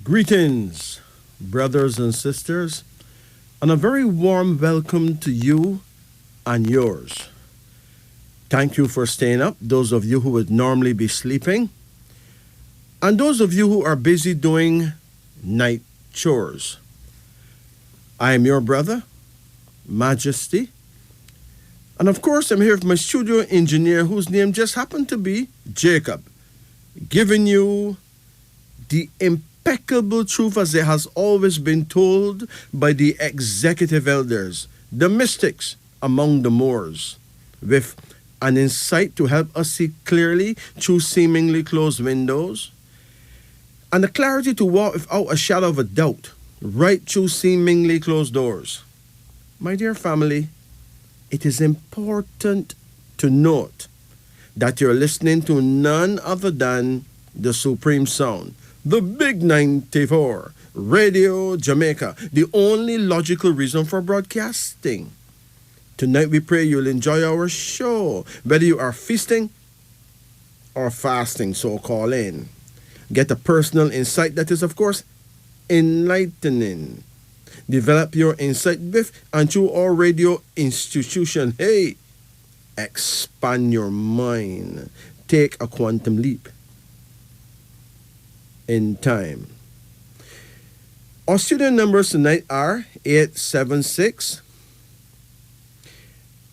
Greetings, brothers and sisters, and a very warm welcome to you and yours. Thank you for staying up, those of you who would normally be sleeping, and those of you who are busy doing night chores. I am your brother, Majesty, and of course, I'm here with my studio engineer whose name just happened to be Jacob, giving you the impeccable truth as it has always been told by the executive elders, the mystics among the Moors, with an insight to help us see clearly through seemingly closed windows, and the clarity to walk without a shadow of a doubt right through seemingly closed doors. My dear family, it is important to note that you're listening to none other than the Supreme Sound, the Big 94, Radio Jamaica, the only logical reason for broadcasting. Tonight we pray you'll enjoy our show, whether you are feasting or fasting, so call in. Get a personal insight that is, of course, enlightening. Develop your insight with and through our radio institution. Hey, expand your mind. Take a quantum leap in time. Our student numbers tonight are 876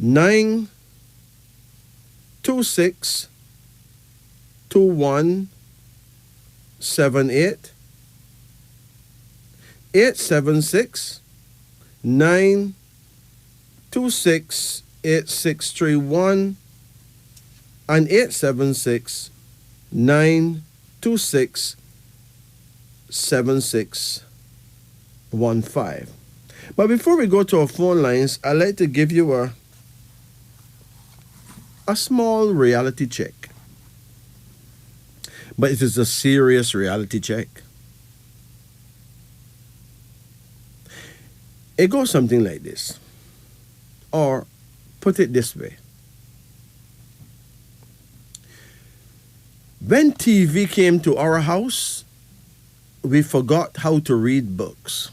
926 2178, 876 926 8631, and 876 926 7615. But before we go to our phone lines, I'd like to give you a small reality check. But it is a serious reality check. It goes something like this. Or put it this way. When TV came to our house, we forgot how to read books.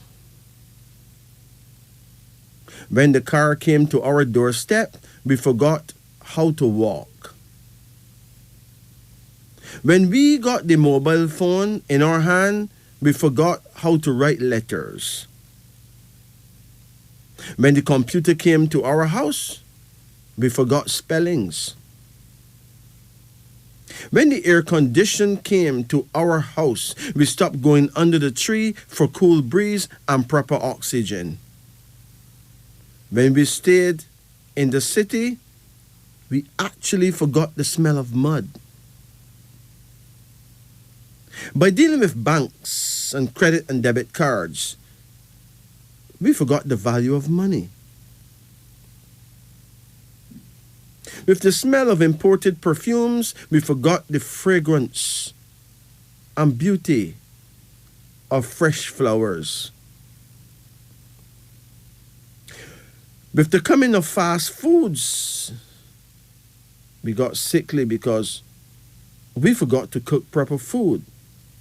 When the car came to our doorstep, we forgot how to walk. When we got the mobile phone in our hand, we forgot how to write letters. When the computer came to our house, we forgot spellings. When the air condition came to our house, we stopped going under the tree for cool breeze and proper oxygen. When we stayed in the city, we actually forgot the smell of mud. By dealing with banks and credit and debit cards, we forgot the value of money. With the smell of imported perfumes, we forgot the fragrance and beauty of fresh flowers. With the coming of fast foods, we got sickly because we forgot to cook proper food,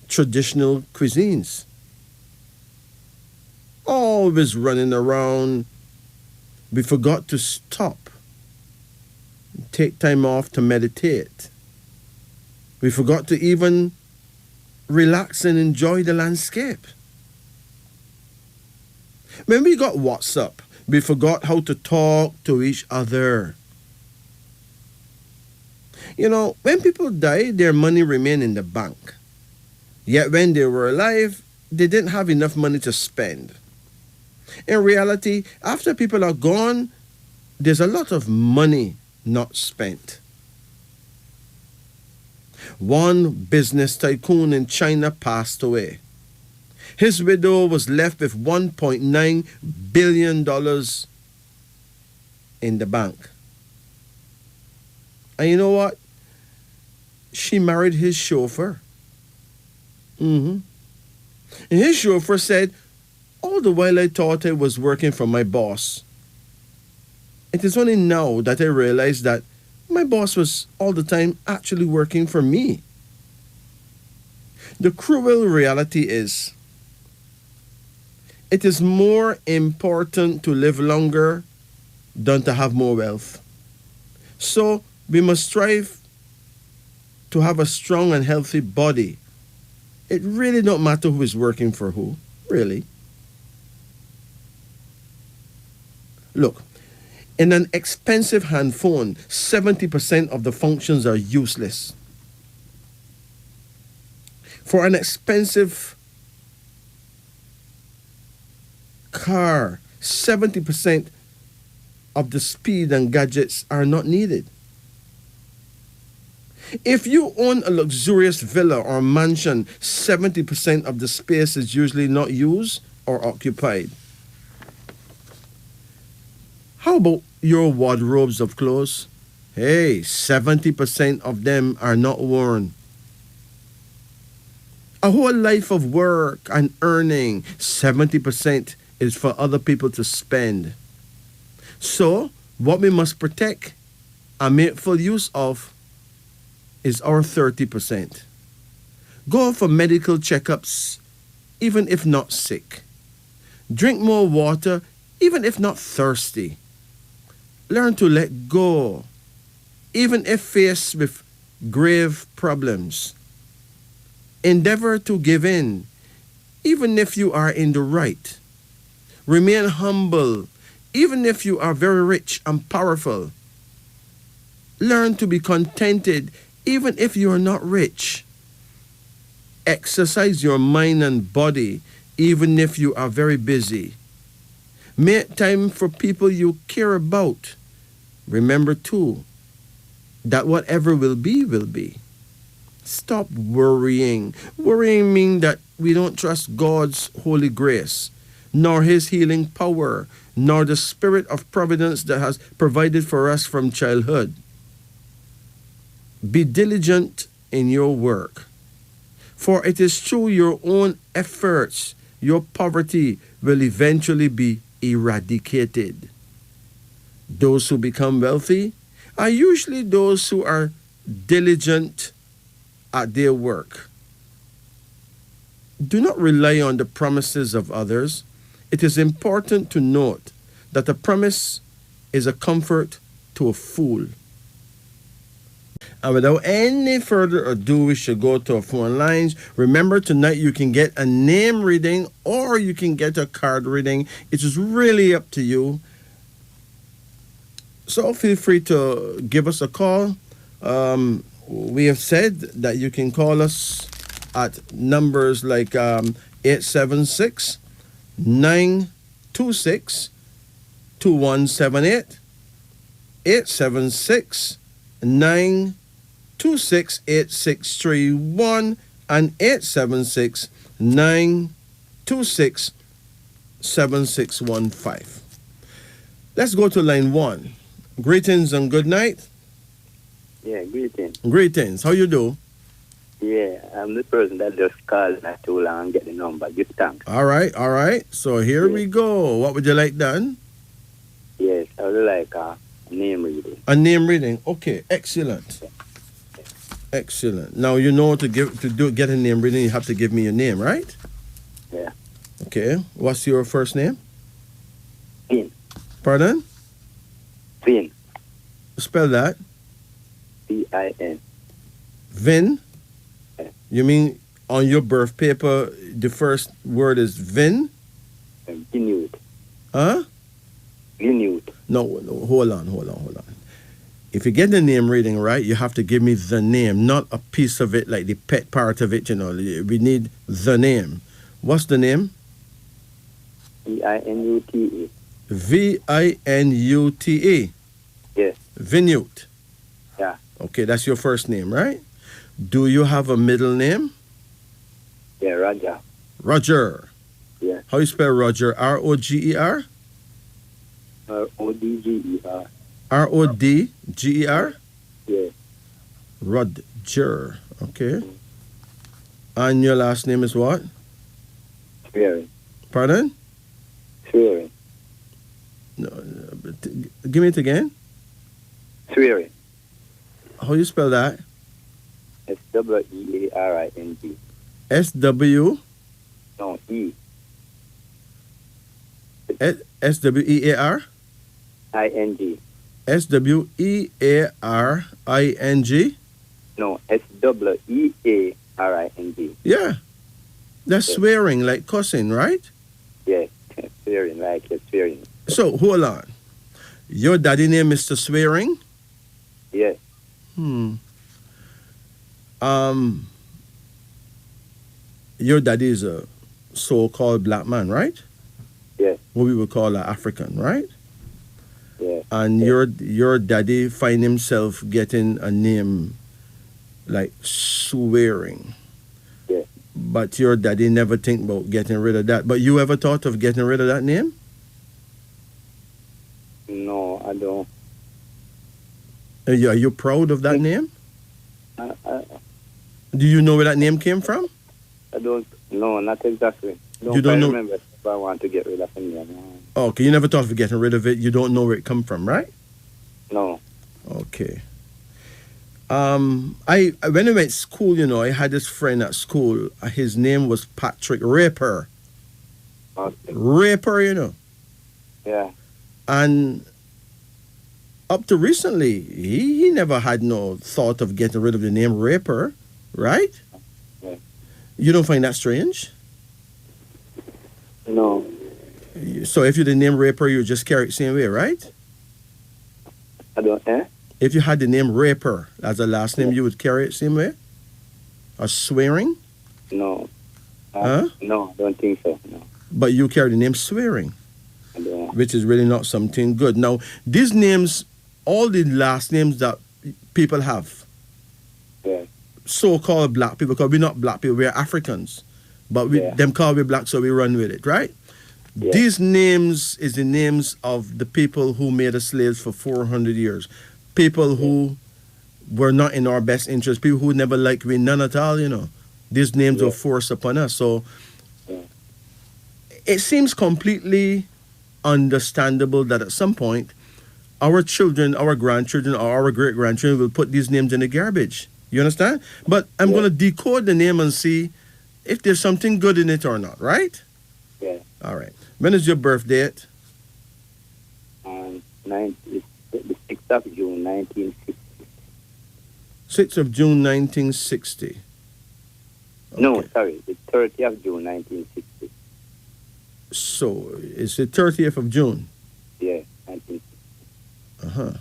traditional cuisines. Always running around, we forgot to stop, take time off to meditate. We forgot to even relax and enjoy the landscape. When we got WhatsApp, we forgot how to talk to each other. You know, when people die, their money remained in the bank. Yet when they were alive, they didn't have enough money to spend. In reality, after people are gone, there's a lot of money not spent. One business tycoon in China passed away. His widow was left with $1.9 billion in the bank. And you know what? She married his chauffeur. And his chauffeur said, all the while I thought I was working for my boss. It is only now that I realized that my boss was all the time actually working for me. The cruel reality is it is more important to live longer than to have more wealth. So we must strive to have a strong and healthy body. It really don't matter who is working for who, really. Look, in an expensive hand phone, 70% of the functions are useless. For an expensive car, 70% of the speed and gadgets are not needed. If you own a luxurious villa or mansion, 70% of the space is usually not used or occupied. How about your wardrobes of clothes? Hey, 70% of them are not worn. A whole life of work and earning, 70% is for other people to spend. So, what we must protect and make full use of is our 30%. Go for medical checkups, even if not sick. Drink more water, even if not thirsty. Learn to let go, even if faced with grave problems. Endeavor to give in, even if you are in the right. Remain humble, even if you are very rich and powerful. Learn to be contented, even if you are not rich. Exercise your mind and body, even if you are very busy. Make time for people you care about. Remember too, that whatever will be, will be. Stop worrying. Worrying means that we don't trust God's holy grace, nor his healing power, nor the spirit of providence that has provided for us from childhood. Be diligent in your work, for it is through your own efforts your poverty will eventually be eradicated. Those who become wealthy are usually those who are diligent at their work. Do not rely on the promises of others. It is important to note that a promise is a comfort to a fool. And without any further ado, we should go to our phone lines. Remember, tonight you can get a name reading or you can get a card reading. It is really up to you. So feel free to give us a call. We have said that you can call us at numbers like 876 926 2178, 876 926 8631, and 876 926 7615. Let's go to line 1. Greetings and good night. Yeah, greetings. Greetings. How you do? Yeah, I'm the person that just called not too long and get the number. Give thanks. All right. So here we go. What would you like done? Yes, I would like a name reading. A name reading. Okay, excellent. Excellent. Now you know get a name reading, you have to give me your name, right? Yeah. Okay. What's your first name? Finn. Pardon? Finn. Spell that. Fin. Vin? Yeah. You mean on your birth paper the first word is Vin? Vinute. Huh? Vinute. No, hold on. If you get the name reading right, you have to give me the name, not a piece of it, like the pet part of it, you know. We need the name. What's the name? Vinute. Vinute. Yes. Vinute. Yeah. Okay, that's your first name, right? Do you have a middle name? Yeah, Roger. Roger. Yeah. How you spell Roger? R-O-G-E-R? Rodger. R-O-D-G-E-R? Yeah. Roger. Okay. And your last name is what? Swearing. Pardon? Swearing. No, give me it again. Swearing. How you spell that? Swearing. SW, No, E. SWEAR? ING. SWEARING? No, SWEARING. Yeah, that's Yes. swearing, like cussing, right? Yes. Swearing, like you're swearing. So, hold on. Your daddy name Mr. Swearing? Yes. Um, your daddy is a so-called black man, right? Yes. What we would call an African, right? Yes. And Yes. your daddy find himself getting a name like Swearing. Yes. But your daddy never think about getting rid of that. But you ever thought of getting rid of that name? No, I don't. Are you proud of that name? I Do you know where that name came from? don't. No, not exactly. You don't know- remember if I want to get rid of him. Okay, you never thought of getting rid of it. You don't know where it come from, right? No. Okay. I when I went to school, I had this friend at school. His name was Patrick Raper. Okay. Raper. Yeah. And up to recently, he never had no thought of getting rid of the name Raper, right? Yeah. You don't find that strange? No. So if you the name Raper, you just carry it the same way, right? I don't. If you had the name Raper as a last name, Yeah. you would carry it the same way? Or Swearing? No. Huh? No, I don't think so. No. But you carry the name Swearing, I don't. which is really not something good. Now, these names, all the last names that people have, Yeah. so-called black people, because we're not black people, we're Africans. But Yeah. them call we black, so we run with it, right? Yeah. These names is the names of the people who made us slaves for 400 years. People who were not in our best interest, people who never liked we none at all, These names Yeah. were forced upon us. So Yeah. it seems completely understandable that at some point our children, our grandchildren, or our great-grandchildren will put these names in the garbage. You understand? But I'm Yeah. going to decode the name and see if there's something good in it or not, right? Yeah. All right. When is your birth date? It's the 6th of June, 1960. 6th of June, 1960. No, Okay. sorry, the 30th of June, 1960. So it's the 30th of June. Yeah, 1960. Uh-huh.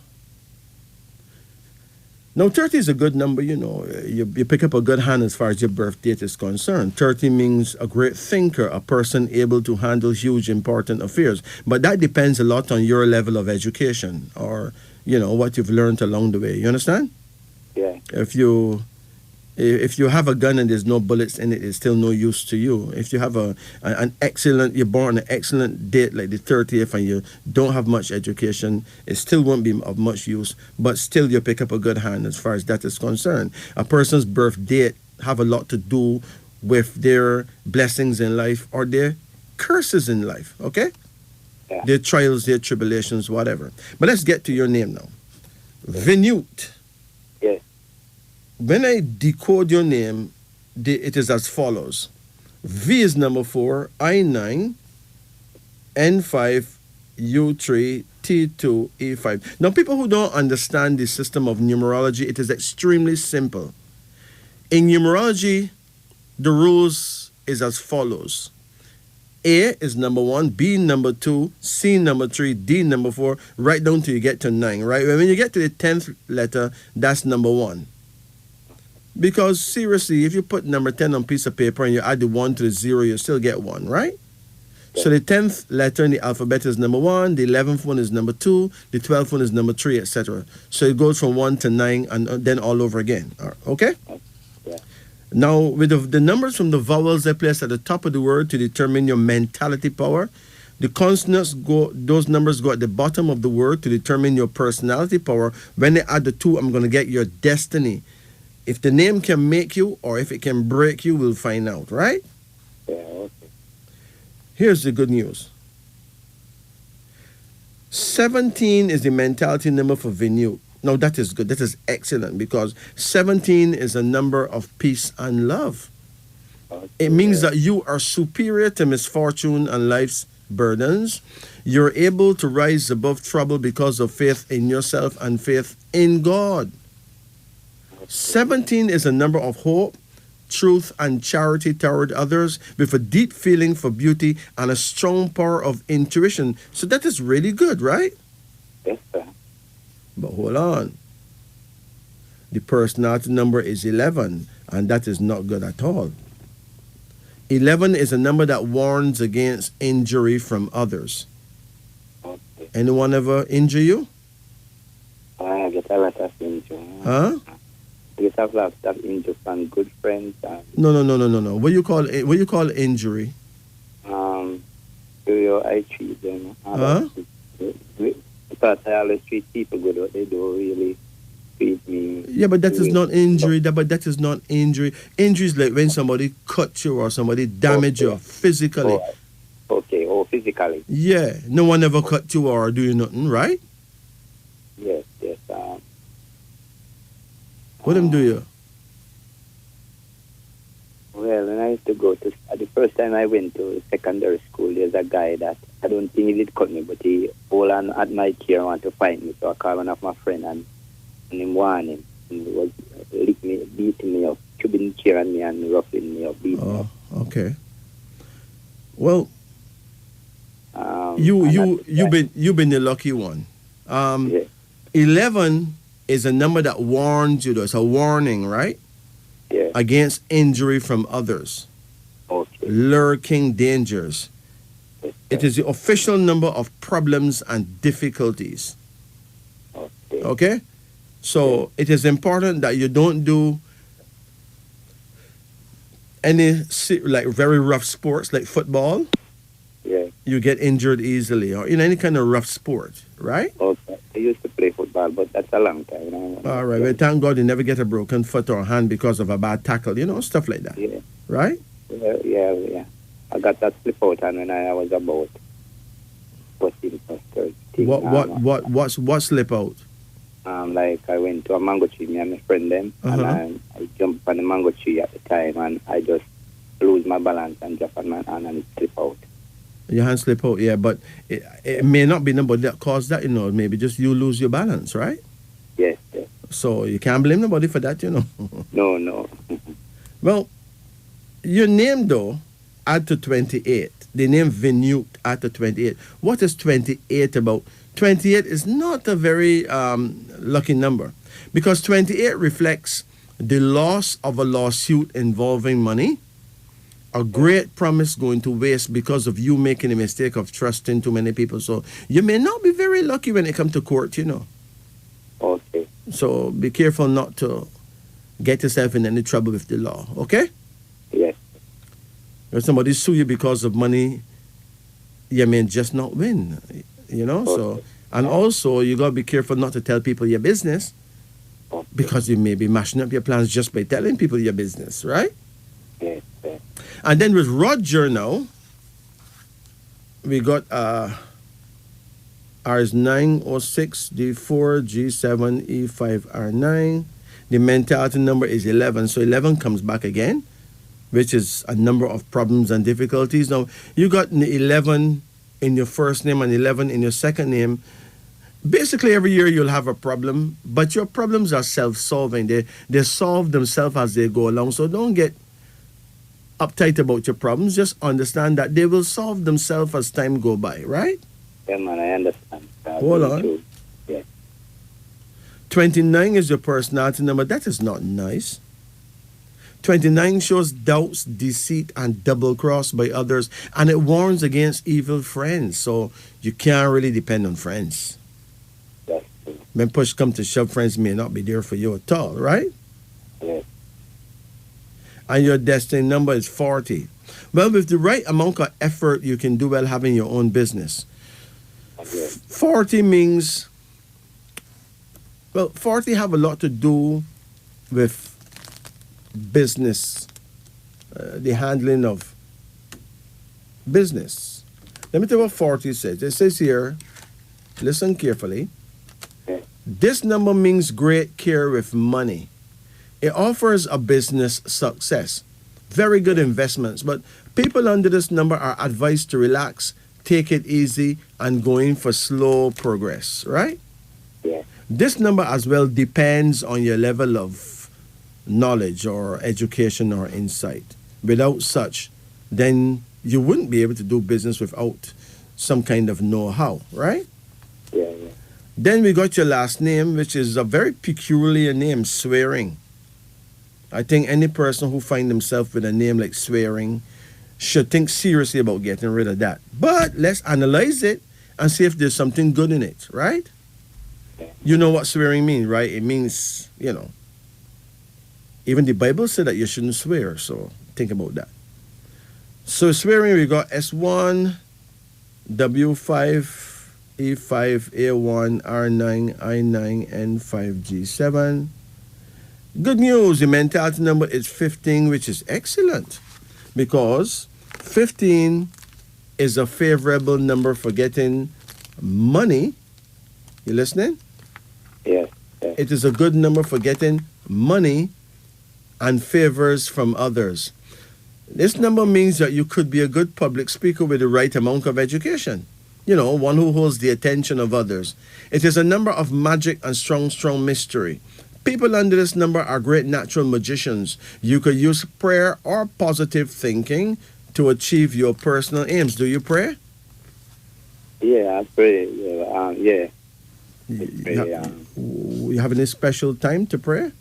Now, 30 is a good number, You pick up a good hand as far as your birth date is concerned. 30 means a great thinker, a person able to handle huge, important affairs. But that depends a lot on your level of education or, what you've learned along the way. You understand? Yeah. If you have a gun and there's no bullets in it, it's still no use to you. If you have you're born on an excellent date like the 30th and you don't have much education, it still won't be of much use, but still you pick up a good hand as far as that is concerned. A person's birth date have a lot to do with their blessings in life or their curses in life, okay? Yeah. Their trials, their tribulations, whatever. But let's get to your name now. Vinute. Yes. When I decode your name, it is as follows. V is number 4, I9, N5, U3, T2, E5. Now, people who don't understand the system of numerology, it is extremely simple. In numerology, the rules is as follows. A is number 1, B number 2, C number 3, D number 4, right down till you get to 9, right? When you get to the 10th letter, that's number 1. Because seriously, if you put number 10 on a piece of paper and you add the 1 to the 0, you still get 1, right? So the 10th letter in the alphabet is number 1, the 11th one is number 2, the 12th one is number 3, etc. So it goes from 1 to 9 and then all over again. Okay? Yeah. Now, with the numbers from the vowels they place at the top of the word to determine your mentality power, the consonants those numbers go at the bottom of the word to determine your personality power. When they add the 2, I'm going to get your destiny. If the name can make you or if it can break you, we'll find out, right? Yeah, okay. Here's the good news. 17 is the mentality number for Vinute. Now, that is good. That is excellent because 17 is a number of peace and love. It means that you are superior to misfortune and life's burdens. You're able to rise above trouble because of faith in yourself and faith in God. 17 is a number of hope, truth, and charity toward others with a deep feeling for beauty and a strong power of intuition. So that is really good, right? Yes, sir. But hold on. The personality number is 11, and that is not good at all. 11 is a number that warns against injury from others. Okay. Anyone ever injure you? I get a lot of injury. Huh? I get a lot of injury from good friends. And, No. What you call injury? I treat them. Huh? Because I always treat people good, but they don't really treat me. Yeah, but that is not injury. But that is not injury. Injury is like when somebody cut you or somebody damage you physically. Okay, physically. Yeah, no one ever cut you or do you nothing, right? Yes. What them do you? Well, when I used to go to, the first time I went to secondary school, there's a guy that, I don't think he did cut me, but he hold on at my care and want to fight me. So I called one of my friend and him warned him. He was beating me up, chewing care on me and roughing me up, beating me up. Okay. Well, you've been the lucky one. Yeah. 11 is a number that warns you, though. It's a warning, right? Yeah. Against injury from others. Okay. Lurking dangers. Yes, It is the official number of problems and difficulties. Okay. Okay? So it is important that you don't do any like very rough sports like football. Yeah. You get injured easily, or in any kind of rough sport, right? Okay. I used to play football, but that's a long time. All right. Well, thank God you never get a broken foot or hand because of a bad tackle, stuff like that. Yeah. Right? Yeah. I got that slip out and when I was about 14 or 13. What slip out? Like I went to a mango tree, me and my friend them, and I jumped on the mango tree at the time and I just lose my balance and drop on my hand and it slip out. Your hand slip out, yeah, but it may not be nobody that caused that, maybe just you lose your balance, right? Yes. So you can't blame nobody for that, No. Well, your name, though, add to 28. The name Vinute add to 28. What is 28 about? 28 is not a very lucky number because 28 reflects the loss of a lawsuit involving money, a great promise going to waste because of you making a mistake of trusting too many people. So you may not be very lucky when it comes to court, Okay. So be careful not to get yourself in any trouble with the law, okay? Yes. If somebody sue you because of money, you may just not win, Okay. So, and also you got to be careful not to tell people your business because you may be mashing up your plans just by telling people your business, right? Yes. And then with Roger now, we got R9, O6, D4, G7, E5, R9. The mentality number is 11. So 11 comes back again, which is a number of problems and difficulties. Now, you got 11 in your first name and 11 in your second name. Basically, every year you'll have a problem, but your problems are self-solving. They solve themselves as they go along. So don't get uptight about your problems. Just understand that they will solve themselves as time go by, right? Yeah, man, I understand. Hold on. Yeah. 29 is your personality number. That is not nice. 29 shows doubts, deceit, and double cross by others, and it warns against evil friends. So you can't really depend on friends. That's true. When push comes to shove, friends may not be there for you at all, right? Yes. And your destiny number is 40. Well, with the right amount of effort, you can do well having your own business. Yes. 40 means, 40 have a lot to do with business, the handling of business. Let me tell you what 40 says. It says here, listen carefully. Yes. This number means great care with money. It offers a business success. Very good investments. But people under this number are advised to relax, take it easy, and go in for slow progress, right? Yeah. This number as well depends on your level of knowledge or education or insight. Without such, then you wouldn't be able to do business without some kind of know-how, right? Yeah, yeah. Then we got your last name, which is a very peculiar name, Swearing. I think any person who finds themselves with a name like Swearing should think seriously about getting rid of that. But let's analyze it and see if there's something good in it, right? Yeah. You know what swearing means, right? It means, even the Bible said that you shouldn't swear, so think about that. So swearing, we got S1, W5, E5, A1, R9, I9, N5, G7. Good news, the mentality number is 15, which is excellent because 15 is a favorable number for getting money. You listening? Yes. Yes. It is a good number for getting money and favors from others. This number means that you could be a good public speaker with the right amount of education. One who holds the attention of others. It is a number of magic and strong mystery. People under this number are great natural magicians. You could use prayer or positive thinking to achieve your personal aims. Do you pray? Yeah, I pray. Yeah. You have any special time to pray?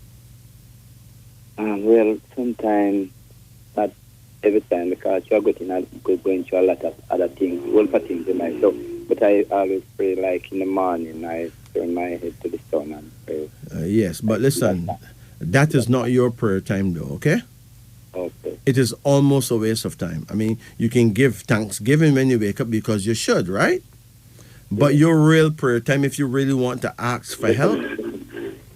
Well, sometimes not every time because you're going through a lot of other things, whole lot of things in life. So, but I always pray like in the morning. I turn my head to the sun and pray. Yes, but listen, that is not your prayer time though, okay? Okay. It is almost a waste of time. I mean, you can give thanksgiving when you wake up because you should, right? But your real prayer time, if you really want to ask for help,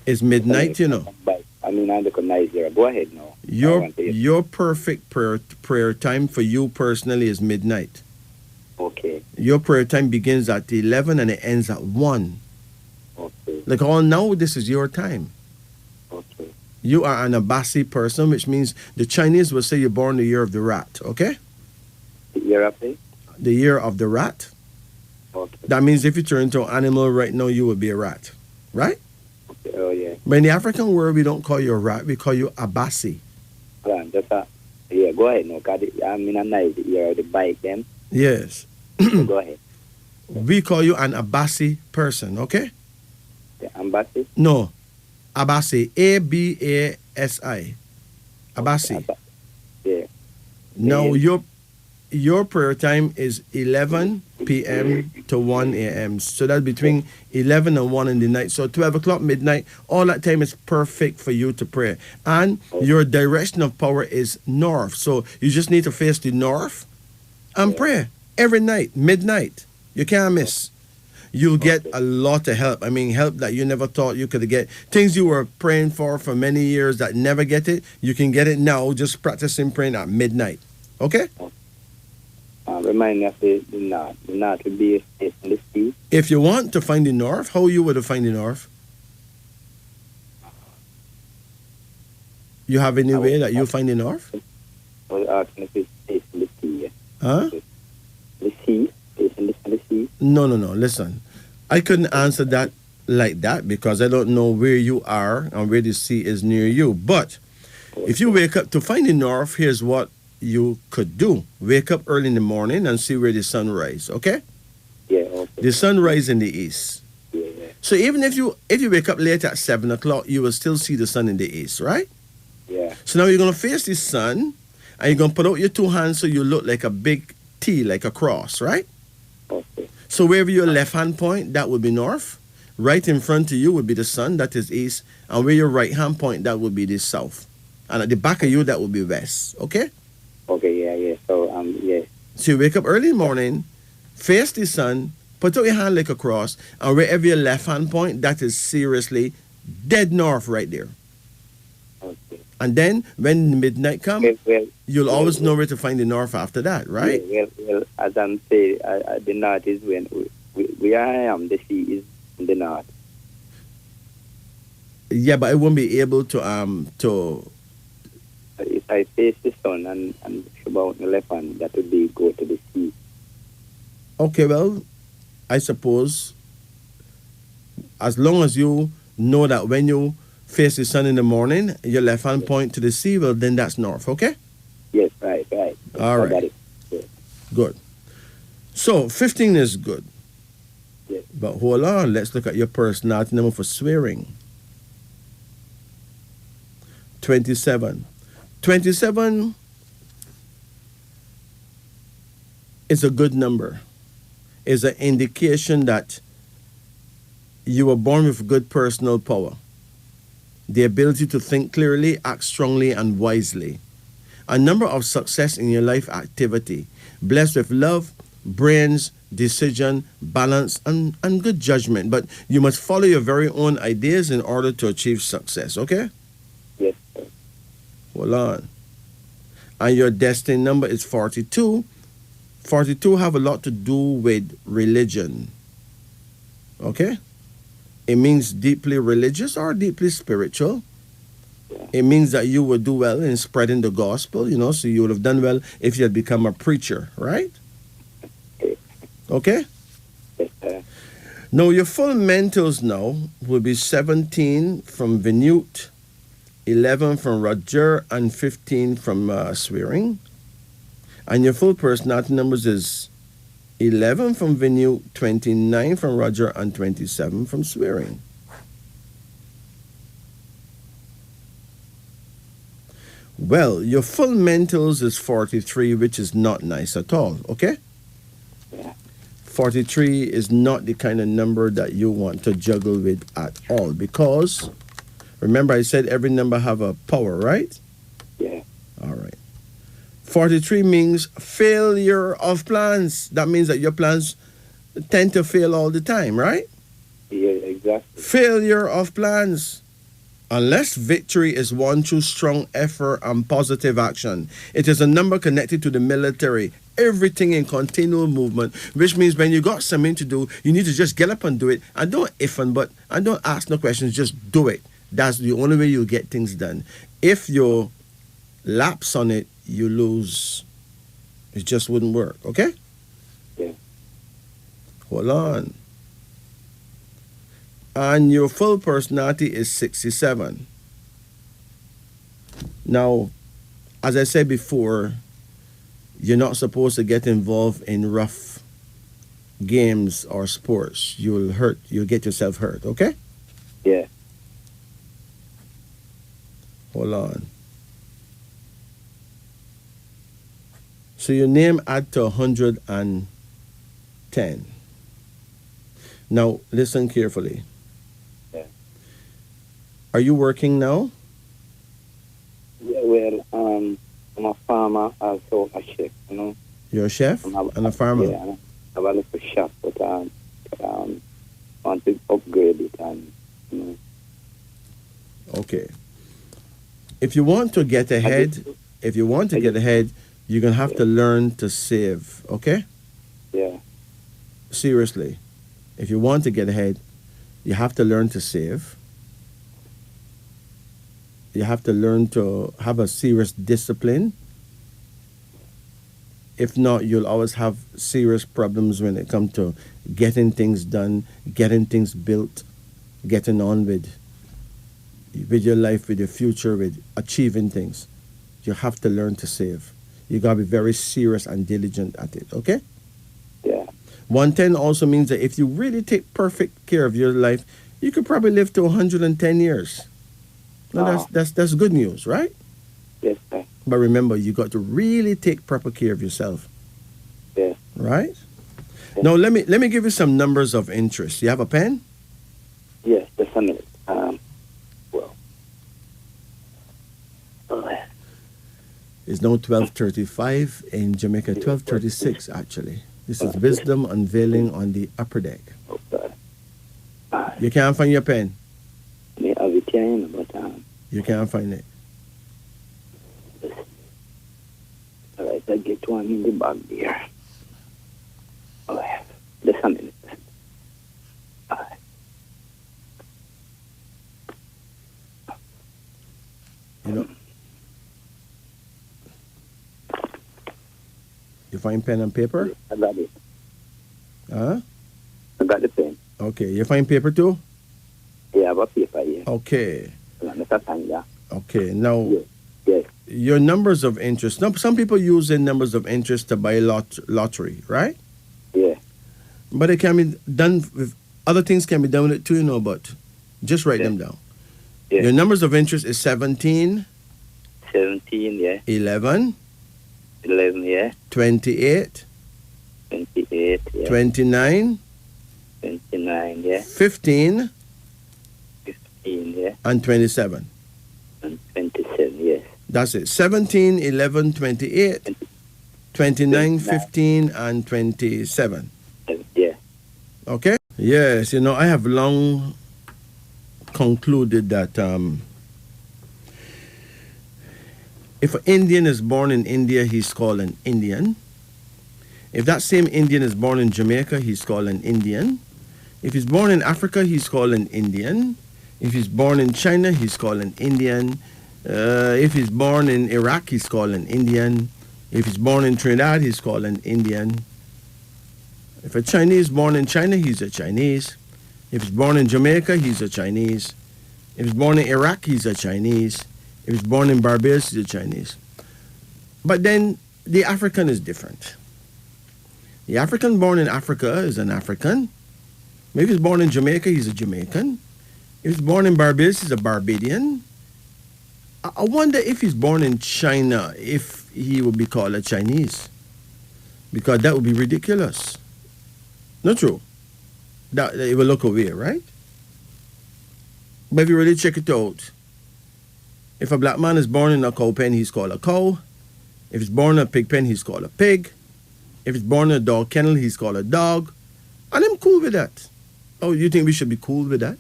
is midnight, But, I recognize you. Go ahead now. Your perfect prayer time for you personally is midnight. Okay. Your prayer time begins at 11 and it ends at 1. Okay. Like all now, this is your time. Okay. You are an Abasi person, which means the Chinese will say you're born the year of the rat, okay? The year of the? The year of the rat. Okay. That means if you turn into an animal right now, you will be a rat, right? Okay. Oh, yeah. But in the African world, we don't call you a rat, we call you Abasi. Yeah, go ahead now, because I'm in a nice year of the bike then. Yes. So go ahead. We call you an Abasi person, okay? The embassy? No. Abasi. A-B-A-S-I. Abasi. Yeah. Now, your prayer time is 11 p.m. to 1 a.m. So that's between 11 and 1 in the night. So 12 o'clock, midnight, all that time is perfect for you to pray. And your direction of power is north. So you just need to face the north and pray every night, midnight. You can't miss. You'll get a lot of help. I mean, help that you never thought you could get. Things you were praying for many years that never get it, you can get it now just practicing praying at midnight. Okay? Remind me of the north. The north would be in the sea. If you want to find the north, how you would find the north? You have any way that you find the north? I was asking if it's in the sea. Huh? The sea? It's in the sea? No. Listen, I couldn't answer that like that because I don't know where you are and where the sea is near you. But if you wake up to find the north, here's what you could do. Wake up early in the morning and see where the sun rises, okay? Yeah, okay. The sun rises in the east. Yeah. So even if you wake up late at 7 o'clock, you will still see the sun in the east, right? Yeah. So now you're going to face the sun and you're going to put out your two hands so you look like a big T, like a cross, right? Okay. So wherever your left hand point, that would be north. Right in front of you would be the sun, that is east. And where your right hand point, that would be the south. And at the back of you, that would be west, okay? Okay, yeah. So, yeah. So you wake up early in the morning, face the sun, put out your hand like a cross, and wherever your left hand point, that is seriously dead north right there. Okay. And then when midnight comes, you'll always know where to find the north after that, right? Well, as I'm saying, the north is when where I am, the sea is in the north. Yeah, but I won't be able to if I face the sun and about the left hand, that would be go to the sea. Okay, well, I suppose as long as you know that when you face the sun in the morning, your left hand point to the sea, well, then that's north, okay? Yes, right. Yes, All I got right, it. Yes, good. So 15 is good. yes. But hold on, let's look at your personality number for swearing. 27. 27 is a good number. Is an indication that you were born with good personal power, the ability to think clearly, act strongly, and wisely. A number of success in your life activity, blessed with love, brains, decision, balance, and good judgment. But you must follow your very own ideas in order to achieve success, okay? Yes, sir. Hold on. And your destiny number is 42. 42 have a lot to do with religion, okay? It means deeply religious or deeply spiritual. It means that you would do well in spreading the gospel, so you would have done well if you had become a preacher, right? Okay? Yes, sir. Now, your full mentals now will be 17 from Vinute, 11 from Roger, and 15 from Swearing. And your full personality numbers is 11 from Vinute, 29 from Roger, and 27 from Swearing. Well, your full mentals is 43, which is not nice at all, okay? Yeah. 43 is not the kind of number that you want to juggle with at all because, remember I said every number have a power, right? Yeah. All right. 43 means failure of plans. That means that your plans tend to fail all the time, right? Yeah, exactly. Failure of plans. Unless victory is won through strong effort and positive action. It is a number connected to the military. Everything in continual movement, which means when you got something to do, you need to just get up and do it. And don't if and but, and don't ask no questions, just do it. That's the only way you'll get things done. If you lapse on it, you lose. It just wouldn't work, okay? Yeah. Hold on. And your full personality is 67. Now, as I said before, you're not supposed to get involved in rough games or sports. You'll get yourself hurt, okay? Yeah. Hold on. So your name add to 110. Now, listen carefully. Yeah. Are you working now? Yeah, well, I'm a farmer, also a chef, You're a chef and a farmer? Yeah, I have a little shop, but want to upgrade it and, Okay. If you want to get ahead, you're going to have to learn to save, okay? Yeah. Seriously. If you want to get ahead, you have to learn to save. You have to learn to have a serious discipline. If not, you'll always have serious problems when it comes to getting things done, getting things built, getting on with your life, with your future, with achieving things. You have to learn to save. You got to be very serious and diligent at it, okay? Yeah. 110 also means that if you really take perfect care of your life, you could probably live to 110 years. Now, that's good news, right? Yes, sir. But remember, you got to really take proper care of yourself. Yes. Right? Yes. Now, let me give you some numbers of interest. You have a pen? Yes, just a minute. It's now 12:35 in Jamaica, 12:36 actually. This is Wisdom Unveiling on the Upper Deck. Okay. You can't find your pen? Me have it here, but You can't find it. all right, I get one in the bag there. All right, just a minute. All right. find pen and paper? I got it. Huh? I got the pen. Okay. You find paper too? Yeah, I have a paper here. Okay. Mr. Tanya. Okay. Now, Yes. Yes. your numbers of interest. Now, some people use their numbers of interest to buy lottery, right? Yeah. But it can be done with other things can be done with it too, but just write them down. Yeah. Your numbers of interest is 17, 17, yeah. 11, 11, yeah. 28, 28, yeah. 29, 29, yeah. 15, 15, yeah. and 27. And 27, yes. That's it. 17, 11, 28, 29, 15, and 27. Yeah. Okay? Yes, I have long concluded that if an Indian is born in India, he's called an Indian. If that same Indian is born in Jamaica, he's called an Indian. If he's born in Africa, he's called an Indian. If he's born in China, he's called an Indian. If he's born in Iraq, he's called an Indian. If he's born in Trinidad, he's called an Indian. If a Chinese is born in China, he's a Chinese. If he's born in Jamaica, he's a Chinese. If he's born in Iraq, he's a Chinese. If he's born in Barbados, he's a Chinese. But then the African is different. The African born in Africa is an African. Maybe he's born in Jamaica, he's a Jamaican. If he's born in Barbados, he's a Barbadian. I wonder if he's born in China, if he would be called a Chinese. Because that would be ridiculous. Not true. That it will look away, right? But if you really check it out, if a black man is born in a cow pen, he's called a cow. If he's born in a pig pen, he's called a pig. If he's born in a dog kennel, he's called a dog. And I'm cool with that. Oh, you think we should be cool with that?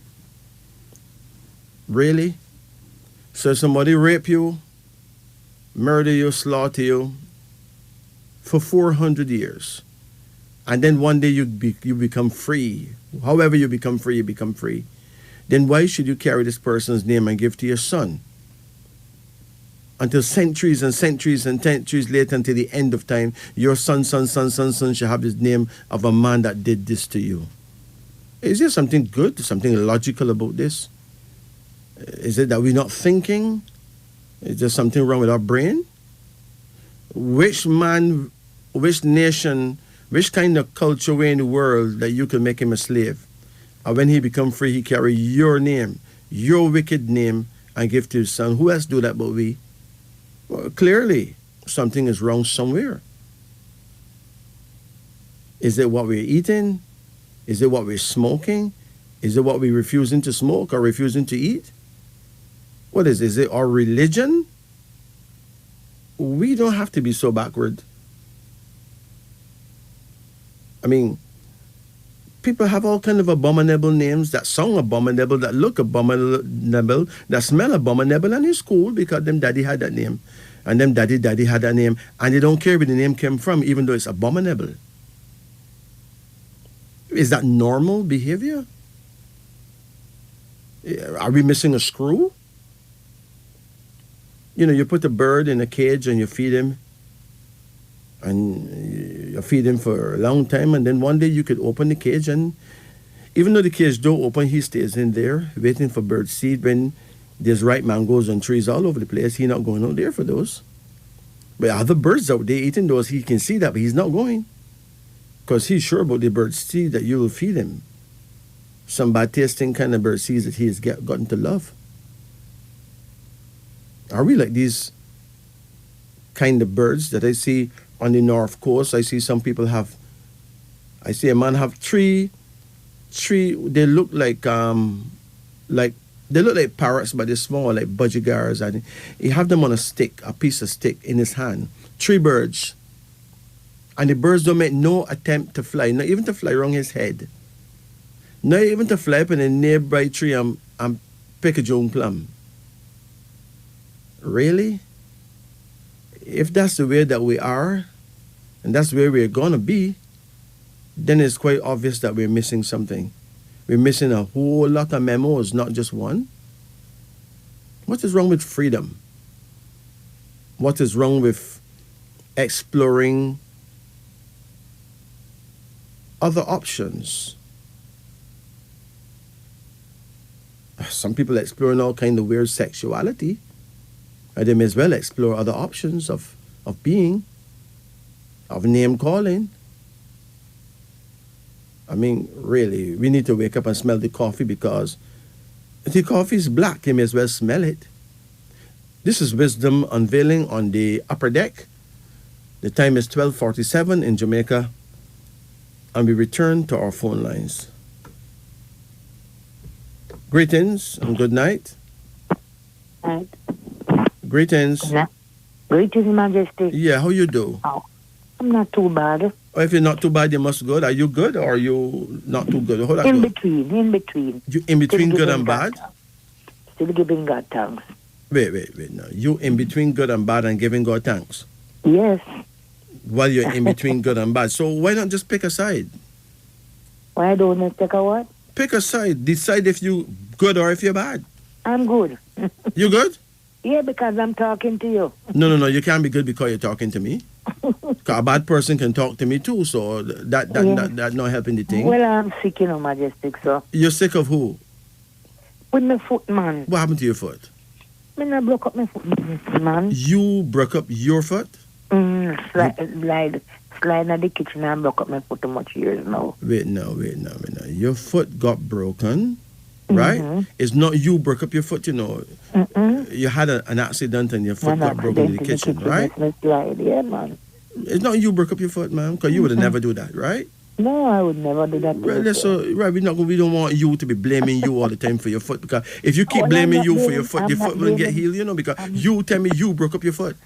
Really? So somebody rape you, murder you, slaughter you for 400 years. And then one day you become free. However you become free, you become free. Then why should you carry this person's name and give to your son? Until centuries and centuries and centuries later, until the end of time, your son shall have the name of a man that did this to you. Is there something good, something logical about this? Is it that we're not thinking? Is there something wrong with our brain? Which man, which nation, which kind of culture way in the world that you can make him a slave? And when he become free, he carry your name, your wicked name, and give to his son. Who else do that but we? Well, clearly, something is wrong somewhere. Is it what we're eating? Is it what we're smoking? Is it what we're refusing to smoke or refusing to eat? What is it? Is it our religion? We don't have to be so backward. I mean, people have all kind of abominable names that sound abominable, that look abominable, that smell abominable, and it's cool because them daddy had that name. And them daddy had that name. And they don't care where the name came from, even though it's abominable. Is that normal behavior? Are we missing a screw? You put a bird in a cage and you feed him. And you feed him for a long time, and then one day you could open the cage, and even though the cage door open, he stays in there waiting for bird seed. When there's ripe mangoes and trees all over the place, he's not going out there for those. But other birds out there eating those, he can see that, but he's not going because he's sure about the bird seed that you will feed him. Some bad tasting kind of bird seeds that he has gotten to love. Are we like these kind of birds that I see on the North Coast? I see some people have, I see a man have three, they look like they look like parrots, but they're small, like budgigars, and he have them on a piece of stick in his hand. 3 birds. And the birds don't make no attempt to fly, not even to fly around his head. Not even to fly up in a nearby tree and pick a Joan plum. Really? If that's the way that we are, and that's where we're going to be, then it's quite obvious that we're missing something. We're missing a whole lot of memos, not just one. What is wrong with freedom? What is wrong with exploring other options. Some people exploring all kind of weird sexuality. They may as well explore other options of being, of name calling. I mean, really, we need to wake up and smell the coffee because the coffee is black. You may as well smell it. This is Wisdom Unveiling on the upper deck. The time is 12:47 in Jamaica, and we return to our phone lines. Greetings and good night. Right. Greetings. Greetings, Majesty. Yeah, how you do? Oh, I'm not too bad. Or if you're not too bad, you must good. Are you good or are you not too good? How that In go? between. You in between good and bad? Still giving God thanks. Wait. No. You in between good and bad and giving God thanks. Yes. While you're in between good and bad. So why not just pick a side? Why don't you take a what? Pick a side. Decide if you good or if you're bad. I'm good. You good? Yeah, because I'm talking to you. No. You can't be good because you're talking to me. 'Cause a bad person can talk to me too, so that not helping the thing. Well, I'm sick, Majestic, so. You're sick of who? With my foot, man. What happened to your foot? I broke up my foot, man. You broke up your foot? Slide in the kitchen and broke up my foot too much years now. Wait, no. Your foot got broken, right? Mm-hmm. It's not you broke up your foot, You had an accident and your foot got broken in the kitchen, right? Slide. Yeah, man. It's not you broke up your foot, man, because you would have never do that, right? No, I would never do that. Right, we don't want you to be blaming you all the time for your foot, because if you keep blaming you for your foot won't get healed, because you tell me you broke up your foot.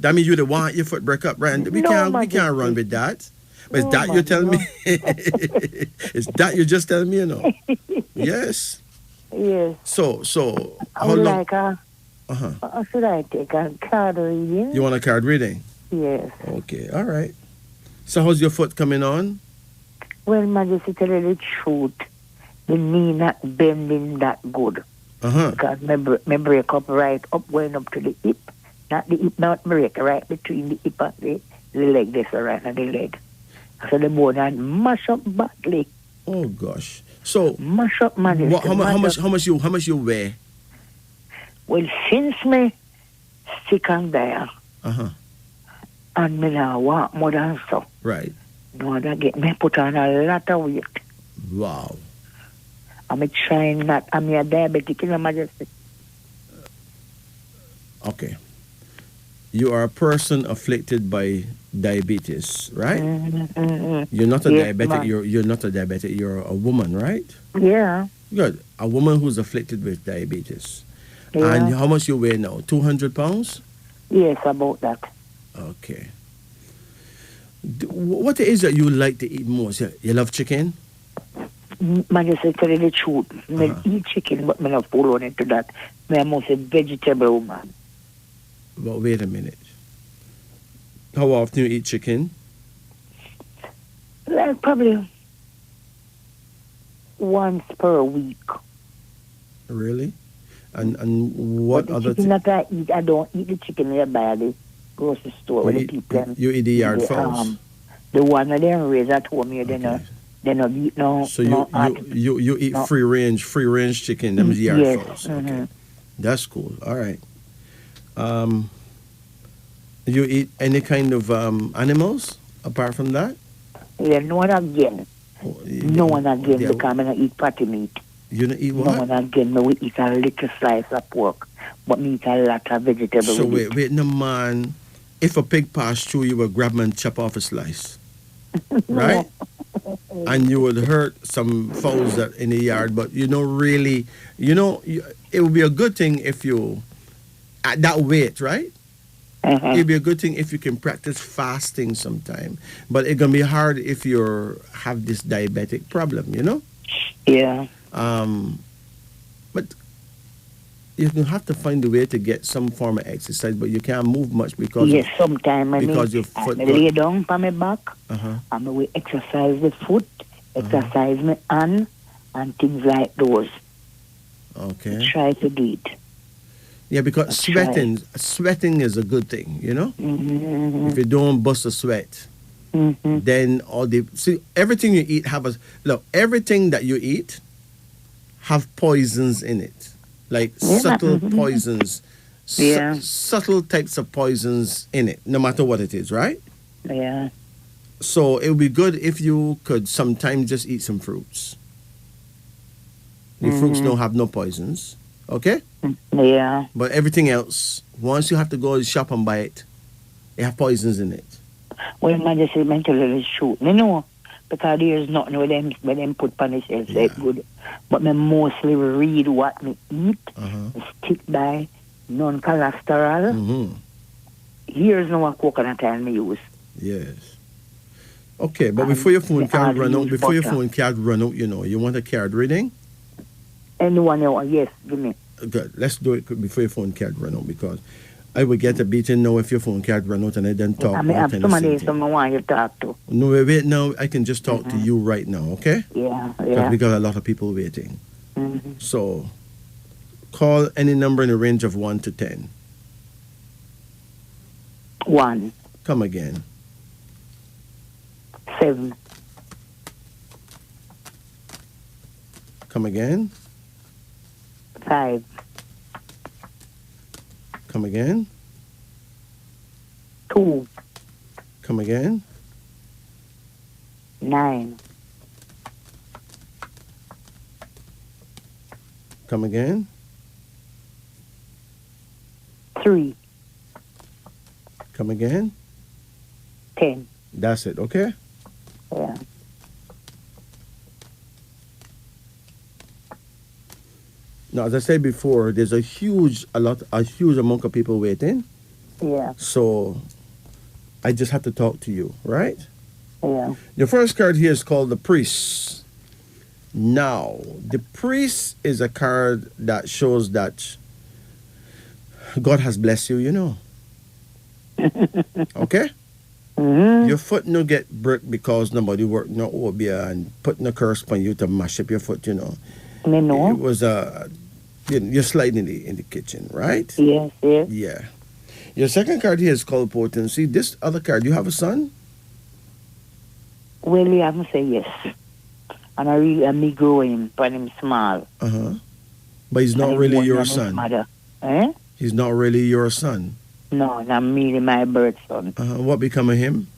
That means you the want your foot break up, right? We can't run with that. But is that you tell me? Is that you just tell me, Yes. Yes. So how long? Should I take a card reading? You want a card reading? Yes. Okay, all right. So how's your foot coming on? Well, Majesty, tell you the truth, the knee not bending that good. Because my break up right up, going up to the hip. Not the hip, not break, right between the hip and the leg, this right and the leg. So the bone and mash up badly. Oh gosh. So mash up, Majesty. How much you weigh? Well, since me sick and there, and me now walk more than so. Right. No, that get me put on a lot of weight. Wow. I'm trying not. I'm a diabetic, Majesty. Okay. You are a person afflicted by diabetes, right? You're not a diabetic. Man. You're not a diabetic. You're a woman, right? Yeah. Good. A woman who's afflicted with diabetes. Yeah. And how much you weigh now? 200 pounds? Yes, about that. Okay. What is it you like to eat most? You love chicken? Majesty, tell you the truth. I eat chicken, but I not fall on into that. I'm most a vegetable woman. But wait a minute. How often you eat chicken? Like probably once per week. Really? And what other chicken that I eat, I don't eat the chicken I buy at the grocery store where the people. You eat the yard fowls? The one that they raise at home here, they not eat no. So you eat free range chicken, them yard fowls. Okay. That's cool. All right. You eat any kind of animals apart from that? Yeah, no one again. Because I don't eat fatty meat. You don't eat what? No one again. We eat a little slice of pork, but me eat a lot of vegetables. So wait, no man. If a pig passed through, you would grab him and chop off a slice, right? And you would hurt some fowls that in the yard, but really, it would be a good thing if you at that weight, right? It'd be a good thing if you can practice fasting sometime, but it's gonna be hard if you have this diabetic problem, Yeah. But you have to find a way to get some form of exercise, but you can't move much because sometimes your foot. I lay down on my back. I will exercise the foot, exercise my hand, and things like those. Okay. Try to do it. Yeah, because sweating is a good thing, Mm-hmm. If you don't bust a sweat, Mm-hmm. then everything you eat everything that you eat have poisons in it, like subtle poisons, subtle types of poisons in it, no matter what it is, right? Yeah. So it would be good if you could sometimes just eat some fruits. The fruits don't have no poisons, okay? Yeah. But everything else, once you have to go to the shop and buy it, they have poisons in it. Well, man, just mentally shoot. You know, because there's nothing with them put on the shelf say good. But me mostly read what me eat, stick by non-cholesterol. Mm-hmm. Here's no coconut oil me use. Yes. Okay, but before your phone card run out, you want a card reading? Anyone else? Yes, give me. Good. Let's do it before your phone card run out, because I would get a beating now if your phone card run out and I didn't talk. I mean, have somebody someone want you to talk to. No, wait, now I can just talk to you right now, okay? Yeah. Because we got a lot of people waiting. Mm-hmm. So, call any number in the range of 1 to 10. 1. Come again. 7. Come again. 5. Come again. 2. Come again. 9. Come again. 3. Come again. 10. That's it, okay? Yeah. Now, as I said before, there's a huge amount of people waiting. Yeah. So, I just have to talk to you, right? Yeah. Your first card here is called the Priest. Now, the Priest is a card that shows that God has blessed you, you know. Okay? Mm-hmm. Your foot no get broke because nobody worked no obia and put no curse on you to mash up your foot, you know. Me know. It was you're sliding in the kitchen, right? Yes, yes. Yeah. Your second card here is called Potency. This other card, you have a son? Well, you haven't say yes. And me growing, but him small. Uh-huh. But he's not really your son. Mother. Eh? He's not really your son. No, not me, my birth son. Uh-huh. What become of him?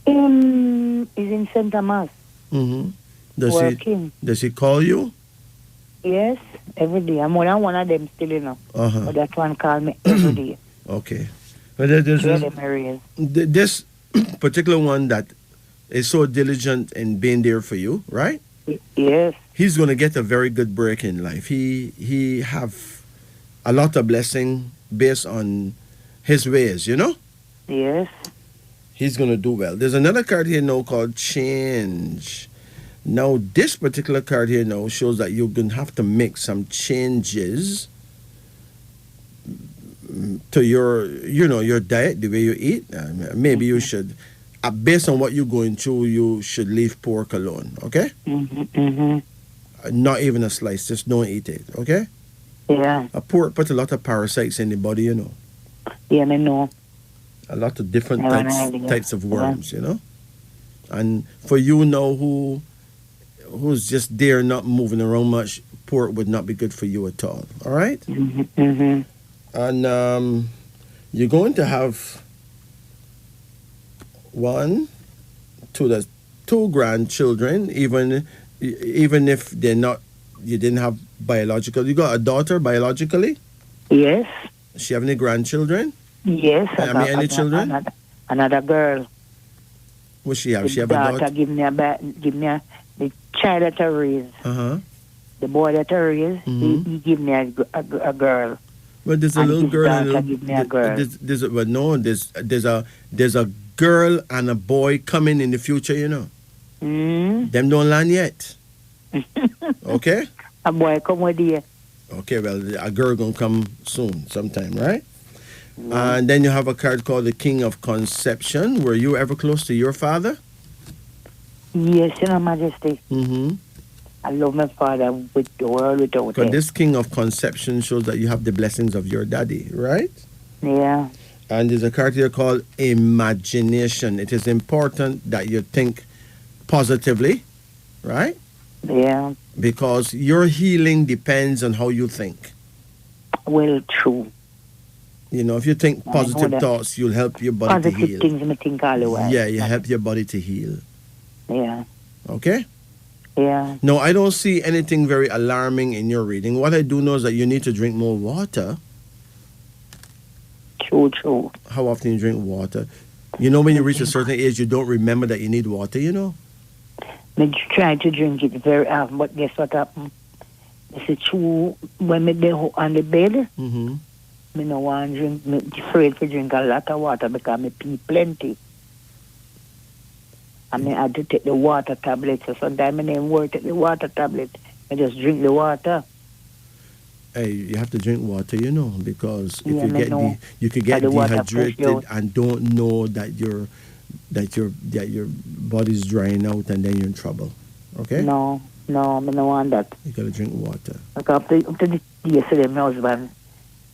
He's in St. Thomas. Mm-hmm. Working. Does he call you? Yes, every day. I'm one of them still, you know. Uh-huh. But that one call me every day. Okay. But this particular one that is so diligent in being there for you, right? Yes. He's going to get a very good break in life. He have a lot of blessing based on his ways, you know? Yes. He's going to do well. There's another card here now called Change. Now, this particular card here now shows that you're going to have to make some changes to your diet, the way you eat. Maybe you should, based on what you're going through, you should leave pork alone, okay? Not even a slice, just don't eat it, okay? Yeah. A pork put a lot of parasites in the body, you know. Yeah, I know. A lot of different types of worms, you know. And for you now who's just there not moving around much, pork would not be good for you at all, all right? And you're going to have two grandchildren, even if they're not, you didn't have biological. You got a daughter biologically? Yes. Does she have any grandchildren? Yes. Any children? Another girl. What she have? She have a daughter? Give me the child that I raised. The boy that I raised, he give me a girl. But there's a little girl and there's a girl and a boy coming in the future, you know. Them don't land yet. Okay? A boy come with you. Okay, well, a girl gonna come soon, sometime, right? And then you have a card called the King of Conception. Were you ever close to your father? Yes, Your Majesty. I love my father with the world without it. Because this King of Conception shows that you have the blessings of your daddy, right? Yeah. And there's a card here called imagination. It is important that you think positively, right? Yeah. Because your healing depends on how you think. Well, true. You know, if you think I know positive that. thoughts, you'll help your body to Positive heal. things I think all the while. Yeah, you help your body to heal. Yeah. Okay? Yeah. No, I don't see anything very alarming in your reading. What I do know is that you need to drink more water. True. How often you drink water? You know, when you reach a certain age, you don't remember that you need water, you know? I try to drink it very often, but guess what happened? It's true. When I dey on the bed, Mm-hmm. I no want to drink. I'm afraid to drink a lot of water because I pee plenty. And I had to take the water tablet. So sometimes I didn't work take the water tablet. I just drink the water. Hey, you have to drink water, you know, because if Yeah, you I get know. you could get The water dehydrated push you. and don't know that your body's drying out and then you're in trouble. Okay? No, I don't want that. You gotta drink water. Like up to the yesterday, my husband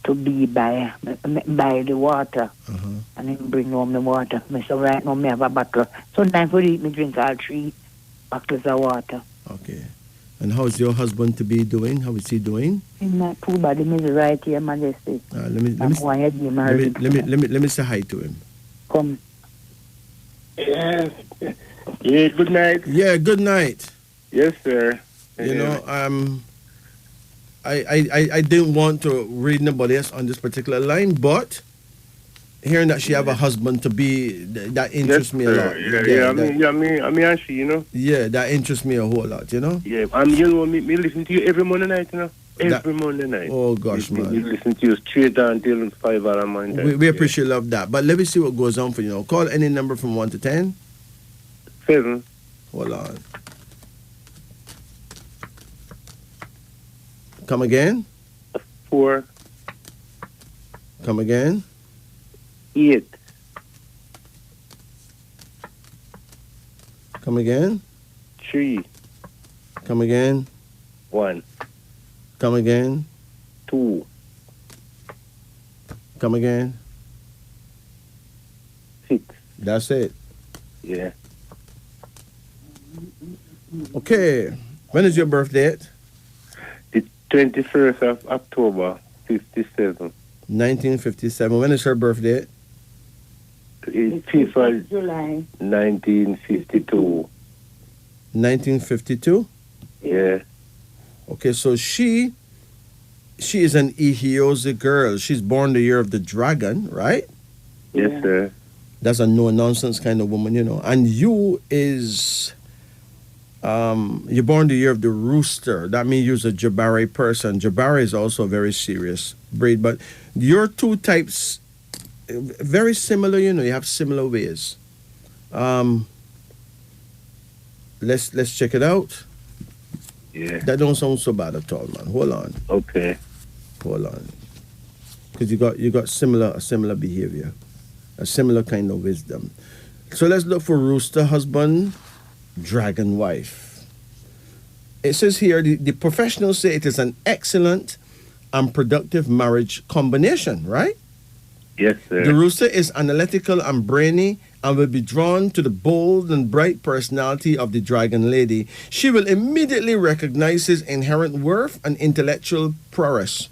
to be by the water Uh-huh. and then bring home the water. So right now, I have a bottle. Sometimes for the me drink all 3 bottles of water. Okay. And how's your husband to be doing? How is he doing? He's not too bad. He's right here, Majesty. Let me let me say hi to him. Come. Yeah. Yeah, good night. Yeah, good night. Yes, sir. You know, I didn't want to read nobody else on this particular line, but hearing that she have a husband to be, that interests me a lot. Yeah, I mean, actually, you know. Yeah, that interests me a whole lot, you know. Yeah, you know, me listen to you every Monday night, you know. Every Monday night. Oh gosh, me man. listen to you straight down till 5 hours morning. We appreciate love that, but let me see what goes on for you. Know. Call any number from 1 to 10. 7. Hold on. Come again. 4. Come again. 8. Come again. 3. Come again. 1. Come again. 2. Come again. 6. That's it. Yeah. Okay. When is your birthday? The 21st of October, 57. 1957. When is her birthday? It's 5th of July. 1952. 1952. Yeah. Okay, so she is an Ihiozi girl. She's born the year of the dragon, right? Yes, sir. That's a no-nonsense kind of woman, you know. And you is, you're born the year of the rooster. That means you're a Jabari person. Jabari is also a very serious breed. But your two types, very similar, you know. You have similar ways. Let's check it out. Yeah. That don't sound so bad at all, man. Hold on. Okay. Hold on. Because you got similar behavior. A similar kind of wisdom. So let's look for rooster husband, dragon wife. It says here, the professionals say it is an excellent and productive marriage combination, right? Yes, sir. The rooster is analytical and brainy and will be drawn to the bold and bright personality of the dragon lady. She will immediately recognize his inherent worth and intellectual prowess.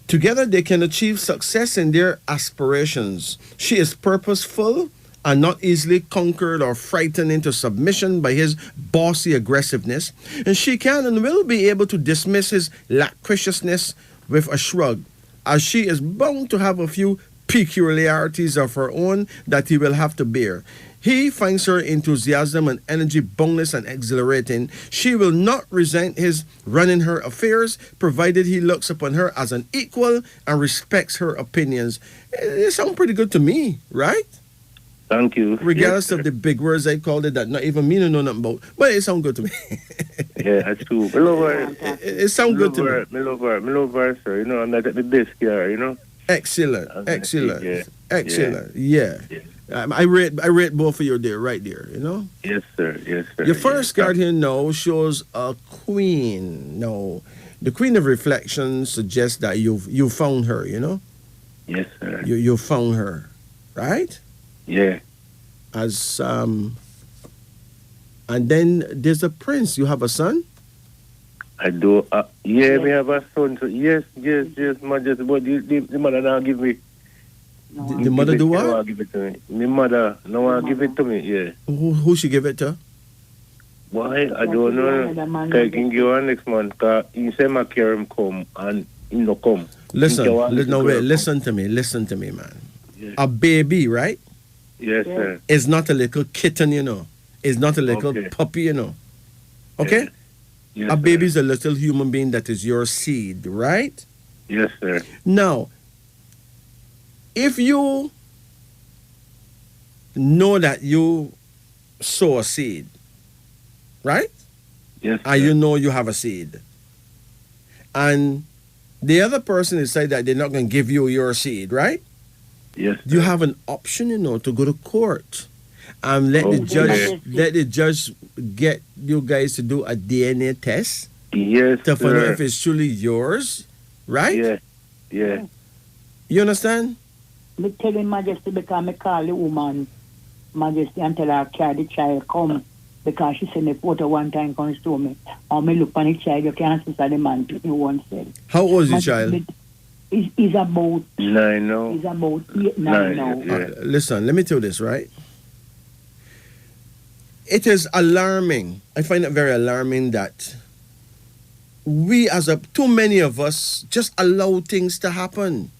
Together, they can achieve success in their aspirations. She is purposeful and not easily conquered or frightened into submission by his bossy aggressiveness, and she can and will be able to dismiss his lacklushness with a shrug, as she is bound to have a few peculiarities of her own that he will have to bear. He finds her enthusiasm and energy boundless and exhilarating. She will not resent his running her affairs, provided he looks upon her as an equal and respects her opinions. It sounds pretty good to me, right? Thank you. Regardless yes, of the big words I called it that not even me to know nothing about, but it sounds good to me. Yeah, that's true. Me love her. It sounds good to me. Me love her, sir. You know, I'm not at the desk here, you know. Excellent. Yeah. I rate both of you there, right there, you know? Yes, sir. Your first card here now shows a queen. No, the queen of reflection suggests that you found her, you know? Yes, sir. You found her. right? Yeah. As and then there's a prince. You have a son? I do. Yeah, we have a son. So yes, Majesty. But the mother now give me. The mother do what? No, give it to me. My mother, no one give it to me, yeah. Who she give it to? Why? I don't know. I can give her next month. Because he said my care him come and he no come. Listen to me, man. Yes. A baby, right? Yes, sir. Is not a little kitten, you know. Is not a little Okay. puppy, you know. Okay? Yes, A baby is a little human being that is your seed, right? Yes, sir. Now, if you know that you sow a seed, right? Yes, sir. And you know you have a seed, and the other person decide that they're not going to give you your seed, right? Yes, You sir. have an option, you know, to go to court and let the judge get you guys to do a DNA test Yes, to find out sir. if it's truly yours, right? Yeah, yeah. You understand? Me tell him Majesty because me call the woman Majesty and tell her carry the child come because she sent a photo one time comes to me. Or me look on the child, you can't see the man to me one said. How old is the child? He's about 9 now. He's about 8, 9 now. Yeah. Listen, let me tell you this, right? It is alarming. I find it very alarming that too many of us just allow things to happen.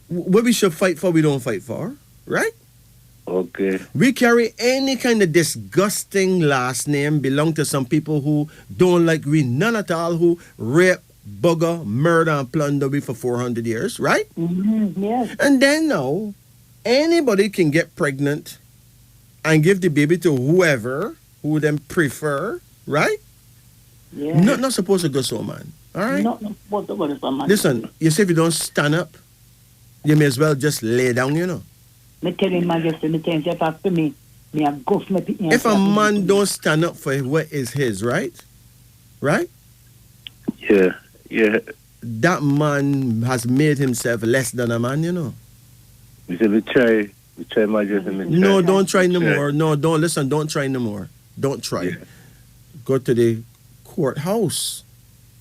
What we should fight for, we don't fight for, right? Okay. We carry any kind of disgusting last name belong to some people who don't like we, none at all, who rape, bugger, murder, and plunder we for 400 years, right? Mm-hmm, yes. And then now, anybody can get pregnant and give the baby to whoever, who them prefer, right? Yeah. Not supposed to go so, man. All right? Not supposed to go to some man. Listen, you say if you don't stand up, you may as well just lay down, you know. Me tell him Majesty, me tell him, if after me a go for me. If a man don't stand up for what is his, right? Right? Yeah, yeah. That man has made himself less than a man, you know. We said we try Majesty. No, don't try no more. No, don't try no more. Don't try. Yeah. Go to the courthouse.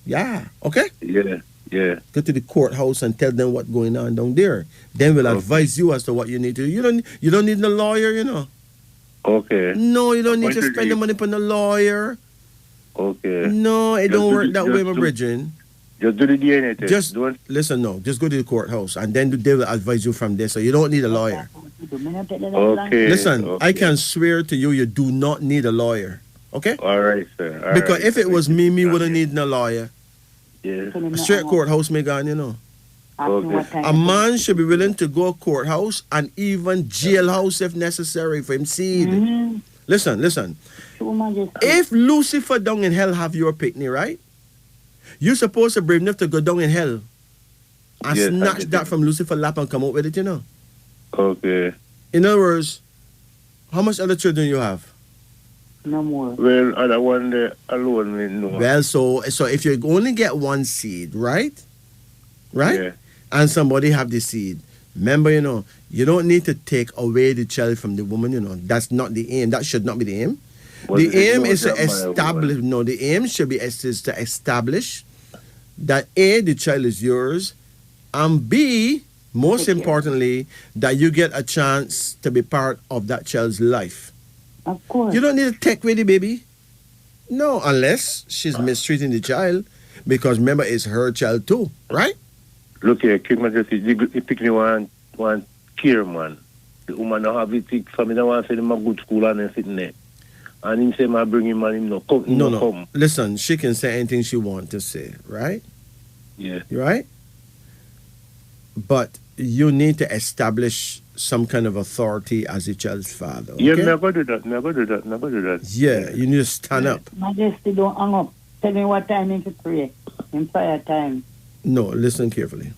Yeah, okay? Yeah, yeah. Go to the courthouse and tell them what's going on down there. Then we'll advise you as to what you need to do. You don't need a lawyer, you know. Okay. No, you don't need to spend the money on a lawyer. Okay. No, it Just don't do work the- that just way, my do- brethren. Just do the DNA test. Just Don't. listen, no. Just go to the courthouse and then they will advise you from there. So you don't need a lawyer. Okay. Listen, okay. I can swear to you, you do not need a lawyer. Okay? All right, sir. All Because right, if it was sir. me wouldn't need no lawyer. Yeah. A straight courthouse, me gone, you know. Okay. A man should be willing to go courthouse and even jailhouse if necessary for him seed. Mm-hmm. Listen. If Lucifer down in hell have your picnic, right? You're supposed to brave enough to go down in hell and Yes, I snatch get that it. from Lucifer's lap and come out with it, you know. Okay. In other words, how much other children you have? No more. Well, other one there alone, me know. Well, so if you only get one seed, right? Right? Yeah. And somebody have the seed. Remember, you know, you don't need to take away the child from the woman, you know. That's not the aim. That should not be the aim. But The it aim knows is to that my establish, woman- no, the aim should be is to establish that A, the child is yours, and B, most importantly, that you get a chance to be part of that child's life. Of course. You don't need to take away the baby. No, unless she's mistreating the child, because remember, it's her child too, right? Look here, King Majesty, you pick me one care man. The woman now have it sick for me, now want to send him a good school and then sitting there. And him say, I bring him and him no come. him No. come. Listen, she can say anything she wants to say, right? Yeah. Right? But you need to establish some kind of authority as a child's father. Okay? Yeah, never do that. Yeah, you need to stand up. Majesty, don't hang up. Tell me what time you to pray. In prayer time. No, listen carefully.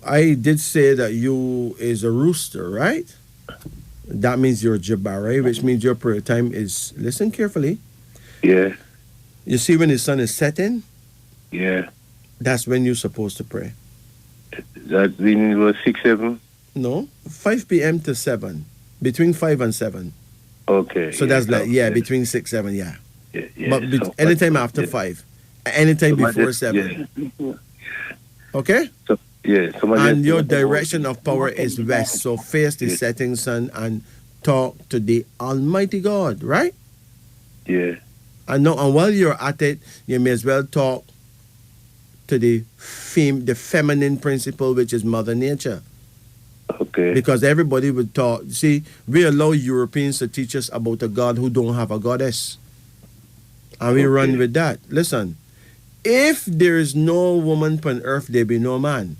I did say that you is a rooster, right? That means you're Jabari, which means your prayer time is, listen carefully. Yeah, You see when the sun is setting, yeah. that's when you're supposed to pray. That when it was 6, 7. No, 5 p.m. to 7. Between 5 and 7. Okay. So that's like, between 6, 7, yeah. Yeah. But anytime after 5. Anytime before 7. Yeah. Okay? So and your direction of power is west. So face the setting sun and talk to the Almighty God, right? Yeah. And while you're at it, you may as well talk to the feminine principle, which is Mother Nature. Okay. Because everybody would talk. See, we allow Europeans to teach us about a God who don't have a goddess. And we run with that. Listen, if there is no woman upon earth, there be no man.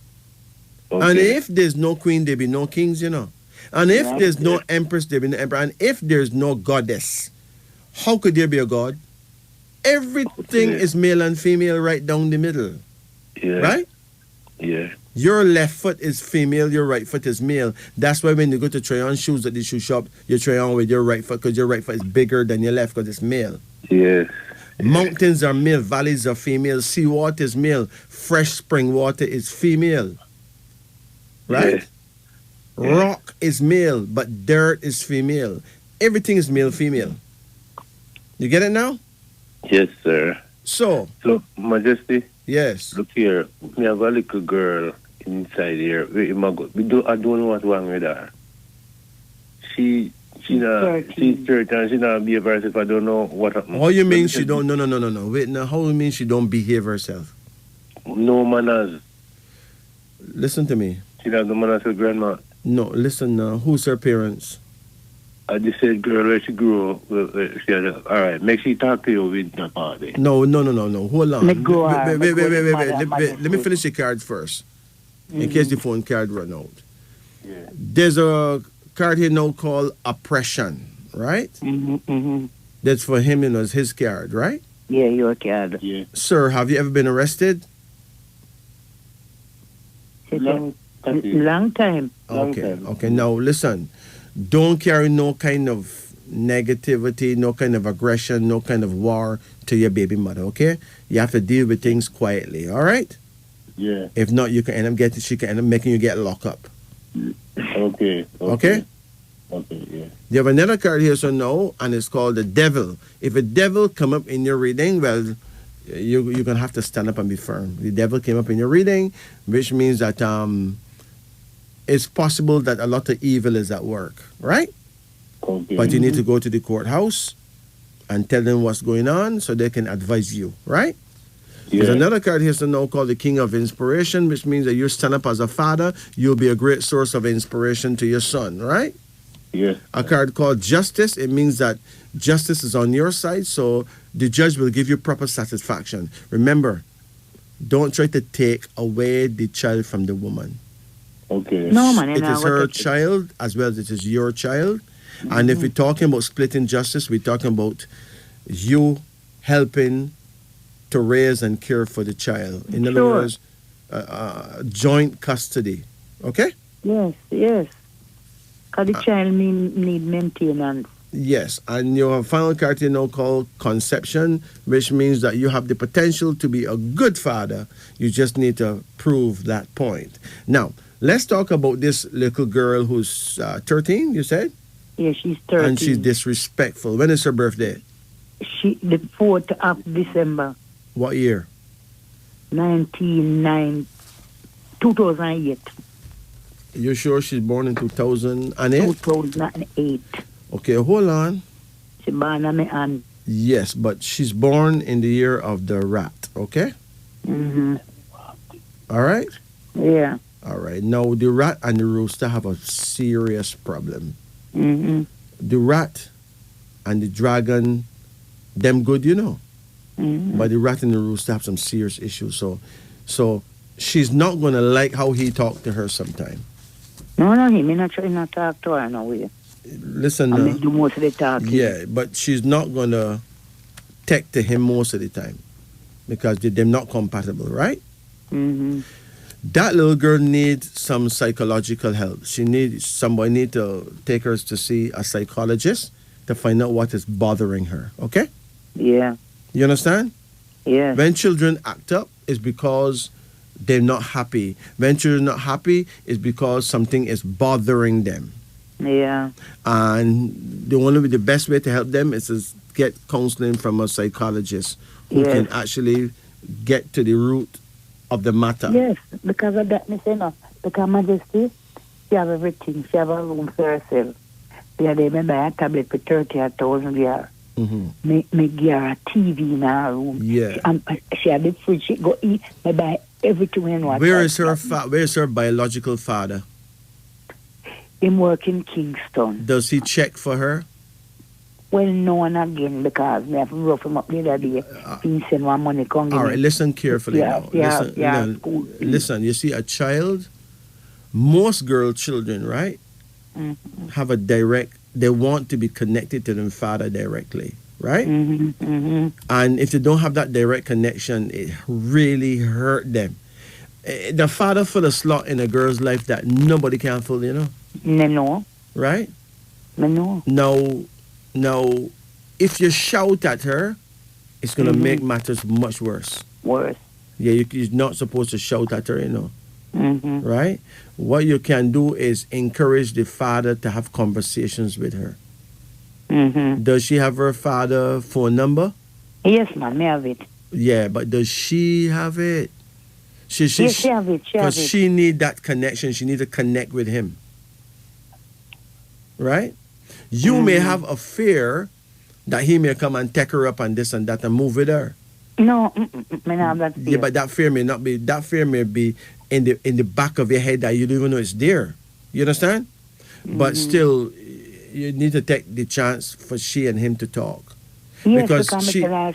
Okay. And if there's no queen, there be no kings, you know. And if there's no empress, there be no emperor. And if there's no goddess, how could there be a god? Everything is male and female right down the middle. Yeah. Right? Yeah. Your left foot is female, your right foot is male. That's why when you go to try on shoes at the shoe shop, you try on with your right foot because your right foot is bigger than your left because it's male. Yeah. Mountains are male, valleys are female, seawater is male, fresh spring water is female. Right? Yeah. Rock is male, but dirt is female. Everything is male, female. You get it now? Yes, sir. So, Majesty. Yes. Look here, we have a little girl inside here. I don't know what's wrong with her. She's 13 and she not behave herself. I don't know what happened. How you mean she don't? No. Wait, now how you mean she don't behave herself? No manners. Listen to me. She has no manners with grandma. No, listen now. Who's her parents? I just said, girl, where she grew up. She said, all right, make she talk to you with the party. No. Hold on. Wait. Let me finish the card first. In case the phone card run out. Yeah. There's a card here now called oppression, right? Mm-hmm. That's for him, it's his card, right? Yeah, your card. Yeah. Sir, have you ever been arrested? Long time. Okay. Now, listen. Don't carry no kind of negativity, no kind of aggression, no kind of war to your baby mother, okay? You have to deal with things quietly, all right? Yeah. If not, she can end up making you get locked up. Okay? Okay, yeah. You have another card here, so no, and it's called the devil. If a devil come up in your reading, well, you're going to have to stand up and be firm. The devil came up in your reading, which means that it's possible that a lot of evil is at work, right? Okay. But you need to go to the courthouse and tell them what's going on so they can advise you, right? Yeah. There's another card here so now called the King of Inspiration, which means that you stand up as a father, you'll be a great source of inspiration to your son, right? Yeah. A card called Justice, it means that justice is on your side, so the judge will give you proper satisfaction. Remember, don't try to take away the child from the woman. Okay. No, man. It is her child as well as it is your child. Mm-hmm. And if we're talking about splitting justice, we're talking about you helping to raise and care for the child. In other words, joint custody. Okay? Yes. Because the child need maintenance. Yes, and your final card you now called conception, which means that you have the potential to be a good father. You just need to prove that point. Now, let's talk about this little girl who's 13, you said? Yeah, she's 13. And she's disrespectful. When is her birthday? The 4th of December. What year? 2008. You sure she's born in 2008? 2008. Okay, hold on. She's born on my aunt. Yes, but she's born in the year of the rat, okay? Mm-hmm. All right? Yeah. All right. Now, the rat and the rooster have a serious problem. Mm-hmm. The rat and the dragon, them good, you know. Mm-hmm. But the rat and the rooster have some serious issues. So she's not going to like how he talked to her sometime. No, he may not talk to her no way. Listen, I do most of the talking. Yeah, but she's not going to take to him most of the time because they're not compatible, right? Mm-hmm. That little girl needs some psychological help. Somebody need to take her to see a psychologist to find out what is bothering her, okay? Yeah. You understand? Yeah. When children act up, it's because they're not happy. When children are not happy, it's because something is bothering them. Yeah. And the best way to help them is to get counseling from a psychologist who Yes. can actually get to the root of the matter. Yes, because of that, me say no. Because Majesty, she have everything. She have a room for herself. The other day, me buy a tablet for 30,000 years. Me give her a TV in her room. Yeah. She had the fridge. She go eat. Me buy everything in what. Where is her biological father? Him work in Kingston. Does he check for her? Well, no one again because me have to rough him up the other day. He send one money come. All right, listen carefully now. Listen, you see, a child, most girl children, right, have a direct, they want to be connected to their father directly, right? And if they don't have that direct connection, it really hurt them. The father full of slot in a girl's life that nobody can fill, you know? No. Right? No. Now, if you shout at her, it's going to make matters much worse. Worse. Yeah, you're not supposed to shout at her, you know. Right? What you can do is encourage the father to have conversations with her. Does she have her father's phone number? Yes, man, me have it. Yeah, but does she have it? Yes, she have it. Because she need that connection. She need to connect with him. Right? You may have a fear that he may come and take her up and this and that and move with her. No, me not have that fear. Yeah, but that fear may not be. That fear may be in the back of your head that you don't even know it's there. You understand? But still, you need to take the chance for she and him to talk. Yes, because she call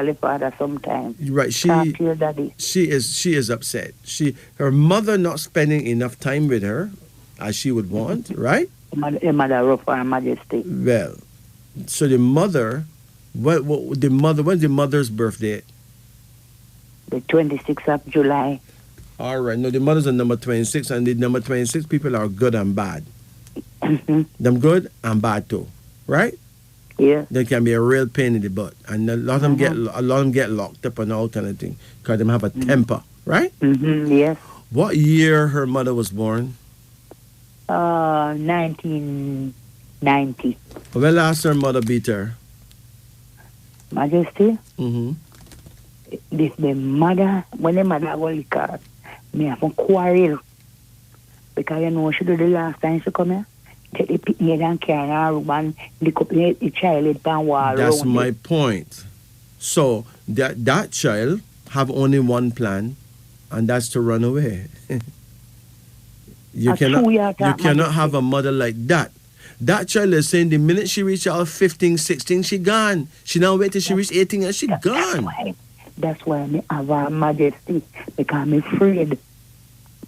her father sometimes. Right, she is upset. Her mother not spending enough time with her as she would want, right? The mother rough Her Majesty. Well, so the mother, when's the mother's birthday? The 26th of July. All right, no, the mother's on number 26, and the number 26 people are good and bad. Them good and bad too, right? Yeah. They can be a real pain in the butt, and a lot of them get locked up and all kind of thing because they have a temper, right? Yes. What year her mother was born? 1990. When last her mother beat her? Majesty. This the mother. When the mother go liquor, me have a quarrel because you know she do the last time she come here. Take the picnic and carry her room and lick up the child and wall. That's my point. So that child have only one plan, and that's to run away. You cannot have a mother like that. That child is saying the minute she reach out 15, 16, she gone. She now wait till she reach 18 and she gone. That's why I have Her Majesty, because I'm afraid.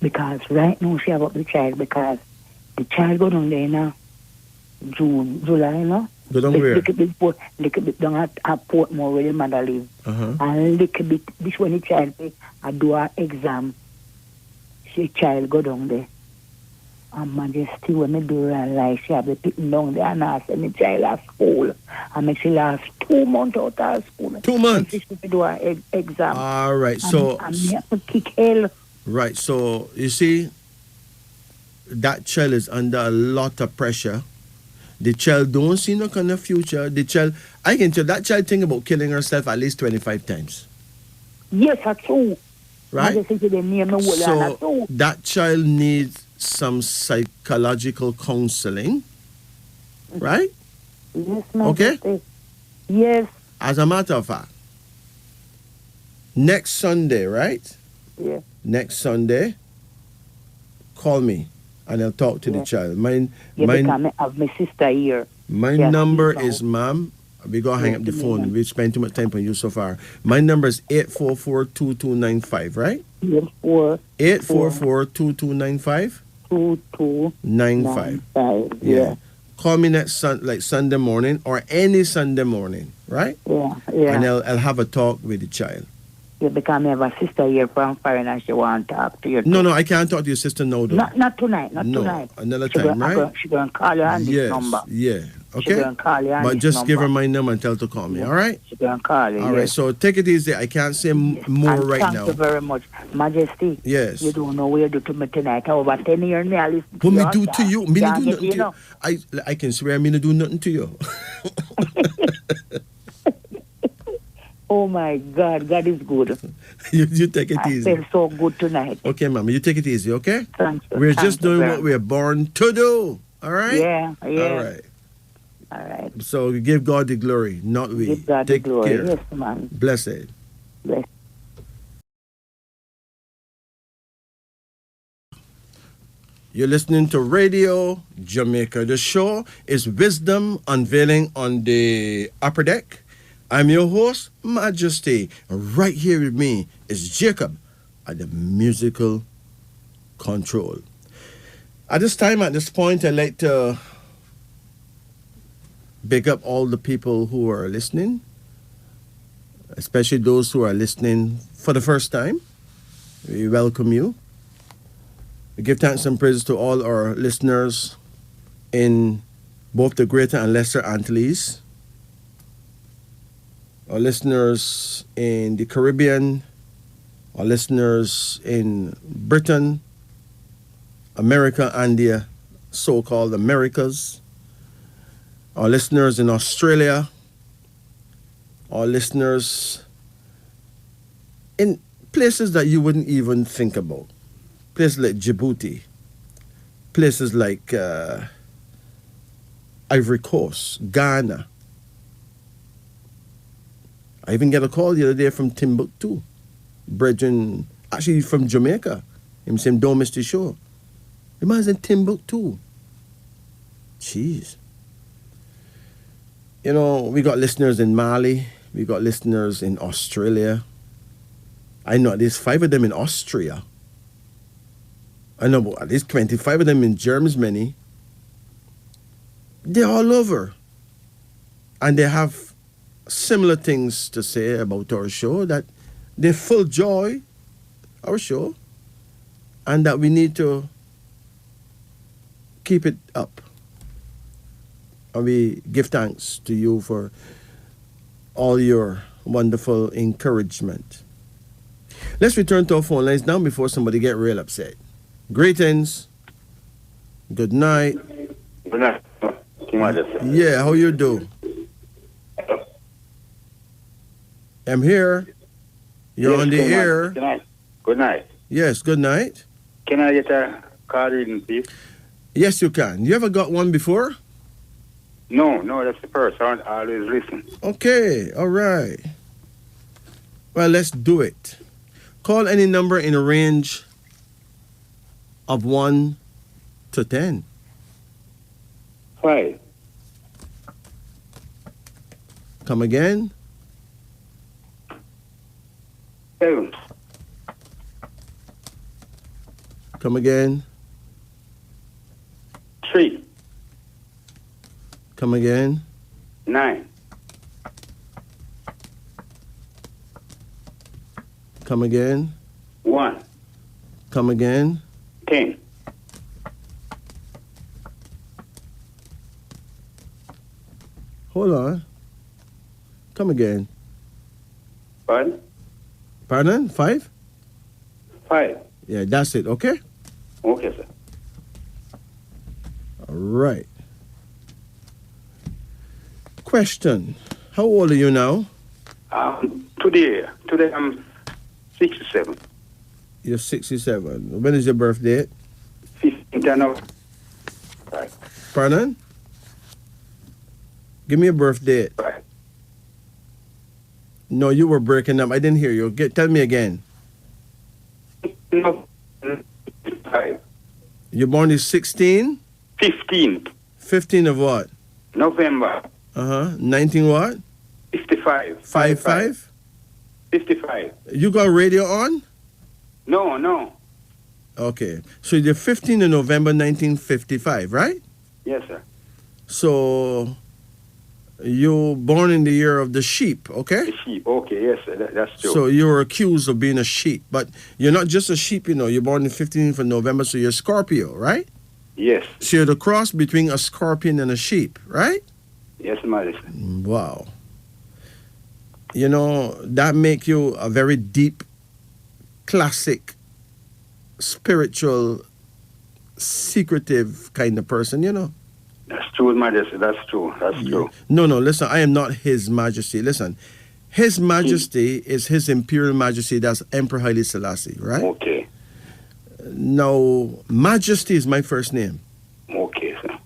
Because right now she have up the child because the child go down there now. June, July, no? Go down where? Little bit down at Portmore where the mother live. And little bit, this when the child I do her exam. The child go down there. And Majesty, when I do realize she have the picking down there and I send the child at school. And make she last 2 months out of school. 2 months? And she do her exam. All right, so... And me have to kick hell. Right, so you see, that child is under a lot of pressure. The child don't see no kind of future. The child, I can tell that child think about killing herself at least 25 times. Yes, that's true. Right? So that child needs some psychological counseling, right? Yes, okay? Yes. As a matter of fact, next Sunday, right? Yeah. Next Sunday, call me and I'll talk to the child. Because I have my sister here. My number is, ma'am, we're going to hang up the phone. We've spent too much time on you so far. My number is 844-2295, right? 844-2295? 2295. Yeah. Call me next Sunday morning or any Sunday morning, right? Yeah. And I'll have a talk with the child. Yeah, because I have a sister here from foreign and she want to talk to you. No, I can't talk to your sister now, though. Not tonight, tonight. Another time, right? She going to call you on this number. Yeah. She Okay? gonna call you on But this just give her number. my number and tell her to call me, all right? She gonna call you. All right, yes. so take it easy. I can't say more And right thank now. you very much. Majesty. Yes. You don't know what you do to me tonight. Over 10 years, me I listen to What me your do to song. you? Me no Can't do get nothing to you. know. I can swear me no do nothing to you. Oh my God, God is good. you take it I easy. feel so good tonight. Okay, mama, you take it easy, okay? Thank you. We're Thank just you doing very what we're born to do. All right? Yeah, yeah. All right. All right. So we give God the glory, not we. Give God Take the glory. care. Yes, man. Blessed. Bless. You're listening to Radio Jamaica. The show is Wisdom Unveiling on the Upper Deck. I'm your host, Majesty. Right here with me is Jacob at the musical control. At this time, at this point, I'd like to big up all the people who are listening, especially those who are listening for the first time. We welcome you. We give thanks and praise to all our listeners in both the Greater and Lesser Antilles, our listeners in the Caribbean, our listeners in Britain, America and the so-called Americas, our listeners in Australia, our listeners in places that you wouldn't even think about. Places like Djibouti, places like Ivory Coast, Ghana. I even get a call the other day from Timbuktu, brethren, actually from Jamaica. Him saying, don't miss the show. The man's in Timbuktu. Jeez. You know, we got listeners in Mali. We got listeners in Australia. I know there's 5 of them in Austria. I know at least 25 of them in Germany. They're all over. And they have similar things to say about our show, that they full joy our show, and that we need to keep it up. And we give thanks to you for all your wonderful encouragement. Let's return to our phone lines now before somebody get real upset. Greetings. Good night. Good night. Yeah, how you do? I'm here. You're on the air. Good night. Good night. Yes, good night. Can I get a card reading, please? Yes, you can. You ever got one before? No, that's the first. I always listen. Okay, all right. Well, let's do it. Call any number in a range of 1 to 10. 5. Come again. 7. Come again. 3. Come again. 9. Come again. 1. Come again. 10. Hold on. Come again. 1. Pardon? 5? 5. Yeah, that's it. Okay? Okay, sir. All right. Question. How old are you now? Today I'm 67. You're 67. When is your birthday? 15th January. Right. Pardon? Give me a birthday. Right. No, you were breaking up. I didn't hear you. Tell me again. No. 5. You're born is 16? 15th 15 of what? November. 19 what? 55. 5? 55. You got radio on? No. Okay. So you're 15 of November 1955, right? Yes, sir. So you born in the year of the sheep, okay? The sheep. Okay, yes, sir. That's true. So you were accused of being a sheep, but you're not just a sheep, you know. You're born in 15th of November, so you're a Scorpio, right? Yes. So you're the cross between a scorpion and a sheep, right? Yes, Majesty. Wow. You know, that make you a very deep, classic, spiritual, secretive kind of person, you know. That's true, Majesty. That's true. That's true. No, listen, I am not His Majesty. Listen, His Majesty is His Imperial Majesty, that's Emperor Haile Selassie, right? Okay. Now, Majesty is my first name. Okay, sir.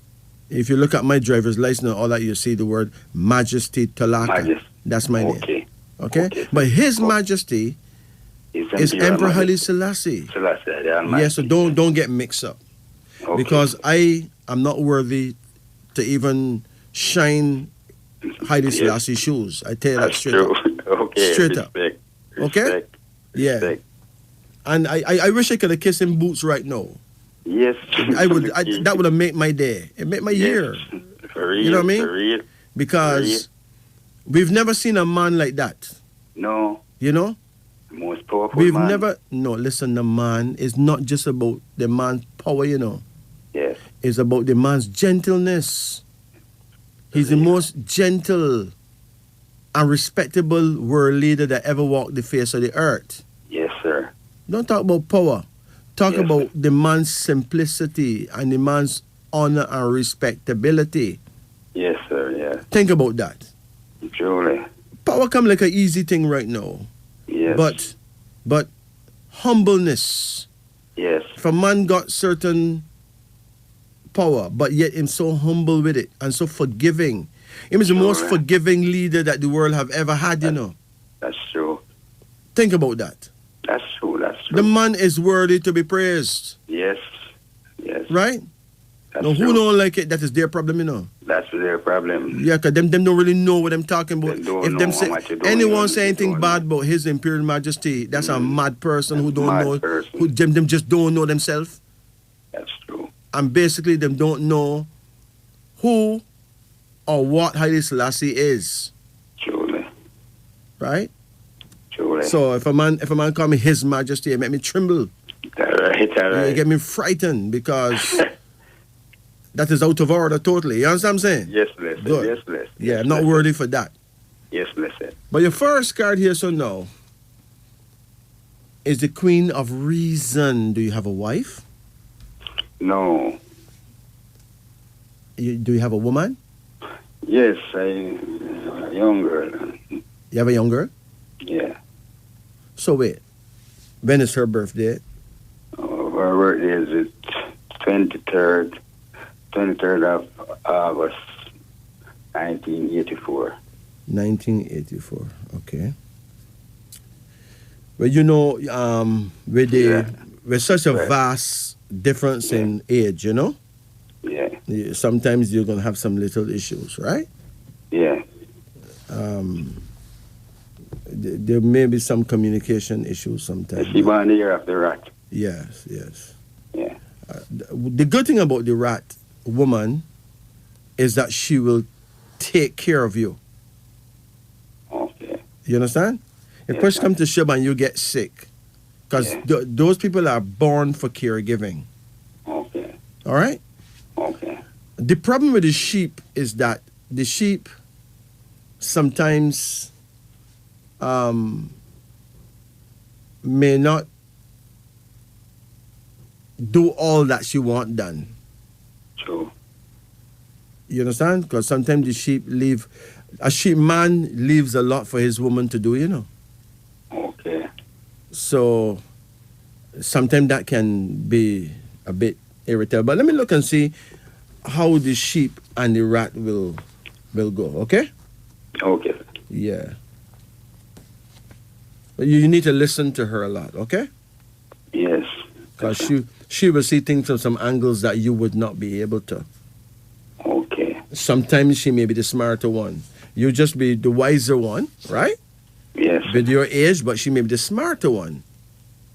If you look at my driver's license and all that, you see the word Majesty Talaka. Majesty. That's my name. Okay. Okay? But His Majesty is Emperor Haile Selassie. Selassie, the Almighty. Yes, so don't get mixed up. Okay. Because I am not worthy to even shine Haile Selassie's shoes. I tell you that That's straight true. up. Okay. Straight up. Respect. Okay? Respect. Yeah. Respect. And I wish I could have kissed him boots right now. Yes. That would have made my day. It made my year. For real. You know what I mean? For real. Because we've never seen a man like that. No. You know? Most powerful We've man. never... No, listen, the man is not just about the man's power, you know. Yes. It's about the man's gentleness. He's the most gentle and respectable world leader that ever walked the face of the earth. Yes, sir. Don't talk about power. Talk Yes, about the man's simplicity and the man's honor and respectability. Yes, sir. Yeah. Think about that. Truly. Power come like an easy thing right now. Yes. But humbleness. Yes. If a man got certain power, but yet him so humble with it and so forgiving. Him is the most Sure. forgiving leader that the world have ever had, you know. That's true. Think about that. That's true. That's true. The man is worthy to be praised, Yes. Yes. right? That's Now, who true. don't like it, that is their problem, you know. That's their problem. Yeah, because them don't really know what I'm talking about. They don't If know them how say much you don't anyone know, say you anything don't bad know. about His Imperial Majesty, that's a mad person who That's don't mad know, person. who them just don't know themselves, That's true. and basically them don't know who or what Haile Selassie is, Truly. right? Truly. So if a man call me His Majesty, it make me tremble. All right. All It right. get me frightened because that is out of order totally. You understand what I'm saying? Yes, blessed. Good. Yes, blessed. Yeah, Yes, I'm not blessed. worthy for that. Yes, blessed. But your first card here, so no, is the Queen of Reason. Do you have a wife? No. Do you have a woman? Yes, a young girl. You have a young girl? Yeah. So wait, when is her birthday? Her birthday is the 23rd of August, 1984. 1984. Okay. Well, you know, with such a Right. vast difference in age, you know, Yeah. sometimes you're gonna have some little issues, right? Yeah. There may be some communication issues sometimes. She born the year of the rat. Yes. Yeah. The good thing about the rat woman is that she will take care of you. Okay. You understand? If Yes, push sir. comes to shove and you get sick, because Yeah. those people are born for caregiving. Okay. All right? Okay. The problem with the sheep is that the sheep sometimes may not do all that she want done. True. You understand? Because sometimes the sheep a sheep man leaves a lot for his woman to do, you know. Okay. So sometimes that can be a bit irritable. But let me look and see how the sheep and the rat will go, okay? Okay. Yeah. But you need to listen to her a lot, okay? Yes. Because she will see things from some angles that you would not be able to. Okay. Sometimes she may be the smarter one. You just be the wiser one, right? Yes. With your age, but she may be the smarter one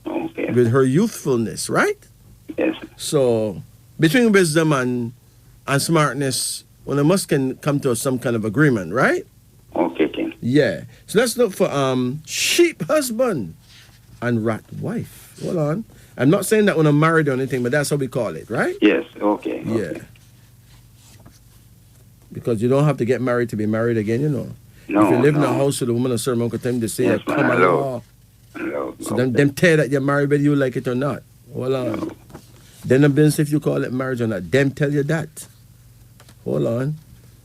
Okay. with her youthfulness, right? Yes. So between wisdom and smartness, one must can come to some kind of agreement, right? Okay, King. Yeah. So let's look for sheep husband and rat wife. Hold on. I'm not saying that when I'm married or anything, but that's how we call it, right? Yes. Okay. Yeah. Because you don't have to get married to be married again, you know. No, if you live in a no. house with a woman a certain amount of time, they say, Yes, come man, along. No, So no. them tell that you're married whether you like it or not. Hold on. Then the business if you call it marriage or not. Them tell you that. Hold on.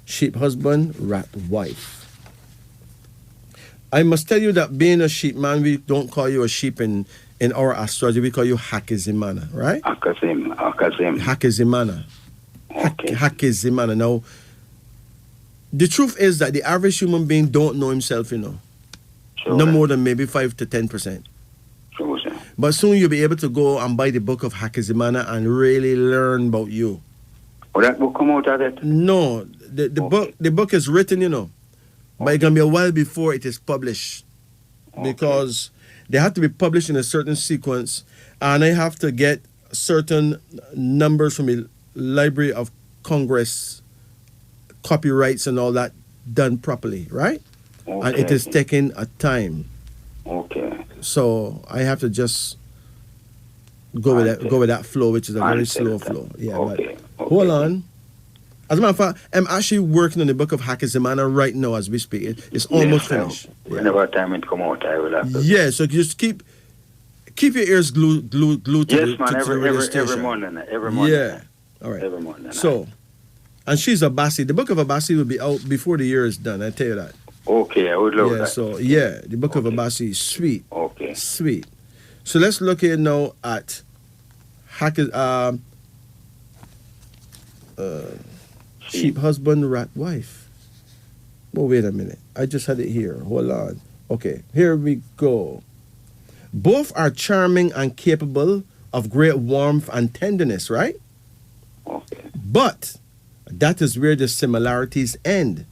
Sheep husband, rat wife. I must tell you that being a sheep man, we don't call you a sheep in our astrology. We call you Hakizimana, right? Akazim. Hakizimana. Okay. Hakizimana. Now, the truth is that the average human being don't know himself, you know. Sure. No more than maybe 5 to 10%. Sure, sir. But soon you'll be able to go and buy the book of Hakizimana and really learn about you. Will that book come out of it? No, the book is written, you know, but it's gonna be a while before it is published, because they have to be published in a certain sequence, and I have to get certain numbers from the Library of Congress, copyrights and all that done properly, right? Okay. And it is taking a time, Okay. so I have to just go with that flow, which is a very slow flow. Yeah, Okay. but hold on. As a matter of fact, I'm actually working on the book of Hakizimana right now as we speak. It's almost finished. Whenever time it come out, I will have to. Yeah, so just keep your ears glued to Yes, the, man. to the radio Every station. morning. Every morning. Yeah. All right. Every morning. So, and she's Abasi. The book of Abasi will be out before the year is done. I tell you that. Okay, I would love Yeah. that. So the book of Abasi is sweet. Okay. Sweet. So let's look here now at sheep husband, rat wife. Well, wait a minute. I just had it here. Hold on. Okay, here we go. Both are charming and capable of great warmth and tenderness, right? Okay. But that is where the similarities end.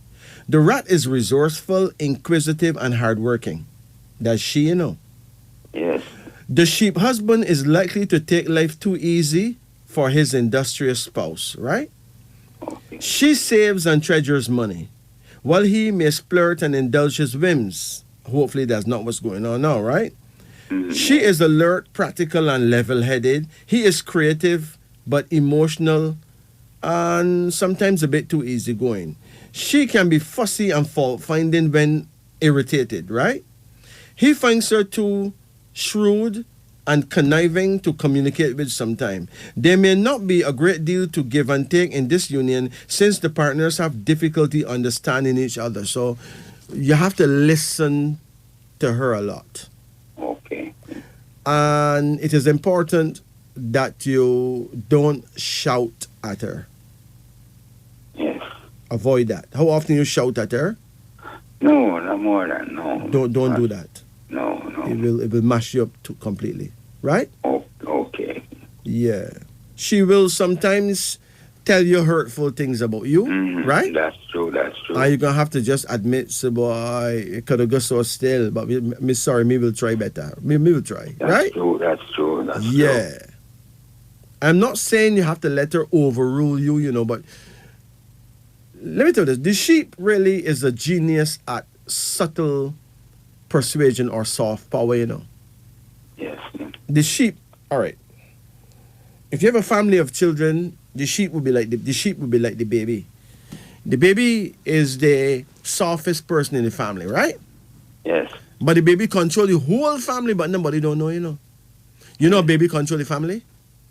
The rat is resourceful, inquisitive, and hardworking. That's she, you know. Yes. The sheep husband is likely to take life too easy for his industrious spouse, right? Okay. She saves and treasures money, while he may splurge and indulge his whims. Hopefully that's not what's going on now, right? She is alert, practical, and level-headed. He is creative, but emotional, and sometimes a bit too easygoing. She can be fussy and fault-finding when irritated, right? He finds her too shrewd and conniving to communicate with sometimes. There may not be a great deal to give and take in this union, since the partners have difficulty understanding each other. So you have to listen to her a lot. Okay. And it is important that you don't shout at her. Yes. Avoid that. How often you shout at her? No, not more than no. Don't do that. No. It will mash you up completely. Right? Oh, okay. Yeah. She will sometimes tell you hurtful things about you, right? That's true. And you're going to have to just admit, so boy, it could have gone so still, but me sorry, me will try better. Me will try, right? That's true. Yeah. I'm not saying you have to let her overrule you, you know, but let me tell you this. The sheep really is a genius at subtle persuasion or soft power, you know. Yes. The sheep, all right. If you have a family of children, the sheep will be like the baby. The baby is the softest person in the family, right? Yes. But the baby control the whole family, but nobody don't know, you know. You know a baby control the family?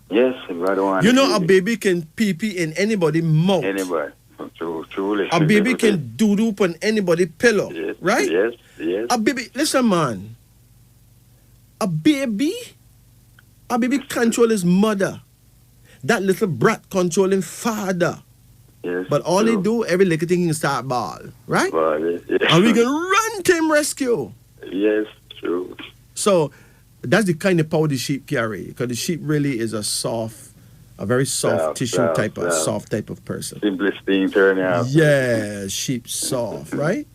Yes, brother. You know a baby can pee in anybody's mouth. Anybody. Truly. A baby can doo-doo on anybody's pillow, Yes. right? Yes. A baby, listen man, a baby control his mother. That little brat controlling father. Yes. But all they do, every little thing can start ball, right? Yes. And we can run to him rescue. Yes, true. So that's the kind of power the sheep carry. Because the sheep really is a very soft tissue type of person. Simplest thing turning out. Yeah, sheep soft, right?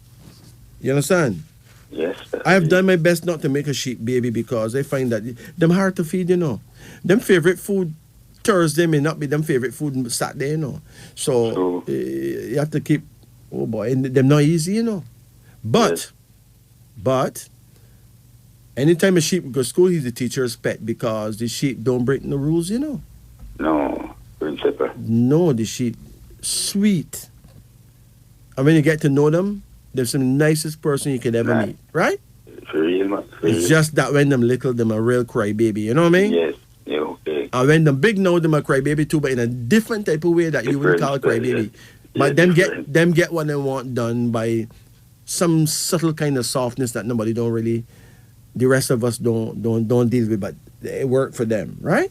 You understand? Yes. I have done my best not to make a sheep baby because I find that them hard to feed, you know. Them favorite food Thursday may not be them favorite food Saturday, you know. So you have to keep, oh boy, and them not easy, you know. But anytime a sheep goes to school, he's the teacher's pet because the sheep don't break no rules, you know. No, principle. No, the sheep sweet. And when you get to know them, they're some nicest person you could ever Right. meet, right? For real, man. For It's real. just that when them little, them a real crybaby, you know what I mean? Yes. Yeah, okay. And when them big now, them a crybaby too, but in a different type of way that you wouldn't call Different, crybaby. yeah. But Yeah, them different. get what they want done by some subtle kind of softness that nobody don't really, the rest of us don't deal with, but it work for them, right?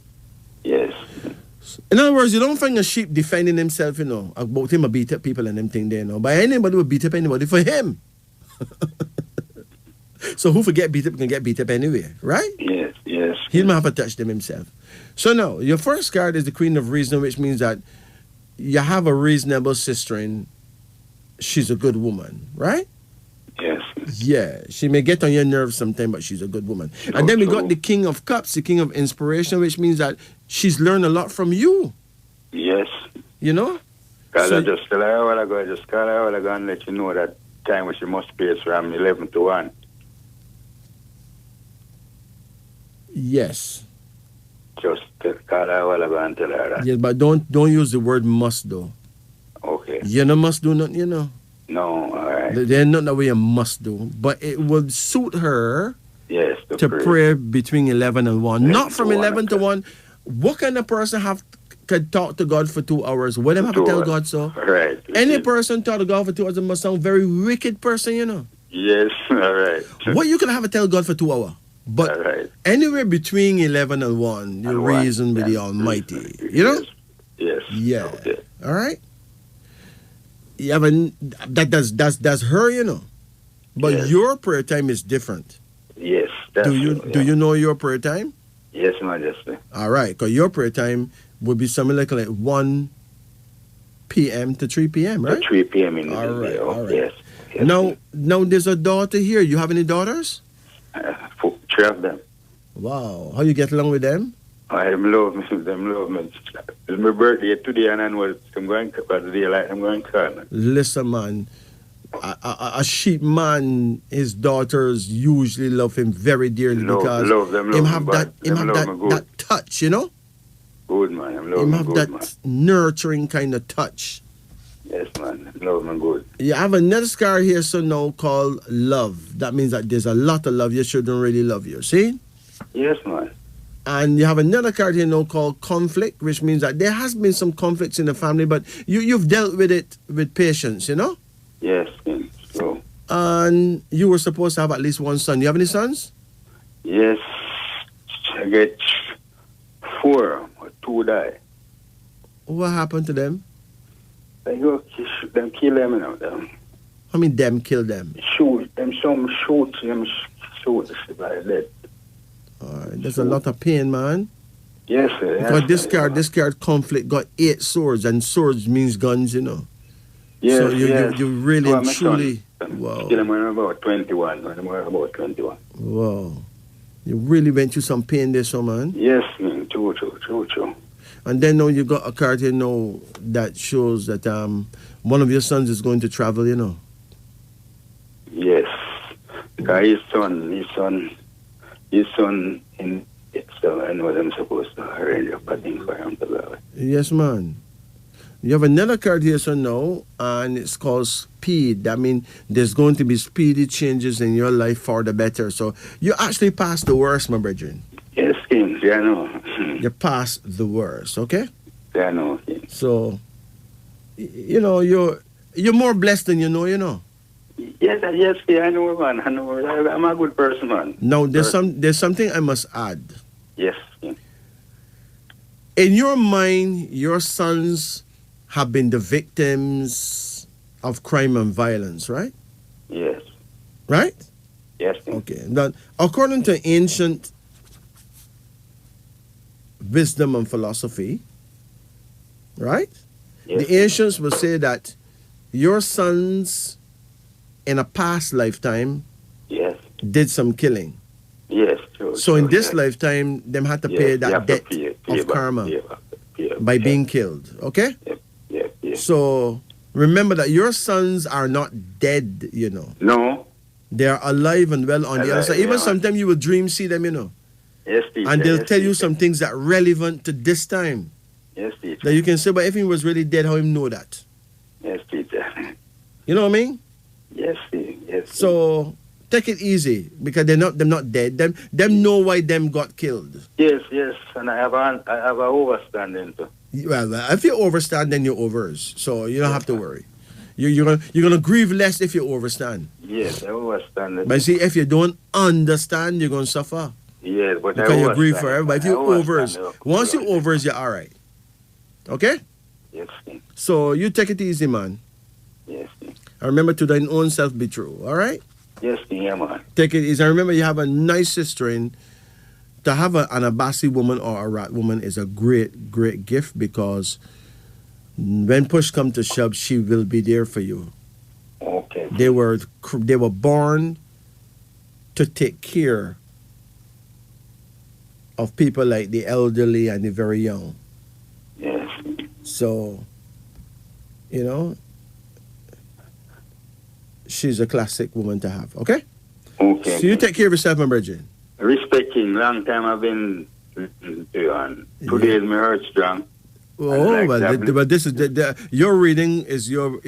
Yes. In other words, you don't find a sheep defending himself, you know, about him a beat up people and them thing there, you know. But anybody will beat up anybody for him. So who forget beat up can get beat up anyway, right? Yes. Yes. He don't have to touch them himself. So now, your first card is the Queen of Reason, which means that you have a reasonable sister and she's a good woman, right? Yes. Yeah, she may get on your nerves sometime, but she's a good woman. And then we got the King of Cups, the King of Inspiration, which means that she's learned a lot from you, Yes. you know? Because So- I just tell her a while ago, and let you know that time when she must pay is from 11 to 1. Yes. Just call her a while ago and tell her that. Yes, but don't use the word must, though. Okay. You know must do nothing, you know. No, all right. There's not that way you must do. But it would suit her Yes, to pray between 11 and 1. 11 Not from to 1, 11 to okay. 1. What kind of person could talk to God for 2 hours? What them have to 2 tell hours. God so? Right. Any person talk to God for 2 hours must sound very wicked person, you know. Yes, all right. What you can have to tell God for 2 hours? But All right. anywhere between 11 and 1, you And 1, reason with the yeah. Almighty. You know? Yes. Yeah. Okay. All right? You have that's her, you know. But Yes. your prayer time is different. Yes. That's Do you know your prayer time? Yes, Majesty. All right, because your prayer time would be something like 1 p.m. to 3 p.m., right? At 3 p.m. in the All right, day. all right. Yes. Yes. Now there's a daughter here. You have any daughters? 3 of them. Wow. How you get along with them? Them love me. Them love me. It's my birthday today, and I'm going to the daylight. I'm going to call. Listen, man. A sheep man, his daughters usually love him very dearly because love them, him love have me that bad. him Them have love that, me good. that touch, you know? Good, man. I'm Him love me have good, that man. nurturing kind of touch. Yes, man. Love me good. You have another scar here, so now called love. That means that there's a lot of love. Your children really love you. See? Yes, man. And you have another card here now called conflict, which means that there has been some conflicts in the family, but you've dealt with it with patience, you know? Yes, man. So, And you were supposed to have at least one son. You have any sons? yes, I get 4, or 2 die. What happened to them? They go them kill them, you know. Them I mean, them kill them. shoot them. Some shoot them. Shoot by dead. All right. There's a lot of pain, man. Yes, sir. Because Yes, this card conflict got 8 swords, and swords means guns, you know. Yes, So you yes. really So and my truly, son, wow, kill them when I'm about 21. When I'm about 21. wow. You really went through some pain there, so man. Yes, man. True. And then now you got a card here now that shows that one of your sons is going to travel, you know. Yes. Because his son in it, so I know them supposed to arrange a thing for him to go. Yes, man. You have another card here, so now, and it's called speed. That means there's going to be speedy changes in your life for the better. So you actually passed the worst, my brethren. Yes, King. Yeah, I know. You passed the worst, okay? Yeah, I know, King. So, you know, you're more blessed than you know, you know. Yes, yeah, I know, man. I know. I'm a good person, man. Now, there's something I must add. Yes, King. In your mind, your sons have been the victims of crime and violence, right? Yes. Right? Yes, King. Okay. Now, according to ancient wisdom and philosophy, right? Yes. The ancients will say that your sons in a past lifetime Yes. did some killing. Yes, true. So in true, this yes. lifetime, them had to Yes, pay you that have to debt pay of back, karma pay back. by being killed. Okay? Yes. So remember that your sons are not dead, you know. No. They are alive and well on the other Alive, side. Even yeah. sometimes you will dream see them, you know. Yes, teacher. And they'll yes, tell you teacher. some things that are relevant to this time. Yes, teacher. That you can say, but if he was really dead, how him know that? Yes, teacher. You know what I mean? Yes, yes. So take it easy because they're not dead. Them know why them got killed. Yes, and I have a overstanding too. Well, if you overstand, then you're overs. So you don't have to worry. You're gonna grieve less if you overstand. Yes, I overstand. But see, if you don't understand, you're gonna suffer. Yes, but because you grieve forever. But if you overs, once you overs, you're all right. Okay? Yes, King. So you take it easy, man. Yes, King. And remember to thine own self be true. All right? Yes, King, yeah, man. Take it easy. And remember, you have a nice sister in. To have an Abasi woman or a Rat woman is a great, great gift because when push comes to shove, she will be there for you. Okay. They were born to take care of people like the elderly and the very young. Yes. So, you know, she's a classic woman to have. Okay? Okay. So you take care of yourself, my Bridget. Respect, King. Long time I've been listening to you, and today is my heart strong. Oh, but this is your reading is your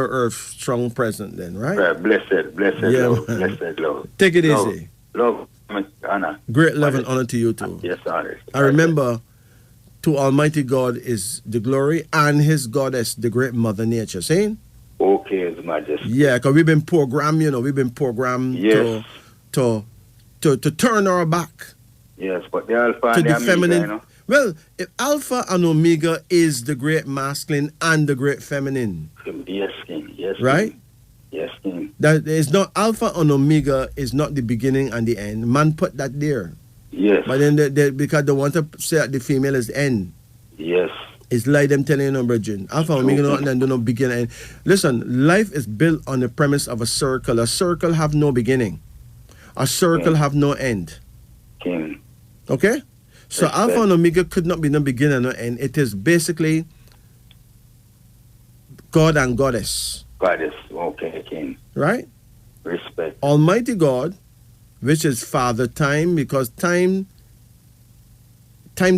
earth strong present then, right? Right. Blessed Yeah, love, man. blessed love. Take it easy. Love, honor. Great love and honor to you too. Yes, honor. I remember to Almighty God is the glory and his goddess, the great Mother Nature. Saying? Okay, His Majesty. Yeah, because we've been programmed, Yes. to turn our back. Yes, but the Alpha To and the the Omega, feminine. you know? Well, if Alpha and Omega is the great masculine and the great feminine. Yes, King. Yes, Right? King. Yes, King. That is not Alpha and Omega is not the beginning and the end. Man put that there. Yes. But then because they want to say that the female is the end. Yes. It's like them telling you no virgin. Alpha and Omega and do no beginning and end. Listen, life is built on the premise of a circle. A circle have no beginning. A circle have no end. King. Okay? So Respect. Alpha and Omega could not be no beginning or end. It is basically God and Goddess. Goddess. Okay, King. Right? Respect. Almighty God, which is Father Time, because time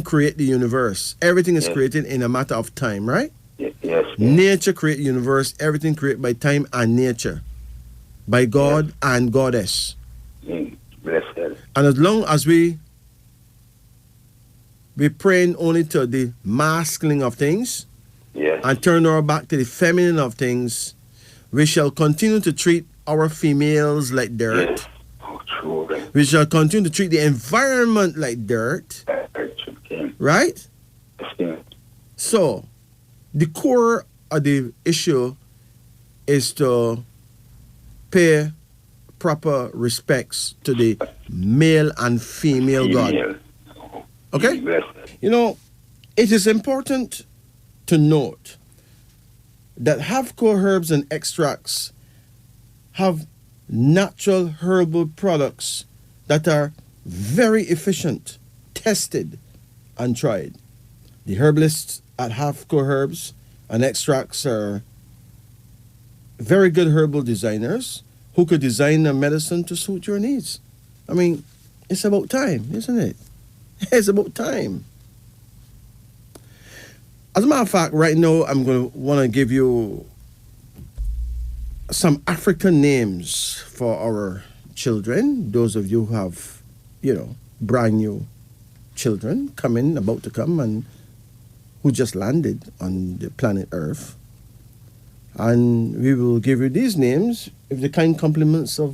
create the universe. Everything is created in a matter of time, right? Yes, King. Nature create the universe. Everything created by time and nature. By God and Goddess. King. Blessed. And as long as we praying only to the masculine of things Yes. and turn our back to the feminine of things, we shall continue to treat our females like dirt. Yes. Oh, true. Right. We shall continue to treat the environment like dirt, King. right? Yes, King. So, the core of the issue is to pay proper respects to the male and female God. Female. Okay? Blessed. You know, it is important to note that Havco herbs and extracts have natural herbal products that are very efficient, tested, and tried. The herbalists at Havco herbs and extracts are very good herbal designers who could design a medicine to suit your needs. I mean, it's about time, isn't it? It's about time. As a matter of fact, right now I'm going to want to give you some African names for our children. Those of you who have, brand new children about to come, and who just landed on the planet Earth. And we will give you these names with the kind compliments of,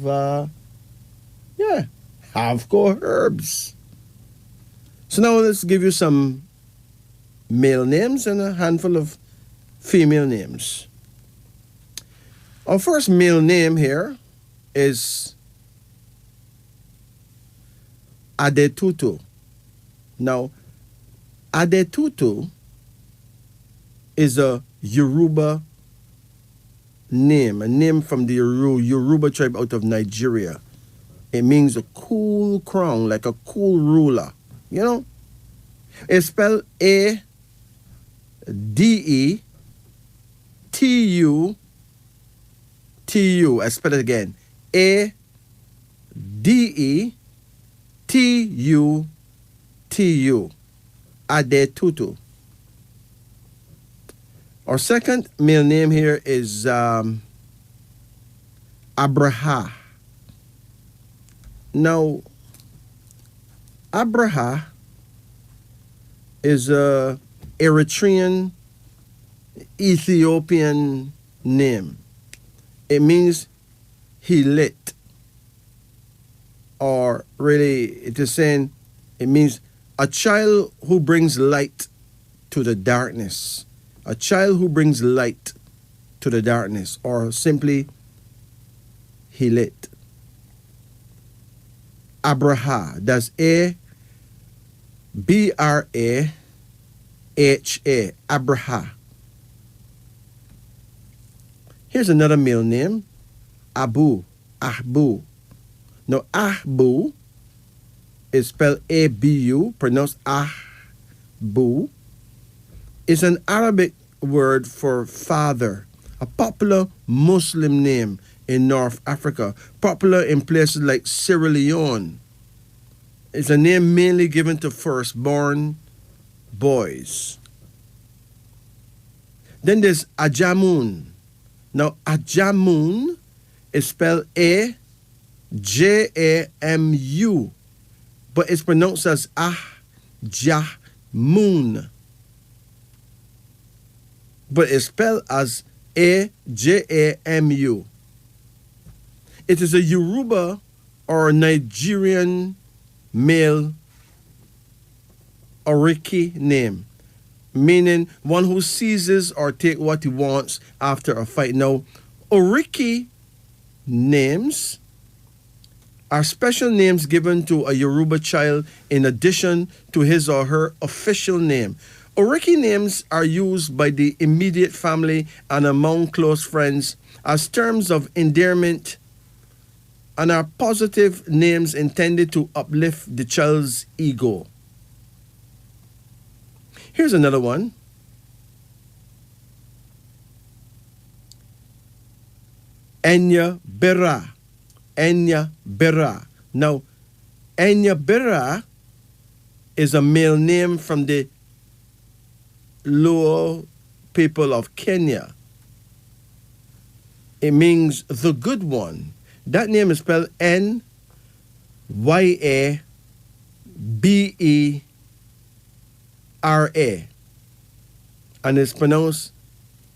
Havco herbs. So now let's give you some male names and a handful of female names. Our first male name here is Adetutu. Now, Adetutu is a Yoruba name, a name from the Yoruba tribe out of Nigeria. It means a cool crown, like a cool ruler. You know? It's spelled Adetutu. I spell it again. Adetutu. Our second male name here is Abraha. Now, Abraha is a Eritrean Ethiopian name. It means he lit, or really it is saying it means a child who brings light to the darkness. A child who brings light to the darkness, or simply he lit. Abraha, that's Abraha, Abraha. Here's another male name, Ahbu. Now, Ahbu is spelled Abu, pronounced Ahbu. It's an Arabic word for father, a popular Muslim name in North Africa, popular in places like Sierra Leone. It's a name mainly given to firstborn boys. Then there's Ajamun. Now, Ajamun is spelled Ajamu, but it's pronounced as Ahjamun. But it's spelled as Ajamu. It is a Yoruba or Nigerian male Oriki name, meaning one who seizes or take what he wants after a fight. Now, Oriki names are special names given to a Yoruba child in addition to his or her official name. Oriki names are used by the immediate family and among close friends as terms of endearment and are positive names intended to uplift the child's ego. Here's another one. Enya Bera. Now, Enya Bera is a male name from the Luo people of Kenya. It means the good one. That name is spelled Nyabera, and it's pronounced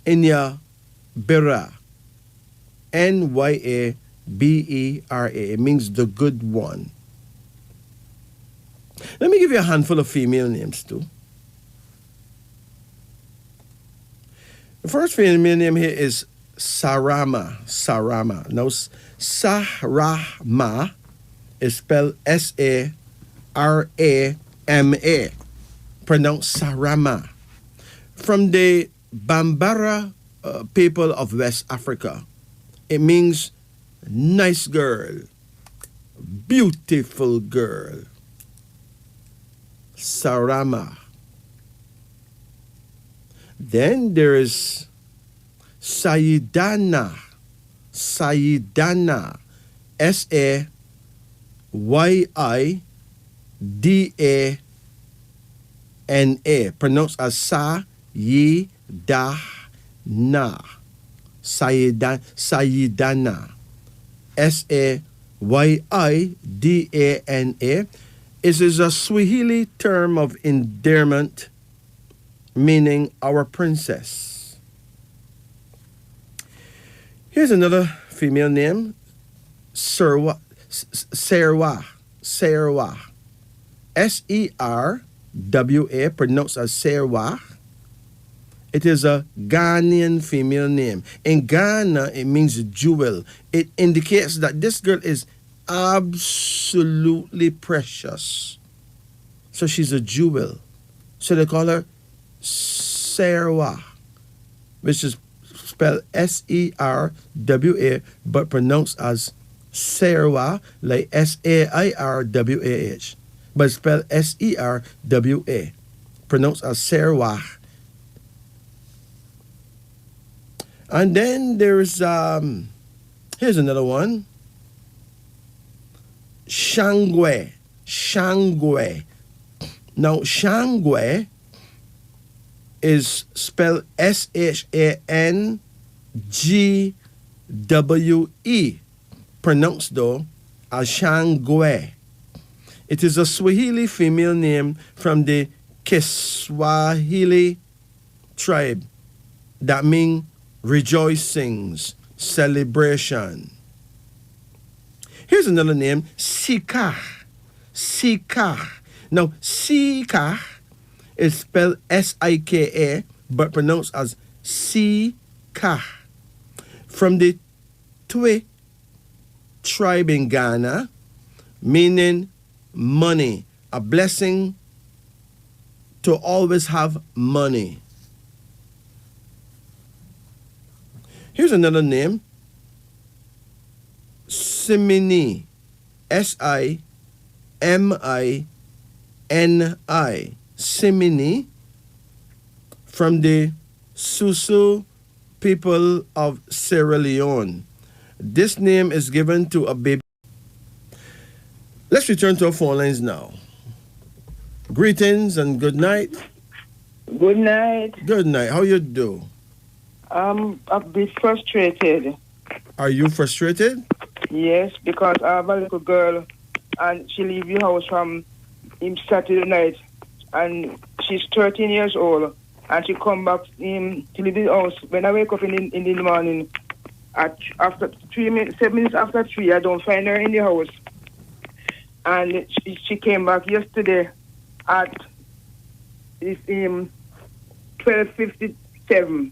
Enya Bera. Nyabera. It means the good one. Let me give you a handful of female names too. The first female name here is Sarama. Now, Sarama is spelled Sarama, pronounced Sarama. From the Bambara people of West Africa, it means nice girl, beautiful girl. Sarama. Then there is Sayidana. Sayidana. Sayidana. Pronounced as Sayidana. Sayidana. Sayidana. It is a Swahili term of endearment meaning our princess. Here's another female name, Serwa. Serwa. Serwa, pronounced as Serwa. It is a Ghanaian female name. In Ghana, it means jewel. It indicates that this girl is absolutely precious. So she's a jewel. So they call her Serwa, which is spelled Serwa, but pronounced as Serwa, like Sairwah, but spelled Serwa, pronounced as Serwa. And then there's, here's another one, Shangwe. Now, Shangwe is spelled Shangwe, pronounced though as Shangwe. It is a Swahili female name from the Kiswahili tribe that means rejoicings, celebration. Here's another name, Sika. Sika. Now, Sika is spelled Sika, but pronounced as Sika. From the Twi tribe in Ghana, meaning money, a blessing to always have money. Here's another name, Simini, Simini, Simini, from the Susu people of Sierra Leone. This name is given to a baby. Let's return to our phone lines now. Greetings and good night. Good night. Good night. How you do? I'm a bit frustrated. Are you frustrated? Yes, because I have a little girl and she leave the house from Saturday night and she's 13 years old and she come back to leave the house. When I wake up in the morning, after 7 minutes after 3, I don't find her in the house. And she came back yesterday at 12:57.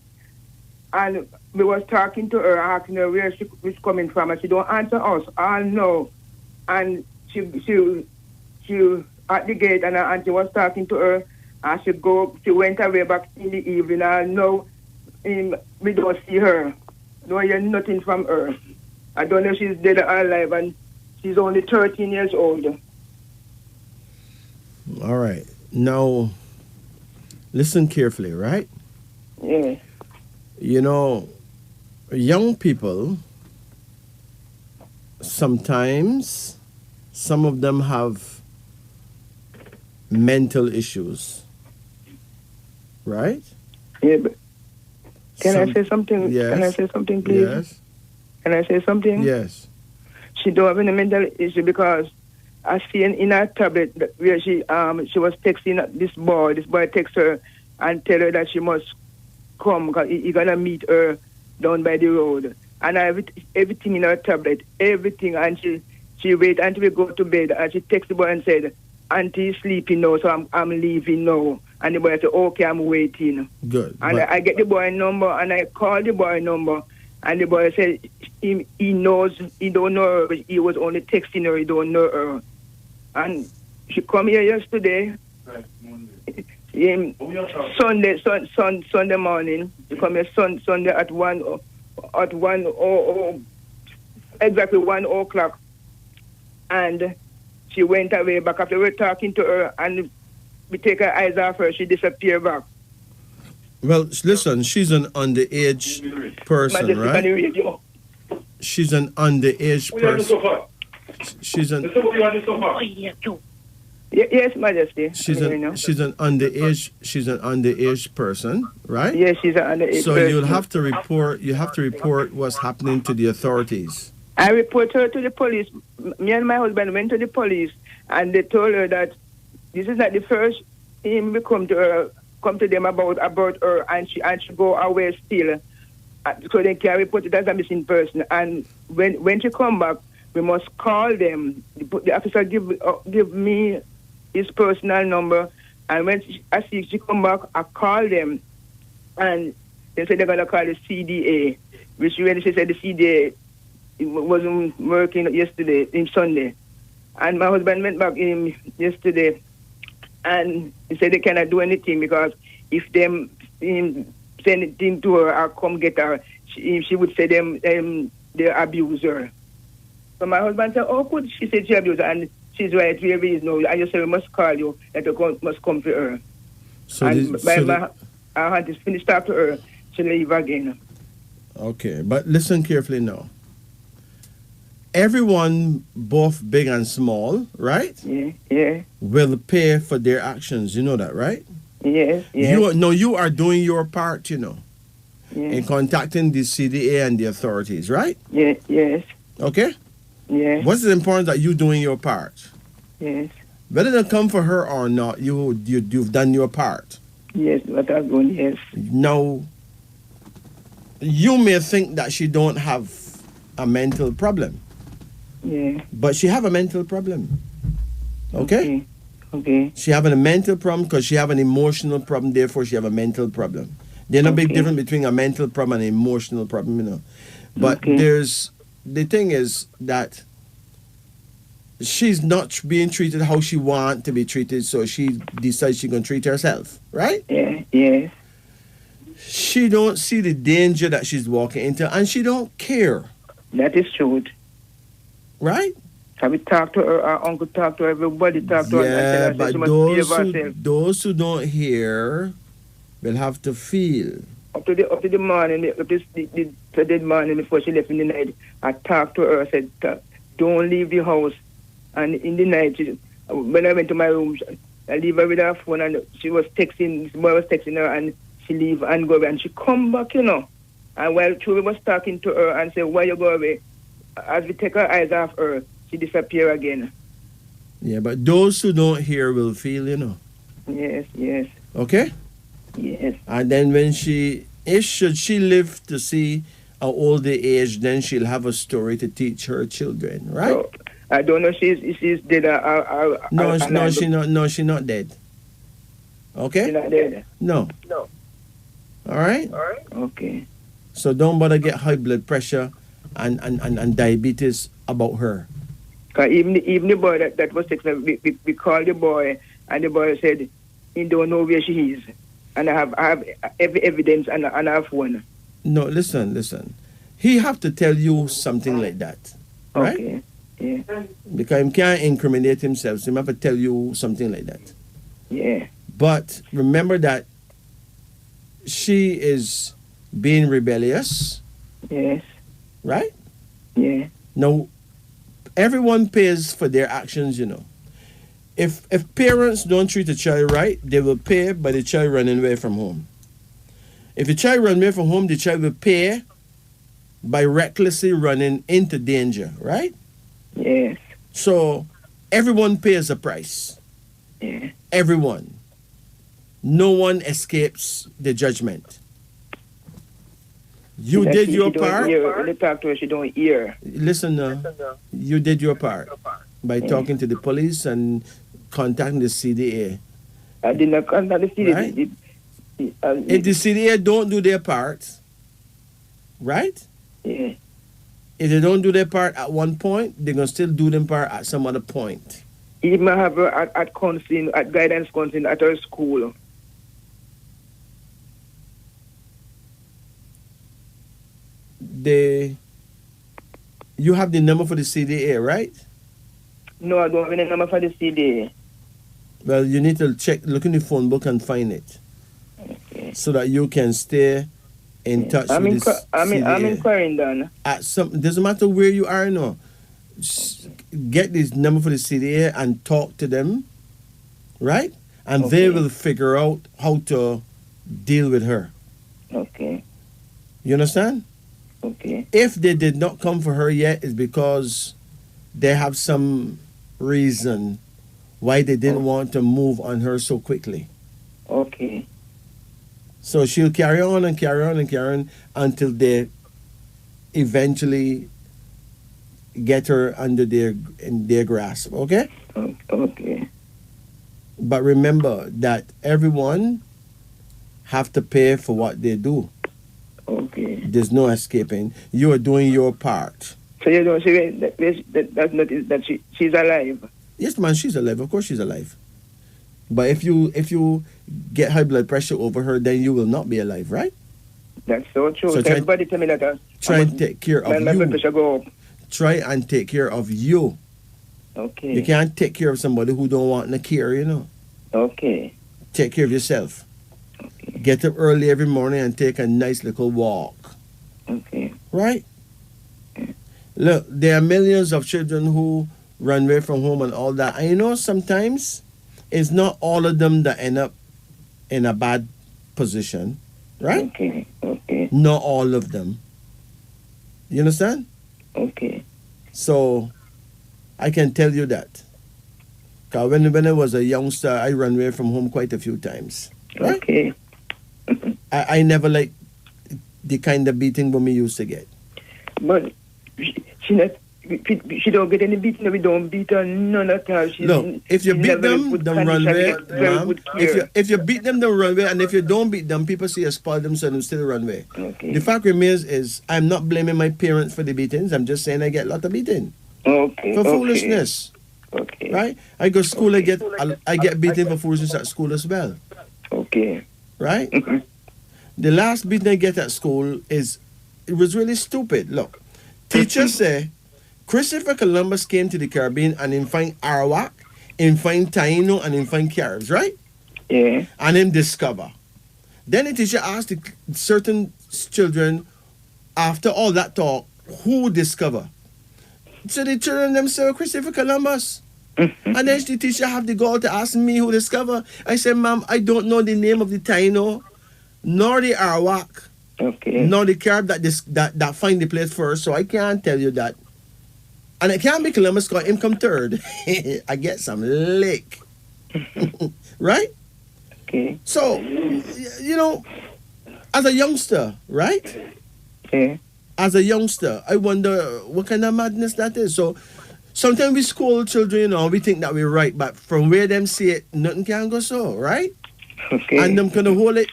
And we was talking to her, asking her where she was coming from, and she don't answer us. I know. And she at the gate, and her auntie was talking to her, and she went away back in the evening. And now we don't see her. Don't hear nothing from her. I don't know if she's dead or alive, and she's only 13 years old. All right. Now, listen carefully, right? Yeah. You know, young people, sometimes, some of them have mental issues, right? Yeah, but can I say something? Yes. Can I say something, please? Yes. Can I say something? Yes. She don't have any mental issue because I see in her tablet where she was texting this boy. This boy texts her and tell her that she must come because he's gonna meet her down by the road. And I have everything in her tablet, everything. And she wait until we go to bed. And she texts the boy and said, "Auntie is sleeping now, so I'm leaving now." And the boy said, "Okay, I'm waiting." Good. And I get the boy number and I call the boy number. And the boy said he knows, he don't know her, but he was only texting her, he don't know her. And she come here yesterday, Sunday morning. She come here Sunday at 1 exactly 1 o'clock. And she went away back after we were talking to her and we take her eyes off her, she disappeared back. Well, listen, she's an underage person, right? She's an underage person. She's an yes, Majesty. She's an underage person, right? Yes, she's an underage so person. You have to report what's happening to the authorities. I report her to the police. Me and my husband went to the police and they told her that this is not the first thing we come to them about her and she go away still. So they can report it as a missing person. And when she come back, we must call them. The officer give me his personal number, and when I see she come back, I call them, and they said they're gonna call the CDA, which when she said the CDA it wasn't working yesterday, Sunday, and my husband went back yesterday, and he said they cannot do anything because if them send anything to her or come get her, she would say they abuse her. So my husband said, "Oh, good." She said she abused her, and she's right where we is now. I just said we must call you that you must come to her. So I had to finish talk to her. She leave again. Okay, but listen carefully now. Everyone, both big and small, right? Yeah. Will pay for their actions. You know that, right? Yes, yes. You are doing your part, you know, Yes. in contacting the CDA and the authorities, right? Yes, yes, Okay? yes, What's it important that you doing your part? yes, Whether they come for her or not, you've done your part. yes, what I've done, yes. Now, you may think that she don't have a mental problem, Yeah. but she have a mental problem. Okay? Okay. She have a mental problem because she have an emotional problem, therefore she have a mental problem. There's no big Okay. difference between a mental problem and an emotional problem, you know. But Okay. the thing is that she's not being treated how she want to be treated, so she decides she's going to treat herself, right? Yeah, yes. She don't see the danger that she's walking into, and she don't care, That is true. right? Have we talked to her, our uncle talked to her, everybody talked to her, and Yeah, tell her but she must behave herself. those who don't hear will have to feel. Up to the morning, up to the morning before she left in the night, I talked to her, I said, don't leave the house. And in the night, when I went to my room, I leave her with her phone, and she was texting, this boy was texting her, and she leave and go away, and she come back, you know. And while Chewy was talking to her and said, why you go away? As we take her eyes off her, she disappear again. Yeah, but those who don't hear will feel, you know. Yes, yes, Okay? yes. And then when should she live to see an older age, then she'll have a story to teach her children, right? So, I don't know if she's dead She's not dead. Okay? She's not dead. No. All right? Okay. So don't bother get high blood pressure and diabetes about her. Cause even the boy that was texting, we called the boy, and the boy said he don't know where she is, and I have every evidence and I have one. No, listen. He have to tell you something like that, right? Okay. Yeah. Because he can't incriminate himself, so he have to tell you something like that. Yeah. But remember that she is being rebellious, Yes. right? Yeah. Now, everyone pays for their actions, you know. If parents don't treat a child right, they will pay by the child running away from home. If the child runs away from home, the child will pay by recklessly running into danger, right? Yes. So everyone pays a price. Yeah. Everyone. No one escapes the judgment. You That did she your don't part. hear. When you talk to her, she don't hear. Listen, you did your part by talking to the police and contacting the CDA. I did not contact the city. Right. If the CDA don't do their part, right? Yeah. If they don't do their part at one point, they're going to still do their part at some other point. Even have her at counseling, at guidance counseling at her school. You have the number for the CDA, right? No, I don't have any number for the CDA. Well, you need to look in the phone book and find it. Okay. So that you can stay in touch with the CDA. I'm in Clarendon. Doesn't matter where you are now. Get this number for the CDA and talk to them, right? And they will figure out how to deal with her. Okay. You understand? Okay. If they did not come for her yet, it's because they have some reason why they didn't want to move on her so quickly. Okay. So she'll carry on until they eventually get her under their grasp, okay? Okay. But remember that everyone have to pay for what they do. Okay. There's no escaping. You are doing your part. So you don't say that's not that she's alive. Yes, man, she's alive. Of course she's alive. But if you get high blood pressure over her, then you will not be alive, right? That's so true. So Everybody tell me that. Try and take care of my blood pressure you. go up. Try and take care of you. Okay. You can't take care of somebody who don't want to care, you know. Okay. Take care of yourself. Okay. Get up early every morning and take a nice little walk. Okay. Right? Look, there are millions of children who run away from home and all that. And you know, sometimes it's not all of them that end up in a bad position, right? Okay. Not all of them. You understand? Okay. So I can tell you that. 'Cause when I was a youngster, I ran away from home quite a few times. Right? Okay. I never liked the kind of beating when we used to get. But she don't get any beating. We don't beat her none at all. Look, if you beat them, then run away, ma'am. If you beat them, then run away. And if you don't beat them, people see you spoil them, so they still run away. Okay. The fact remains is I'm not blaming my parents for the beatings. I'm just saying I get a lot of beating. Okay. For foolishness. Okay. Right? I go to school, I get beaten for foolishness at school as well. Okay. Right? The last beating I get at school it was really stupid. Look, teachers say Christopher Columbus came to the Caribbean and he find Arawak, he find Taino, and he find Caribs, right? Yeah. And him discover. Then the teacher asked the certain children, after all that talk, who discover? So the children themselves, Christopher Columbus. And then the teacher have the gall to ask me who discover. I said, ma'am, I don't know the name of the Taino, nor the Arawak, nor the Carib that find the place first, so I can't tell you that. And it can't be Columbus because him come third. I get some lick. Right? Okay. So, you know, as a youngster, right? Yeah. As a youngster, I wonder what kind of madness that is. So, sometimes we scold children, you know, we think that we're right, but from where them see it, nothing can go so, right? Okay. And them could hold it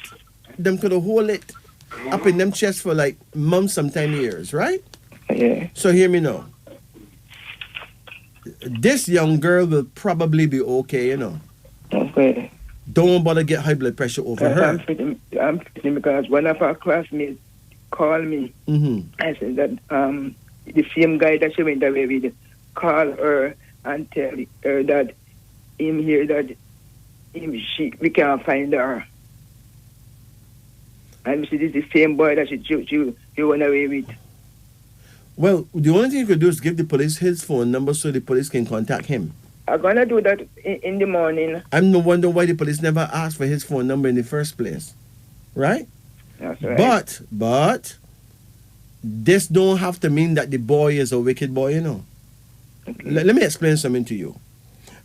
up in them chest for like months, sometimes years, right? Yeah. So hear me now. This young girl will probably be okay, you know. Okay. Don't bother get high blood pressure over her. I'm fitting because one of our classmates called me. I said that the same guy that she went away with call her and tell her that we can't find her. And this is the same boy that she went away with. Well, the only thing you could do is give the police his phone number so the police can contact him. I'm gonna do that in the morning. I'm no wonder why the police never asked for his phone number in the first place, right? That's right. But this don't have to mean that the boy is a wicked boy, you know. Okay. Let me explain something to you.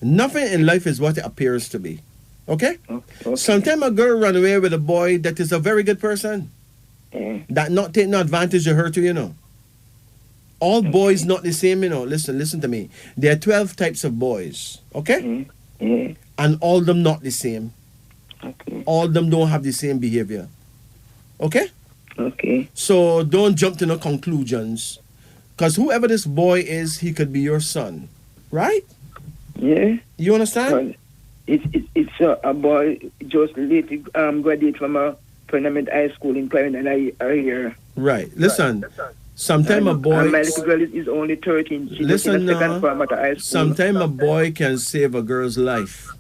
Nothing in life is what it appears to be. Okay? Okay. Sometimes a girl run away with a boy that is a very good person. Yeah. That not take no advantage of her too, you know. All boys not the same, you know. Listen to me. There are 12 types of boys. Okay? Yeah. And all of them not the same. Okay. All of them don't have the same behavior. Okay? Okay. So don't jump to no conclusions. Because whoever this boy is, he could be your son. Right? Yeah. You understand? It's a boy just lately graduated from a tournament high school in Clement, and I hear. Right. Listen. Sometimes a boy. And my little girl is only 13. She's listen in a second form at a high school. Sometimes a boy can save a girl's life.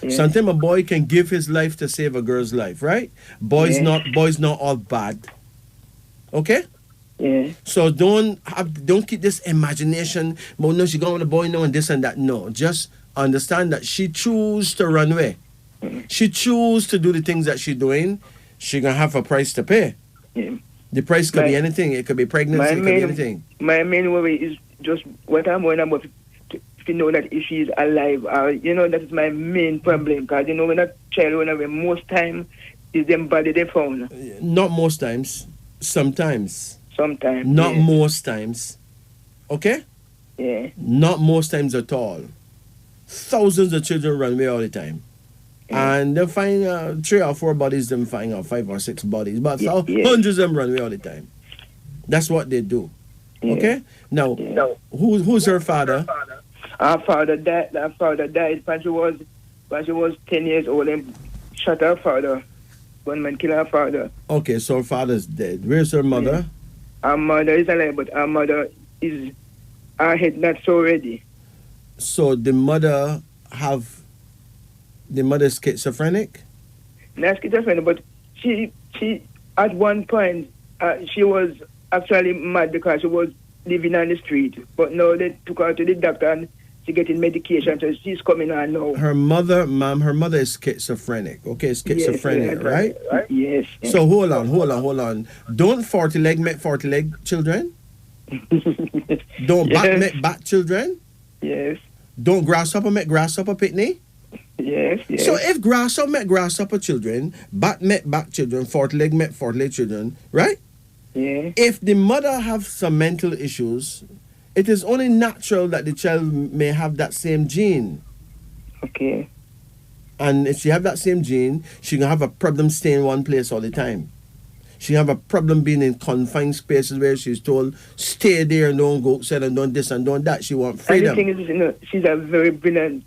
Yeah. Sometimes a boy can give his life to save a girl's life, right? Boys not all bad. Okay? Yeah. So don't keep this imagination, well, no, she going with a boy now and this and that. No. Just understand that she choose to run away. She choose to do the things that she doing. She gonna have a price to pay. Yeah. The price could be anything. It could be pregnancy. It could be anything. My main worry is just what I'm worried about to know that if she's alive. That is my main problem. Because, when a child run away, most time is them body they found. Not most times. Sometimes. Sometimes. Not most times. Okay? Yeah. Not most times at all. Thousands of children run away all the time. And they find 3 or 4 bodies, them find 5 or 6 bodies. But hundreds of them run away all the time. That's what they do. Yeah. Okay? Now, who's her father? Our father died when she was 10 years old and shot her father. One man killed her father. Okay, so her father's dead. Where's her mother? Our mother is alive, but our mother is her head not so ready. So the mother is schizophrenic? Not schizophrenic, but she at one point she was actually mad because she was living on the street. But now they took her to the doctor and She getting medication, so she's coming on now. Her mother is schizophrenic. Okay, schizophrenia, right? Yes. So hold on. Don't 40 leg make 40 leg children? Don't bat make bat children? Yes. Don't grasshopper make grasshopper pitney? Yes. So if grasshopper make grasshopper children, bat make bat children, 40 leg make 40 leg children, right? Yeah. If the mother have some mental issues, it is only natural that the child may have that same gene. Okay. And if she have that same gene, she can have a problem staying in one place all the time. She have a problem being in confined spaces where she's told, stay there and don't go outside and don't this and don't that. She want freedom. And the thing is, she's a very brilliant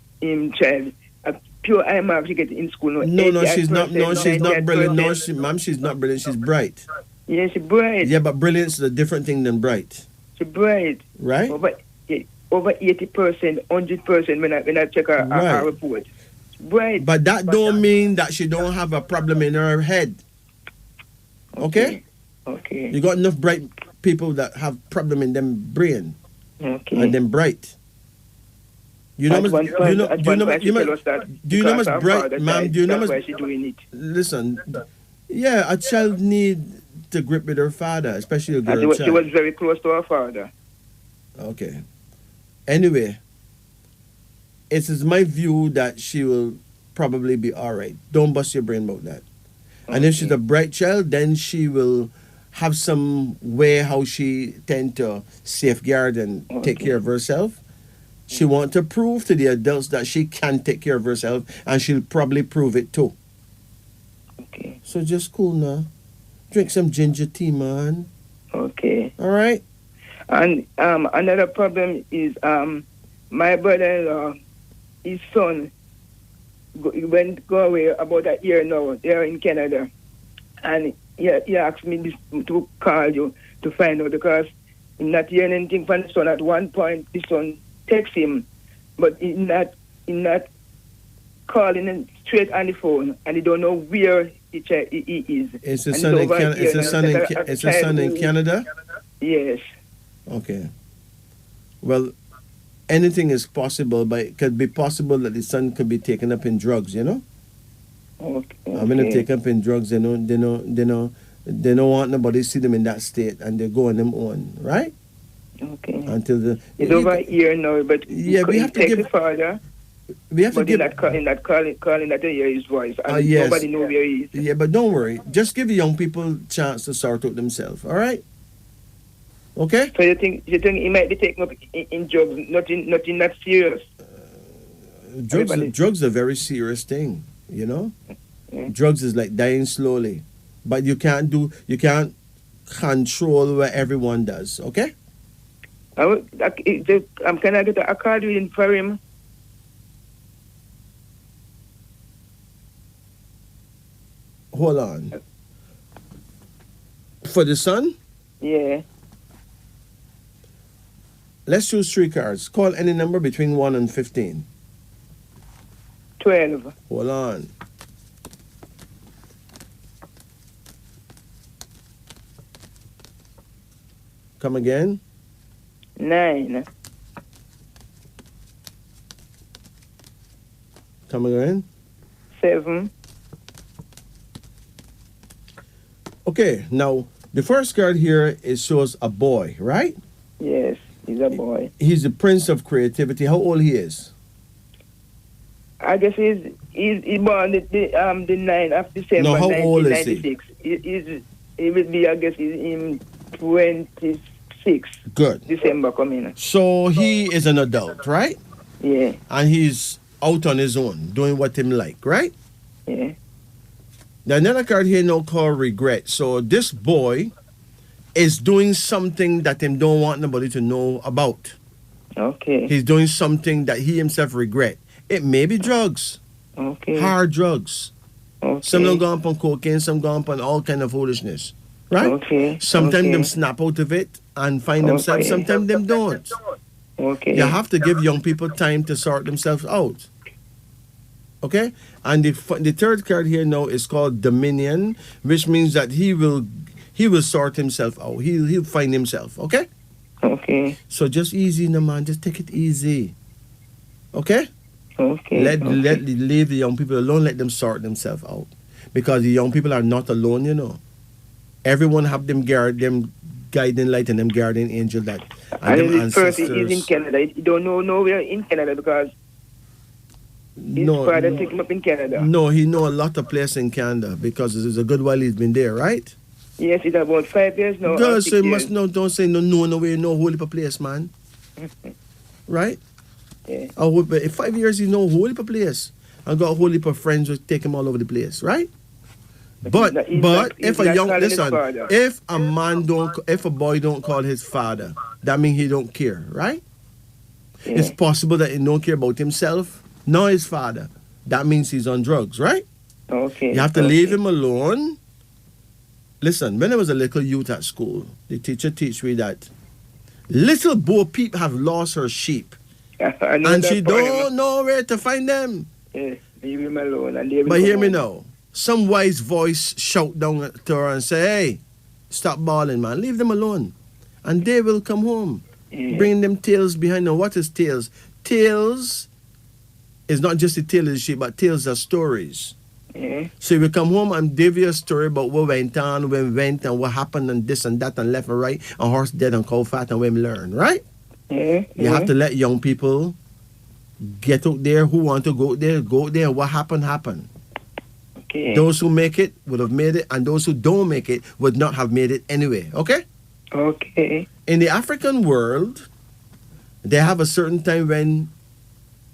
child. A pure eye mark she get in school. No, she's not. No, she's not brilliant. No, she's not brilliant. She's bright. Yeah, she's bright. Yeah, but brilliance is a different thing than bright. She's bright. Right? Over 80%, 100% when I check her report. Bright. But that don't mean that she don't have a problem in her head. Okay? Okay. You got enough bright people that have problem in them brain. Okay. And them bright. You know, do you know much bright, ma'am? Do you know much? Why she doing it? Listen, yeah, a child need to grip with her father, especially a girl child. She was very close to her father. Okay. Anyway, it is my view that she will probably be all right. Don't bust your brain about that. Okay. And if she's a bright child, then she will have some way how she tend to safeguard and take care of herself. She want to prove to the adults that she can take care of herself, and she'll probably prove it too. Okay. So just cool now. Drink some ginger tea, man. Okay. All right. And another problem is my brother-in-law, his son, go away about a year now. They're in Canada, and he asked me to call you to find out because he's not hearing anything from the son. At one point, the son texts him, but he's not calling him straight on the phone, and he don't know where he is. It's a son in Canada. It's a son in Canada. Yes. Okay. Well, anything is possible, but it could be possible that the son could be taken up in drugs. You know. Okay. I'm gonna take up in drugs. They don't want nobody see them in that state, and they go on them own, right? Okay. Until it's over a year now, but yeah, we have to give the father. We have to give calling that to hear his voice, and yes. Nobody know where he is. Yeah, but don't worry. Just give the young people a chance to sort out themselves. All right. Okay. So you think he might be taken up in drugs? Nothing that serious. Drugs are a very serious thing. You know, drugs is like dying slowly, but you can't control what everyone does. Okay. Can I get a card in for him? Hold on. For the son? Yeah. Let's choose 3 cards. Call any number between 1 and 15. 12. Hold on. Come again? 9. Come again? 7. Okay, now the first card here shows a boy, right? Yes, he's a boy. He's the prince of creativity. How old he is? I guess he's born the 9th of December. No, how old is he? He will be, I guess, in 26. Good. December coming. So he is an adult, right? Yeah. And he's out on his own, doing what him like, right? Yeah. Now, another card here now called regret. So this boy is doing something that him don't want nobody to know about. Okay. He's doing something that he himself regret. It may be drugs. Okay. Hard drugs. Okay. Some don't go up on cocaine, some go up on all kind of foolishness. Right? Okay. Sometimes them snap out of it and find themselves. Sometimes them don't. Okay. You have to give young people time to sort themselves out. Okay? And the third card here now is called Dominion, which means that he will sort himself out. He'll find himself. Okay? Okay. So just easy, no man. Just take it easy. Okay? Okay. Leave the young people alone. Let them sort themselves out, because the young people are not alone. Everyone have them guiding light and them guardian angel that and them this person ancestors. is in Canada. You don't know nowhere in Canada because his father took him up in Canada. No, he know a lot of places in Canada because it's a good while he's been there, right? Yes, it's about 5 years now. Good, so you must know. Don't say no way, no whole heap of place, man. Right? Yeah. But in 5 years, he know a whole heap of place. I got a whole heap of friends who take him all over the place, right? But if a boy don't call his father, that means he don't care, right? Yeah. It's possible that he don't care about himself, nor his father. That means he's on drugs, right? Okay. You have to leave him alone. Listen, when I was a little youth at school, the teacher teach me that little Bo Peep have lost her sheep, and she don't know where to find them. Yeah, leave him alone. But hear me now. Some wise voice shout down to her and say, hey, stop bawling, man. Leave them alone. And they will come home. Yeah. Bring them tails behind them. What is tails? Tails is not just the tail of the sheep, but tails are stories. Yeah. So we come home and give you a story about what went on, when we went, and what happened, and this and that, and left and right, and horse dead and cow fat, and when we learn, right? Yeah. You have to let young people get out there who want to go there, and what happened. Okay. Those who make it would have made it, and those who don't make it would not have made it anyway, okay? Okay. In the African world, they have a certain time when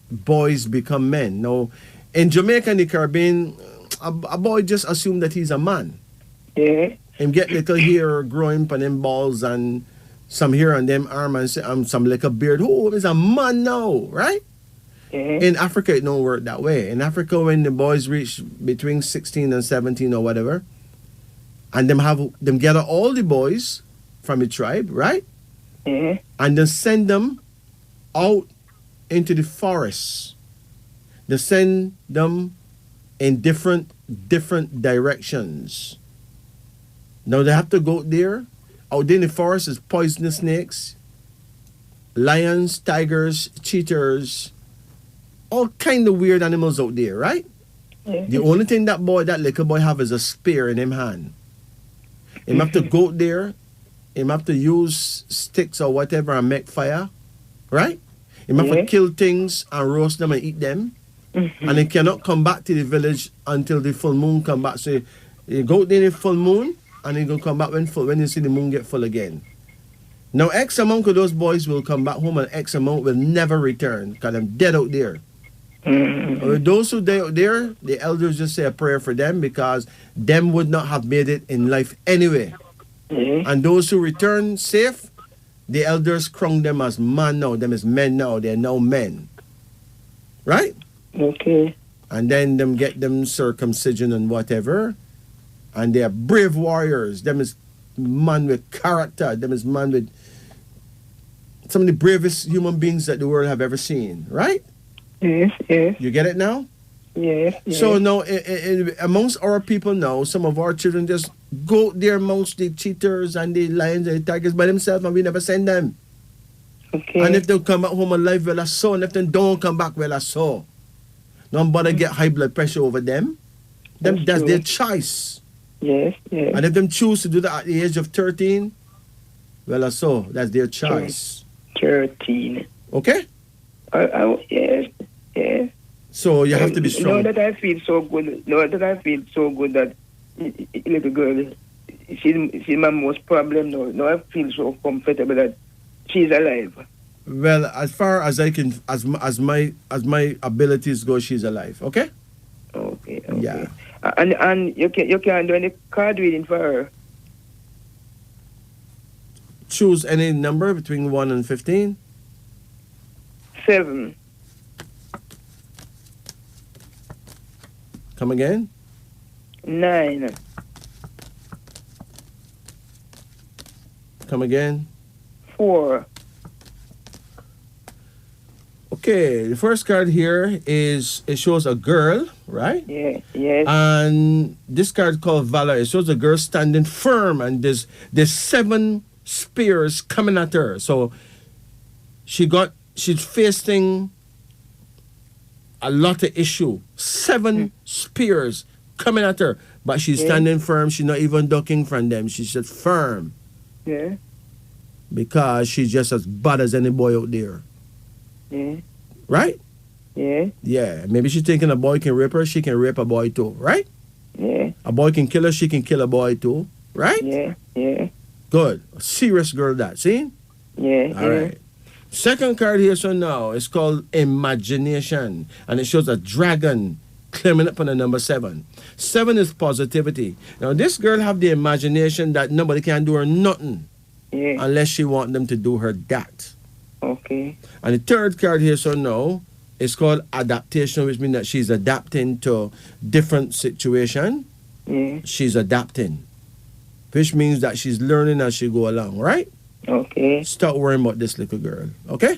boys become men. Now, in Jamaica and the Caribbean, a boy just assume that he's a man. Yeah. Him get little hair growing on them balls and some hair on them arm and some little beard. Oh, he's a man now, right? Yeah. In Africa, it don't work that way. In Africa, when the boys reach between 16 and 17 or whatever, and them gather all the boys from the tribe, right? Yeah. And then send them out into the forests. They send them in different directions. Now they have to go there. Out there in the forest is poisonous snakes, lions, tigers, cheetahs, all kind of weird animals out there, right? Yeah. The only thing that little boy have is a spear in him hand. Him have to go there. Him have to use sticks or whatever and make fire, right? Him have to kill things and roast them and eat them. And he cannot come back to the village until the full moon come back. So you go there in the full moon, and he gonna come back when you see the moon get full again. Now X amount of those boys will come back home, and X amount will never return because they're dead out there. Those who die out there, the elders just say a prayer for them because them would not have made it in life anyway. And those who return safe, the elders crown them as man now. Them as men now. They're now men. Right? Okay. And then them get them circumcision and whatever. And they are brave warriors. Them is man with character. Them is man with some of the bravest human beings that the world have ever seen. Right? Yes. You get it now? Yes. So now, amongst our people now, some of our children just go there amongst the cheaters and the lions and the tigers by themselves, and we never send them. Okay. And if they come back home alive, well, that's so. And if they don't come back, well, that's so. Don't bother get high blood pressure over them. That's their choice. Yes. And if them choose to do that at the age of 13, well, that's so. That's their choice. 13. Okay? Yes. So you have to be strong. Know that I feel so good. That little girl, she's my most problem now. Now I feel so comfortable that she's alive. Well, as far as I can, as my abilities go, she's alive. Okay. Okay. Yeah. And you can do any card reading for her. Choose any number between 1 and 15. 7. Come again. 9. Come again. 4. Okay, the first card here it shows a girl, right? Yeah. Yes. And this card called Valor, it shows a girl standing firm, and there's 7 spears coming at her. So she's facing a lot of issue. 7 spears coming at her. But she's standing firm. She's not even ducking from them. She's just firm. Yeah. Because she's just as bad as any boy out there. Yeah. Right? Yeah. Yeah. Maybe she's thinking a boy can rape her. She can rape a boy too. Right? Yeah. A boy can kill her. She can kill a boy too. Right? Yeah. Yeah. Good. A serious girl that. See? Yeah. All right. Second card here, so now, it's called Imagination. And it shows a dragon climbing up on the number 7. 7 is positivity. Now, this girl have the imagination that nobody can do her nothing. Yeah. Unless she want them to do her that. Okay. And the third card here, so now, it's called adaptation, which means that she's adapting to different situation. Yeah. She's adapting. Which means that she's learning as she go along, right? Okay. Stop worrying about this little girl, okay?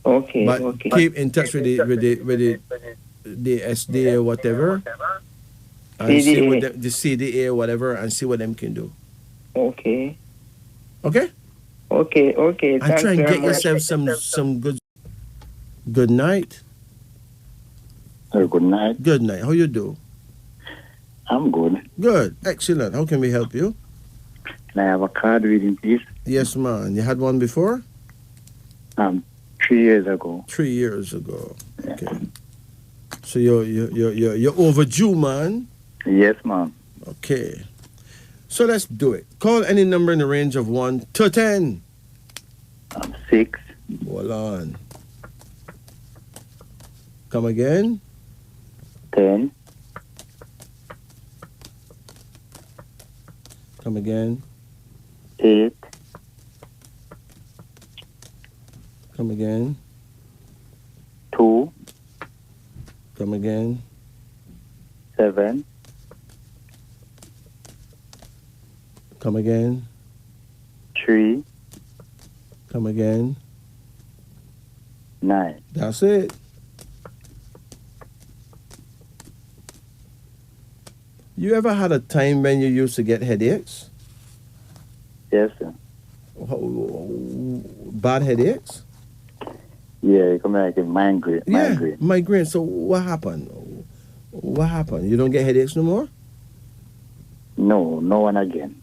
Okay. But Okay. keep in touch with the SD or whatever, and see what the CDA or whatever, and see what them can do. Okay. Okay? Okay. Okay. And Thanks try and very get much. yourself some good night. Good night. Good night. How you do? I'm good. Good. Excellent. How can we help you? Can I have a card reading, please? Yes, man. You had one before? 3 years ago. 3 years ago. Yeah. Okay. So you're overdue, man. Yes, ma'am. Okay. So let's do it. Call any number in the range of 1 to 10. 6. Hold on. Come again. 10. Come again. 8. Come again. 2. Come again. 7. Come again. 3. Come again. 9. That's it. You ever had a time when you used to get headaches? Yes, sir. Bad headaches? Yeah, you come like a migraine. Yeah, migraine. So what happened? What happened? You don't get headaches no more? No one again.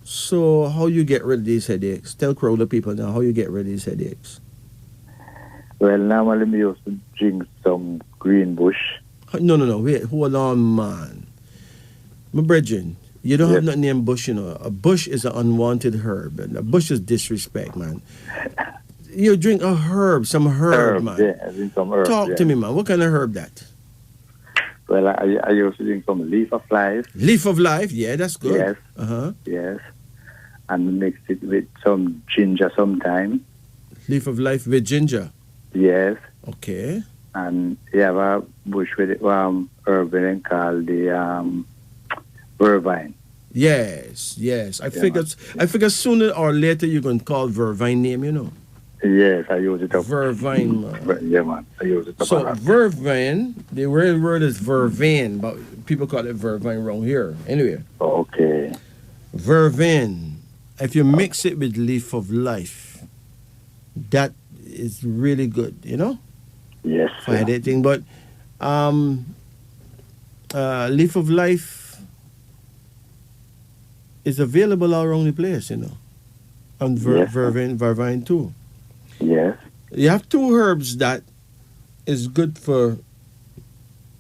So how you get rid of these headaches? Tell crowd of people now how you get rid of these headaches. Well, normally me used to drink some green bush. No. Wait, hold on, man. My brethren, you don't have nothing named bush, you know. A bush is an unwanted herb. And a bush is disrespect, man. You drink a herb, some herb, man. Yeah, I drink some herb. Talk to me, man. What kind of herb that? Well, I used to drink some leaf of life. Leaf of life? Yeah, that's good. Yes. Uh-huh. Yes. And mix it with some ginger sometime. Leaf of life with ginger? Yes. Okay. And you have a bush with it, herb and called the vervine. Yes. I figured sooner or later you're going to call vervine name, you know. Yes, I use it up. Vervine, man. Yeah, man. I use it up. So vervine, the real word is vervain, but people call it vervine wrong here. Anyway. Okay. Vervain. If you mix it with leaf of life, that is really good, you know? Yes. For anything, but leaf of life is available all around the place, you know. And vervine too. Yes. You have 2 herbs that is good for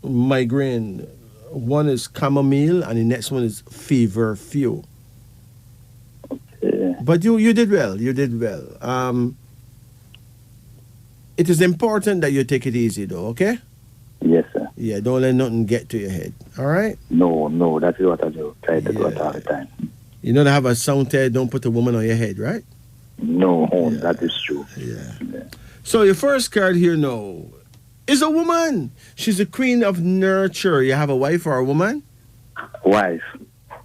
migraine. One is chamomile and the next one is feverfew. Okay. But you did well. It is important that you take it easy though, okay? Yes, sir. Yeah, don't let nothing get to your head. All right? No, that is what I do. Try to do it all the time. You know to have a sound head, don't put a woman on your head, right? No, that is true. Yeah. So your first card here now is a woman. She's a queen of nurture. You have a wife or a woman? Wife.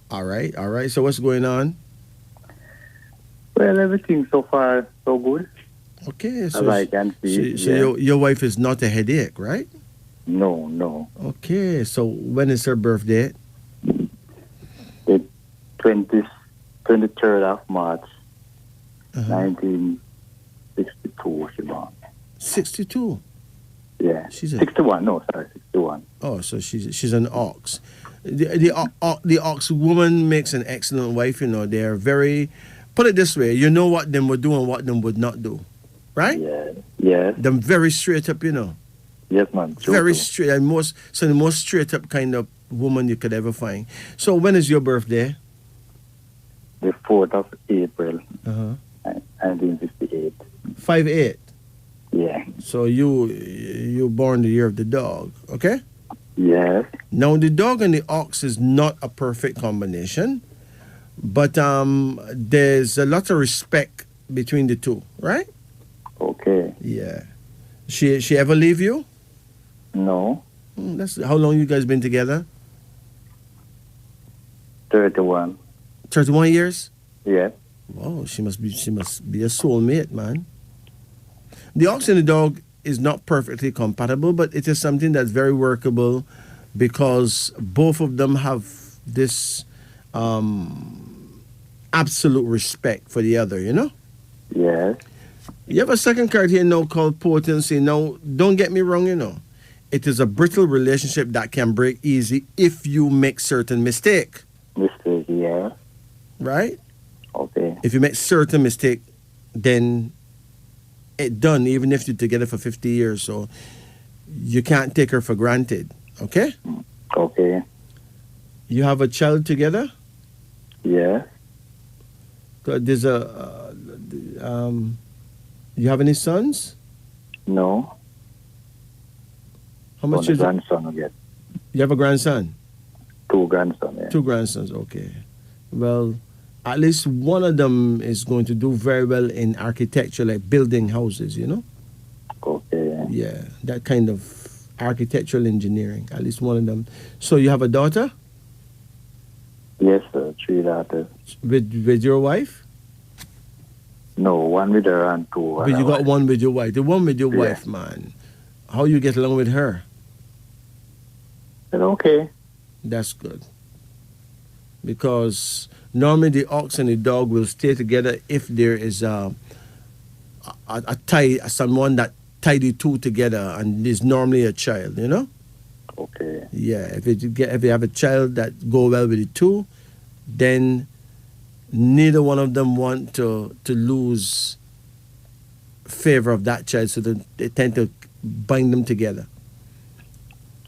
All right. So what's going on? Well, everything so far so good. Okay. So as I can see. your wife is not a headache, right? No. Okay. So when is her birthday? The 23rd of March, 1962, she born. 62? Yeah. She's a 61. No, sorry, 61. Oh, so she's an ox. The ox woman makes an excellent wife. You know, they're very. Put it this way, you know what them would do and what them would not do, right? Yeah. Yes. Them very straight up, you know. Yes, man. True, Very true. straight and the most straight up kind of woman you could ever find. So when is your birthday? The 4th of April, 1958. 5'8". Yeah. So you born the year of the dog, okay? Yes. Now the dog and the ox is not a perfect combination, but there's a lot of respect between the two, right? Okay. Yeah. She ever leave you? No. That's how long you guys been together? 31. 31 years? Yeah. Wow, she must be a soulmate, man. The ox and the dog is not perfectly compatible, but it is something that's very workable because both of them have this absolute respect for the other, you know? Yes. You have a second card here now called potency. Now, don't get me wrong, you know. It is a brittle relationship that can break easy if you make certain mistake. Mistake, yeah. Right? Okay. If you make certain mistake, then it done, even if you're together for 50 years. So you can't take her for granted. Okay? Okay. You have a child together? Yeah. There's you have any sons? No. How much Only is it? grandson again. You have a grandson? 2 grandsons, yeah. 2 grandsons, okay. Well, at least one of them is going to do very well in architecture, like building houses, you know? Okay. Yeah, that kind of architectural engineering, at least one of them. So you have a daughter? Yes, sir. 3 daughters. With your wife? No, 1 with her and 2. But you got one with your wife. The one with your Yeah. wife, man. How you get along with her? Okay. That's good. Because normally the ox and the dog will stay together if there is a tie, someone that tie the two together, and there's normally a child, you know? Okay. Yeah, if you have a child that go well with the two, then neither one of them want to lose favor of that child, so they tend to bind them together.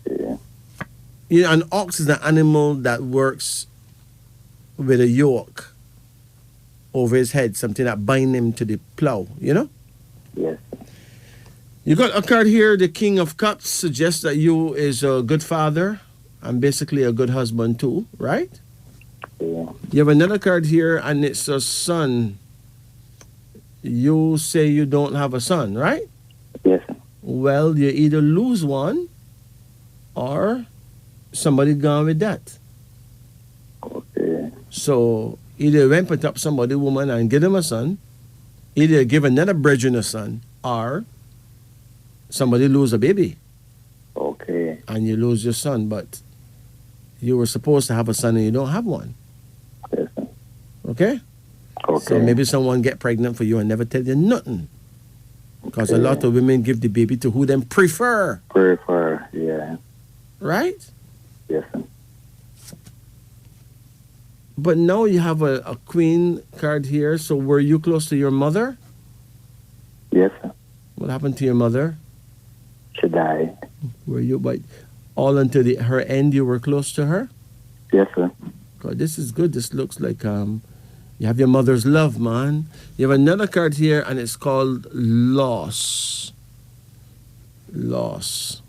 Yeah. You know, an ox is an animal that works with a yoke over his head, something that bind him to the plow, you know? Yes. You got a card here, the King of Cups suggests that you is a good father and basically a good husband too, right? Yeah. You have another card here and it's a son. You say you don't have a son, right? Yes. Well, you either lose one or somebody gone with that. Okay. So either went put up somebody, woman, and give them a son, either give another brethren a son, or somebody lose a baby Okay. and you lose your son, but you were supposed to have a son and you don't have one. Yes. Okay? Okay. So maybe someone get pregnant for you and never tell you nothing. Because a Okay. lot of women give the baby to who them prefer, Prefer, yeah. right? Yes. But now you have a queen card here. So were you close to your mother? Yes. What happened to your mother? She died. Were you, but all until her end, you were close to her? Yes, sir. God, this is good. This looks like you have your mother's love, man. You have another card here, and it's called loss. Loss.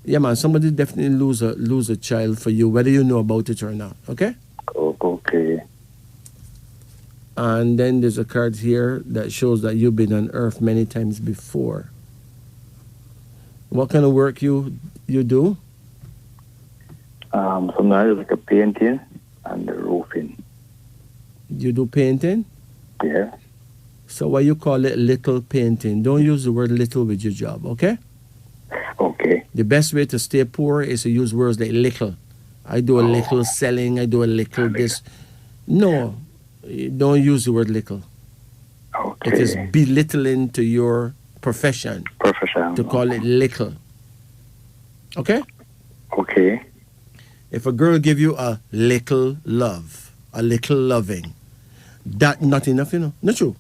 Yeah, man. Somebody definitely lose a child for you, whether you know about it or not. Okay. Okay. And then there's a card here that shows that you've been on Earth many times before. What kind of work you do? Sometimes like a painting and the roofing. You do painting? Yeah. So why you call it little painting? Don't use the word little with your job, okay? Okay. The best way to stay poor is to use words like little. I do a little selling, I do a little this. No, don't use the word little. Okay. It is belittling to your profession Profession. to call it little. Okay? Okay. If a girl give you a little love, a little loving, that not enough, you know. Not true.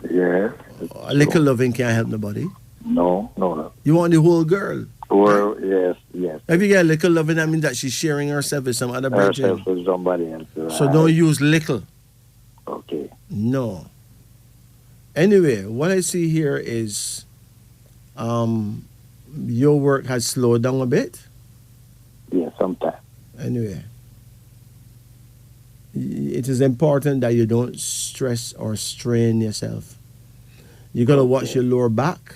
Yes. A little loving can't help nobody. No, no, no. You want the whole girl. Well, yes, yes. If you get a little loving, that means that she's sharing herself with some other person. Herself with somebody else. Right. So don't use little. Okay. No. Anyway, what I see here is your work has slowed down a bit. Yeah, sometimes. Anyway, it is important that you don't stress or strain yourself. You got to watch your lower back,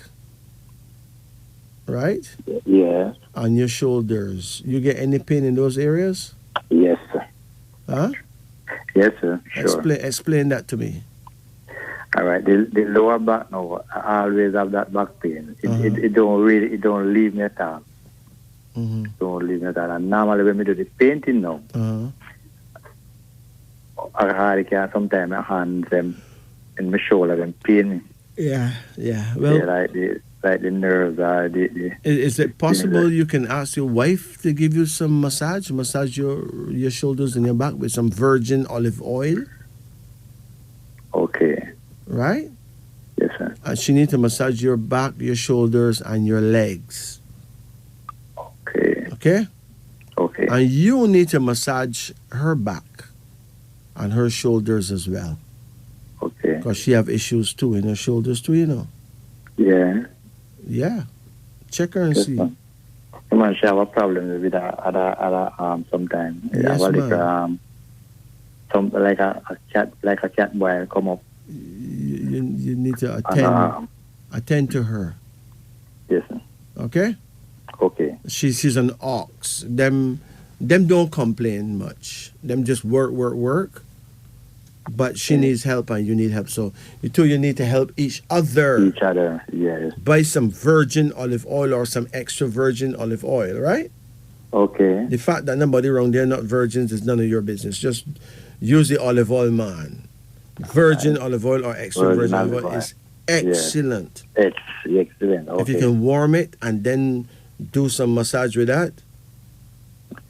right? Yes. On your shoulders. You get any pain in those areas? Yes, sir. Huh? Yes, sir. Sure. Explain that to me. All right. The lower back now, I always have that back pain. It don't leave me at all. Mm-hmm. Don't leave me at all. And normally when we do the painting now, I can sometimes my hands and my shoulder and pain me. Yeah. Well, yeah, like the nerves are is it possible you can ask your wife to give you some massage your shoulders and your back with some virgin olive oil? Okay. Right? Yes, sir. And she needs to massage your back, your shoulders, and your legs. Okay. Okay? Okay. And you need to massage her back and her shoulders as well. Okay. Because she have issues too in her shoulders too, you know. Yeah. Yeah. Check her and see. Man. Man, she have a problem with her other arm sometimes. Yes, man. Some like a cat boy come up. You need to attend to her. Yes, sir. Okay? Okay. She's an ox. Them don't complain much. Them just work. But she needs help and you need help. So you need to help each other. Each other, yes. Buy some virgin olive oil or some extra virgin olive oil, right? Okay. The fact that nobody around there not virgins is none of your business. Just use the olive oil, man. Virgin olive oil or extra virgin olive oil is excellent. It's excellent. Okay. If you can warm it and then do some massage with that,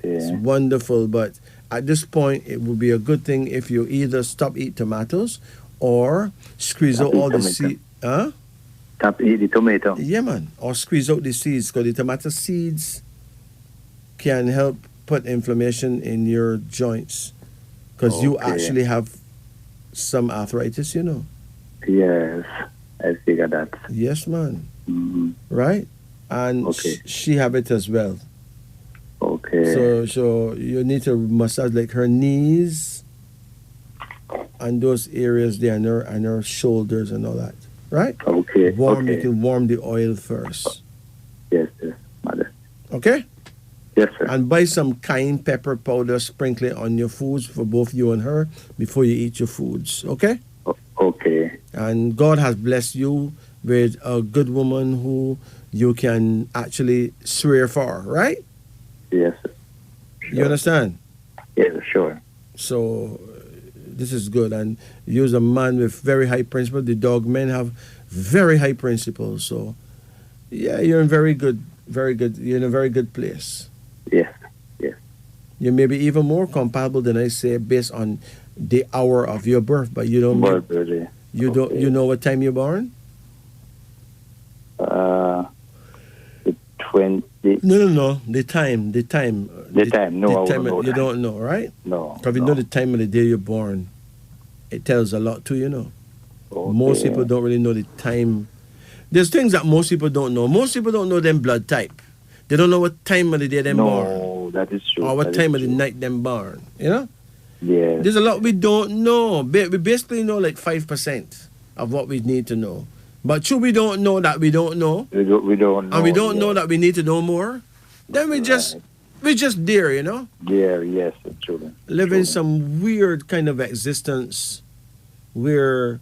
it's wonderful. But at this point, it would be a good thing if you either stop eating tomatoes or squeeze out all the seeds. Huh? Stop eating the tomato. Yeah, man. Or squeeze out the seeds, because the tomato seeds can help put inflammation in your joints. Because you actually have some arthritis, you know. Yes, I figure that. Yes, man. Mm-hmm. Right? And she have it as well. Okay. So you need to massage like her knees and those areas there and her shoulders and all that. Right? Okay. You can warm the oil first. Yes, mother. Okay? Yes, sir. And buy some cayenne pepper powder, sprinkle it on your foods for both you and her before you eat your foods. Okay? Okay. And God has blessed you with a good woman who you can actually swear for, right? Yes, sir. Sure. You understand? Yes, sure. So this is good. And you're a man with very high principles. The dog men have very high principles. So yeah, you're in very good. You're in a very good place. Yes. You may be even more compatible than I say based on the hour of your birth, but you don't. You know what time you're born? The 20. No. The time. The time. No, the time you don't know, right? No. Because you know the time of the day you're born. It tells a lot too, you know. Okay. Most people don't really know the time. There's things that most people don't know. Most people don't know them blood type. They don't know what time of the day they're born. No, that is true. Or what time of the night they're born. You know? Yeah. There's a lot we don't know. We basically know like 5% of what we need to know. But we don't know that we don't know. We don't know. And we don't know that we need to know more. Then we just there, you know? Yeah, yes, it's true. Living some weird kind of existence where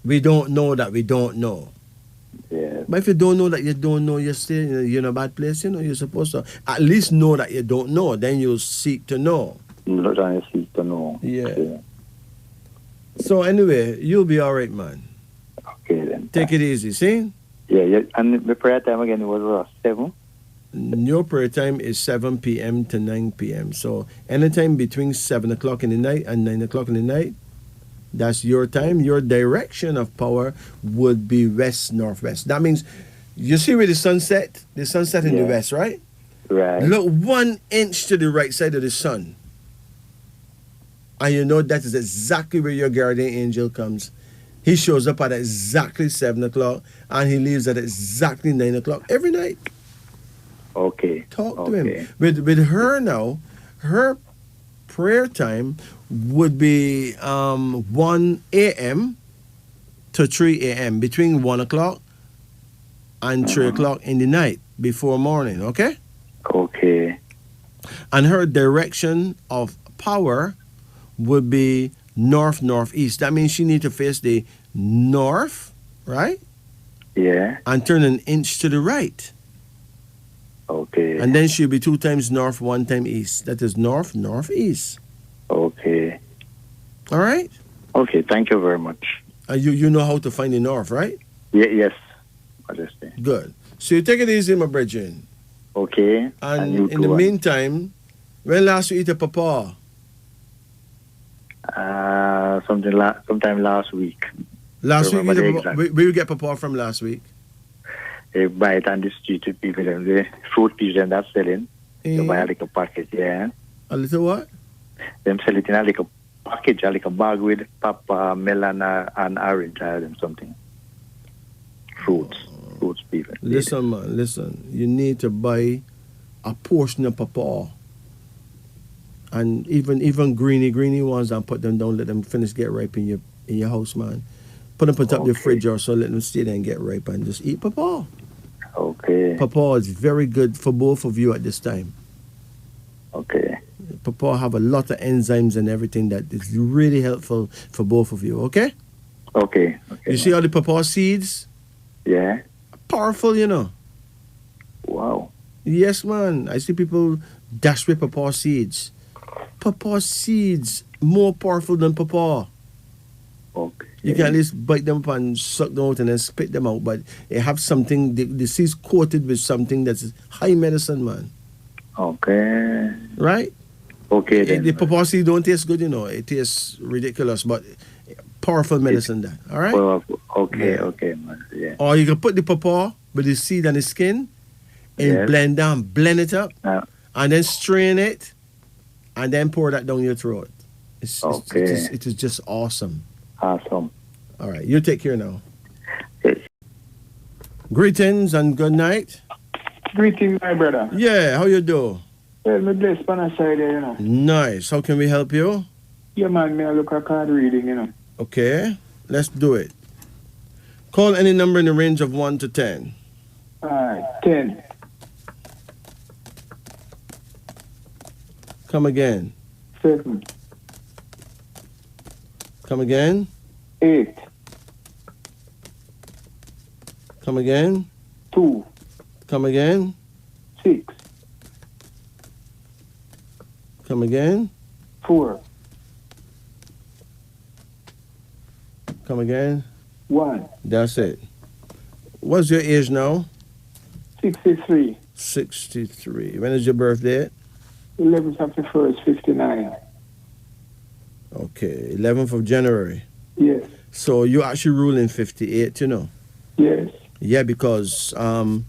we don't know that we don't know. Yeah. But if you don't know that you don't know, you're still you're in a bad place, you know. You're supposed to at least know that you don't know. Then you'll seek to know. Not only seek to know. Yeah. So anyway, you'll be all right, man. Okay then. Take it easy, see? Yeah. And the prayer time again was 7? Your prayer time is 7 p.m. to 9 p.m. So anytime between 7 o'clock in the night and 9 o'clock in the night, that's your time. Your direction of power would be west-northwest. That means, you see where the sun set? The sun set in the west, right? Right. Look 1 inch to the right side of the sun. And you know that is exactly where your guardian angel comes. He shows up at exactly 7 o'clock and he leaves at exactly 9 o'clock every night. Okay. Talk to him. With her now, her prayer time would be 1 a.m. to 3 a.m. between 1 o'clock and 3 o'clock in the night before morning, okay? Okay. And her direction of power would be north-northeast. That means she needs to face the north, right? Yeah. And turn an inch to the right. Okay. And then she'll be 2 times north, 1 time east. That is north, northeast. Okay. All right? Okay, thank you very much. You know how to find the north, right? Yes, Majesty. Good. So you take it easy, my brethren. Okay. And you in the meantime, when last you eat a papa? Sometime last week. Last week, where you get papa from last week? They buy it on the street with people, the fruit pigeon that's selling. You buy a little package, yeah. A little what? Them sell it in a little package, a little bag with papa, melon, and orange, and something. Fruits, people. Listen, man, listen. You need to buy a portion of papa. And even greeny ones, and put them down, let them finish get ripe in your house, man. Put them on top of the fridge or so, let them stay there and get ripe and just eat papa. Okay. Papa is very good for both of you at this time. Okay. Papa have a lot of enzymes and everything that is really helpful for both of you, okay? Okay. You see all the papa seeds? Yeah. Powerful, you know. Wow. Yes, man. I see people dash with papa seeds. Papa seeds more powerful than papa. Okay. You can at least bite them up and suck them out and then spit them out, but they have something, the seeds coated with something that's high medicine, man. Okay. Right? Okay, then. The papa seed don't taste good, you know. It tastes ridiculous, but powerful medicine, that. All right? Okay, man. Yeah. Or you can put the papa with the seed and the skin and blend it up, and then strain it, and then pour that down your throat. It is just awesome. Awesome. All right, you take care now. Yes. Greetings and good night. Greetings, my brother. Yeah, how you do? Well, me blessed on a side there, you know. Nice. How can we help you? Yeah, man, me I look at card reading, you know. Okay, let's do it. Call any number in the range of 1 to 10. All right, 10. Come again. 7. Come again. 8. Come again. 2. Come again. 6. Come again. 4. Come again. 1. That's it. What's your age now? 63. 63. When is your birthday? 11th of the 1st, 59. Okay, 11th of January. Yes. So you actually rule in 58, you know? Yes. Yeah, because the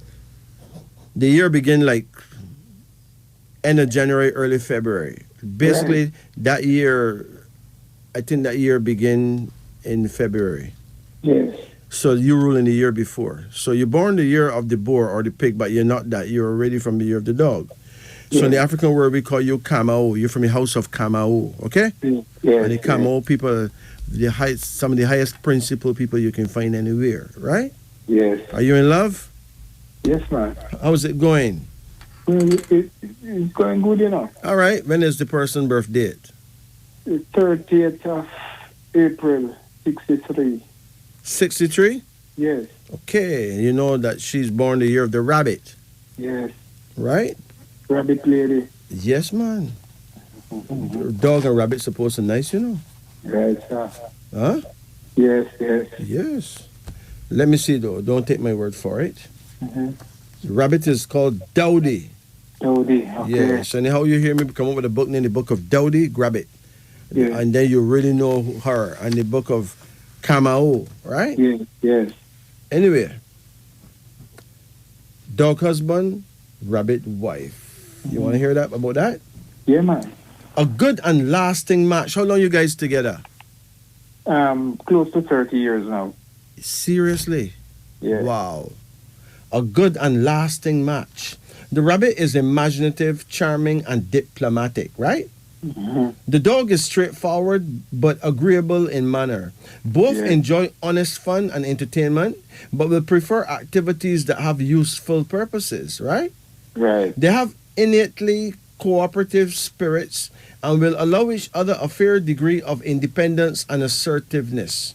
year begin like end of January, early February. Basically, that year, I think that year begin in February. Yes. So you rule in the year before. So you're born the year of the boar or the pig, but you're not that. You're already from the year of the dog. So in the African world, we call you Kamau. You're from the house of Kamau, okay? Yes. And the Kamau people, some of the highest principled people you can find anywhere, right? Yes. Are you in love? Yes, man. How's it going? Well, it's going good, you know. All right. When is the person's birth date? The 30th of April, 63. 63? Yes. Okay. You know that she's born the year of the rabbit, Yes. right? Rabbit lady. Yes, man. Dog and rabbit supposed to nice, you know. Right, sir. Huh? Yes, yes. Yes. Let me see though. Don't take my word for it. Mm-hmm. The rabbit is called Dowdy. Dowdy, okay. Yes. Anyhow, you hear me come up with a book named the Book of Dowdy, grab it. Yeah. And then you really know her. And the Book of Kamau, right? Yes, yes. Anyway, dog husband, rabbit wife. You want to hear that about that? Yeah, man. A good and lasting match. How long you guys together? Close to 30 years now. Seriously? Yeah. Wow. A good and lasting match. The rabbit is imaginative, charming, and diplomatic, right? Mm-hmm. The dog is straightforward but agreeable in manner. Both Yeah. enjoy honest fun and entertainment, but will prefer activities that have useful purposes, right? Right. They have innately cooperative spirits and will allow each other a fair degree of independence and assertiveness.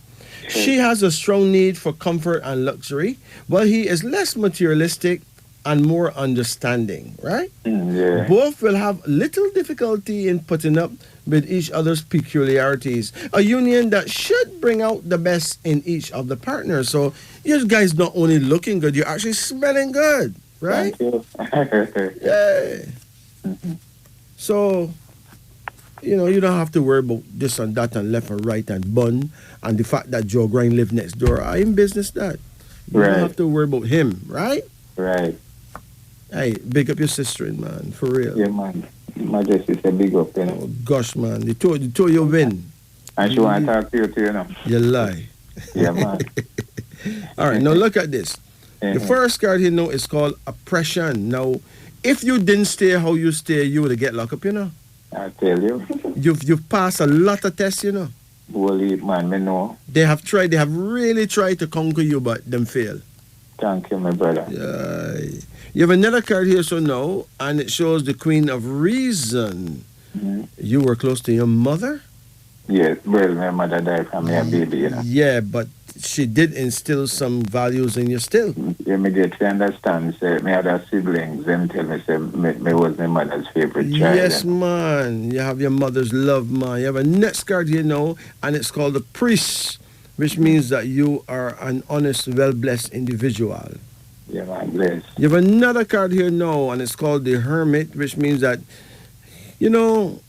She has a strong need for comfort and luxury, while he is less materialistic and more understanding, right? Yeah. Both will have little difficulty in putting up with each other's peculiarities. A union that should bring out the best in each of the partners. So you guys not only looking good, you're actually smelling good, right? Thank you. Yeah. So, you know, you don't have to worry about this and that and left and right and bun and the fact that Joe Grind live next door. I'm in business that. You Right. don't have to worry about him, right? Right. Hey, big up your sister, man, for real. Yeah, man. Majesty said big up, you know. Oh, gosh, man, the two you win. And she want to talk to you too, you know. You lie. Yeah, man. All right, now look at this. The Mhm. first card here now is called oppression. Now, if you didn't stay how you stay, you would get locked up, you know. I tell you. You've passed a lot of tests, you know. Holy man, me know. They have really tried to conquer you, but them fail. Thank you, my brother. You have another card here, so now, and it shows the Queen of Reason. Mhm. You were close to your mother? Yes, well, my mother died from me a baby, you know. Yeah, but she did instill some values in you still. You me get to understand, say, my other siblings, them tell me, say, me was my mother's favorite child. Yes, man. You have your mother's love, man. You have a next card here now, and it's called the Priest, which means that you are an honest, well-blessed individual. Yeah, man, bless. You have another card here now, and it's called the Hermit, which means that, you know,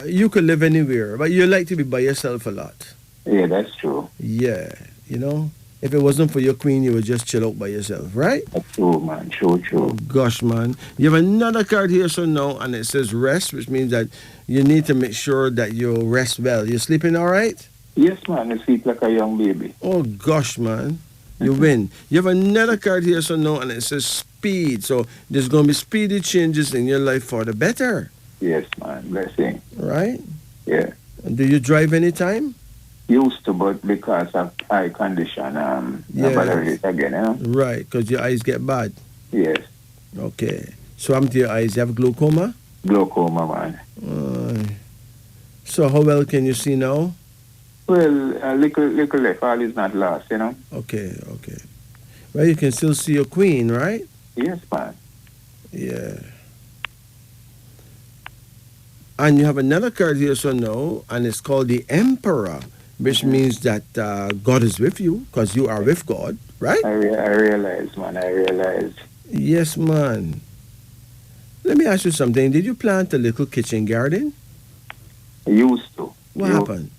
you could live anywhere, but you like to be by yourself a lot. Yeah, that's true. Yeah, you know, if it wasn't for your queen, you would just chill out by yourself, right? That's true, man. True, true. Gosh, man. You have another card here, so now, and it says rest, which means that you need to make sure that you rest well. You sleeping all right? Yes, man. I sleep like a young baby. Oh, gosh, man. You win. You have another card here, so now, and it says speed. So there's going to be speedy changes in your life for the better. Yes, man. Blessing. Right? Yeah. And do you drive anytime? Used to, but because of eye condition, Yeah. I bother it again, you know? Right, because your eyes get bad. Yes. Okay. So I'm to your eyes. You have glaucoma? Glaucoma, man. So how well can you see now? Well, a little left. All is not lost, you know? Okay. Well, you can still see your queen, right? Yes, man. Yeah. And you have another card here, so no, and it's called the Emperor, which means that God is with you, because you are with God, right? I realize, man. I realize. Yes, man. Let me ask you something. Did you plant a little kitchen garden? I used to. What happened?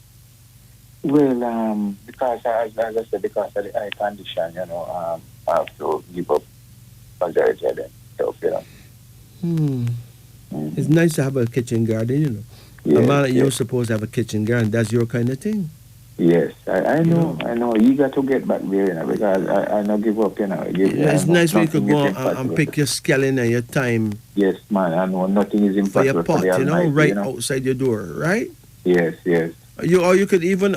Well, because, as I said, because of the eye condition, you know, I have to give up majority of them stuff, you know. It's nice to have a kitchen garden, you know. Yes, a man like you're yes. supposed to have a kitchen garden. That's your kind of thing. Yes, I know, I know. You got to get back there, you know, because I don't give up, you know. It's nice when you could go and pick your scallion and your thyme Yes, man, I know nothing is for impossible your pot, the you know, Almighty, right you know? outside your door, right? Yes, yes. Or you could even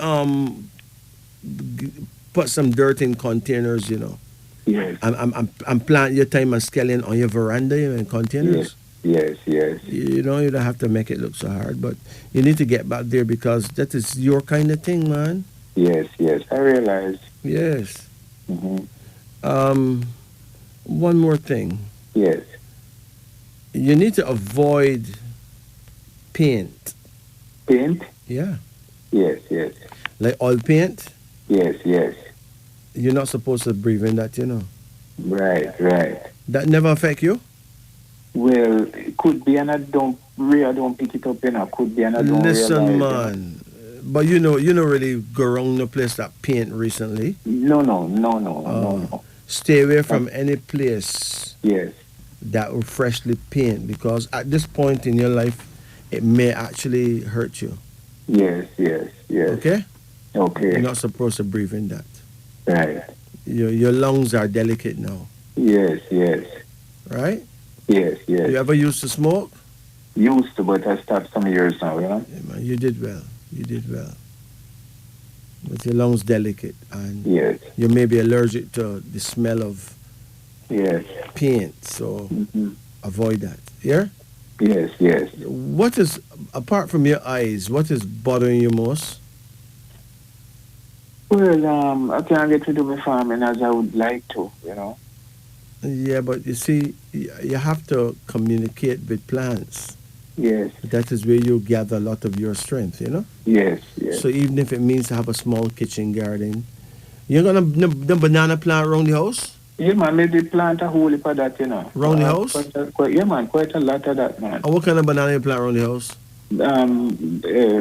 put some dirt in containers, you know. Yes. And plant your thyme and scallion on your veranda, you know, in containers. Yes. You know, you don't have to make it look so hard, but you need to get back there because that is your kind of thing, man. Yes, I realize. Yes. Mm-hmm. One more thing. Yes. You need to avoid paint. Paint? Yeah. Yes. Like oil paint? Yes. You're not supposed to breathe in that, you know. Right, right. That never affect you? Well, it could be, and I don't pick it up, you know. Could be, and I don't Listen, realize, man. But you know really go around the place that paint recently. No. Stay away from any place Yes, that will freshly paint because at this point in your life, it may actually hurt you. yes. Okay? Okay, You're not supposed to breathe in that. right. Your lungs are delicate now, Yes. right? Yes. You ever used to smoke? Used to, but I stopped some years now, you know. Yeah, man, you did well. But your lungs delicate and Yes, you may be allergic to the smell of yes. paint, so Mm-hmm. avoid that. Yeah? Yes. What is, apart from your eyes, what is bothering you most? Well, I can't get to do my farming as I would like to, you know. Yeah, but you see, you have to communicate with plants. Yes, That is where you gather a lot of your strength, you know? yes. So even if it means to have a small kitchen garden, you're gonna the banana plant around the house? Yeah, man, maybe plant a whole heap of that, you know. Around the house? Quite a lot of that, man. And what kind of banana you plant around the house?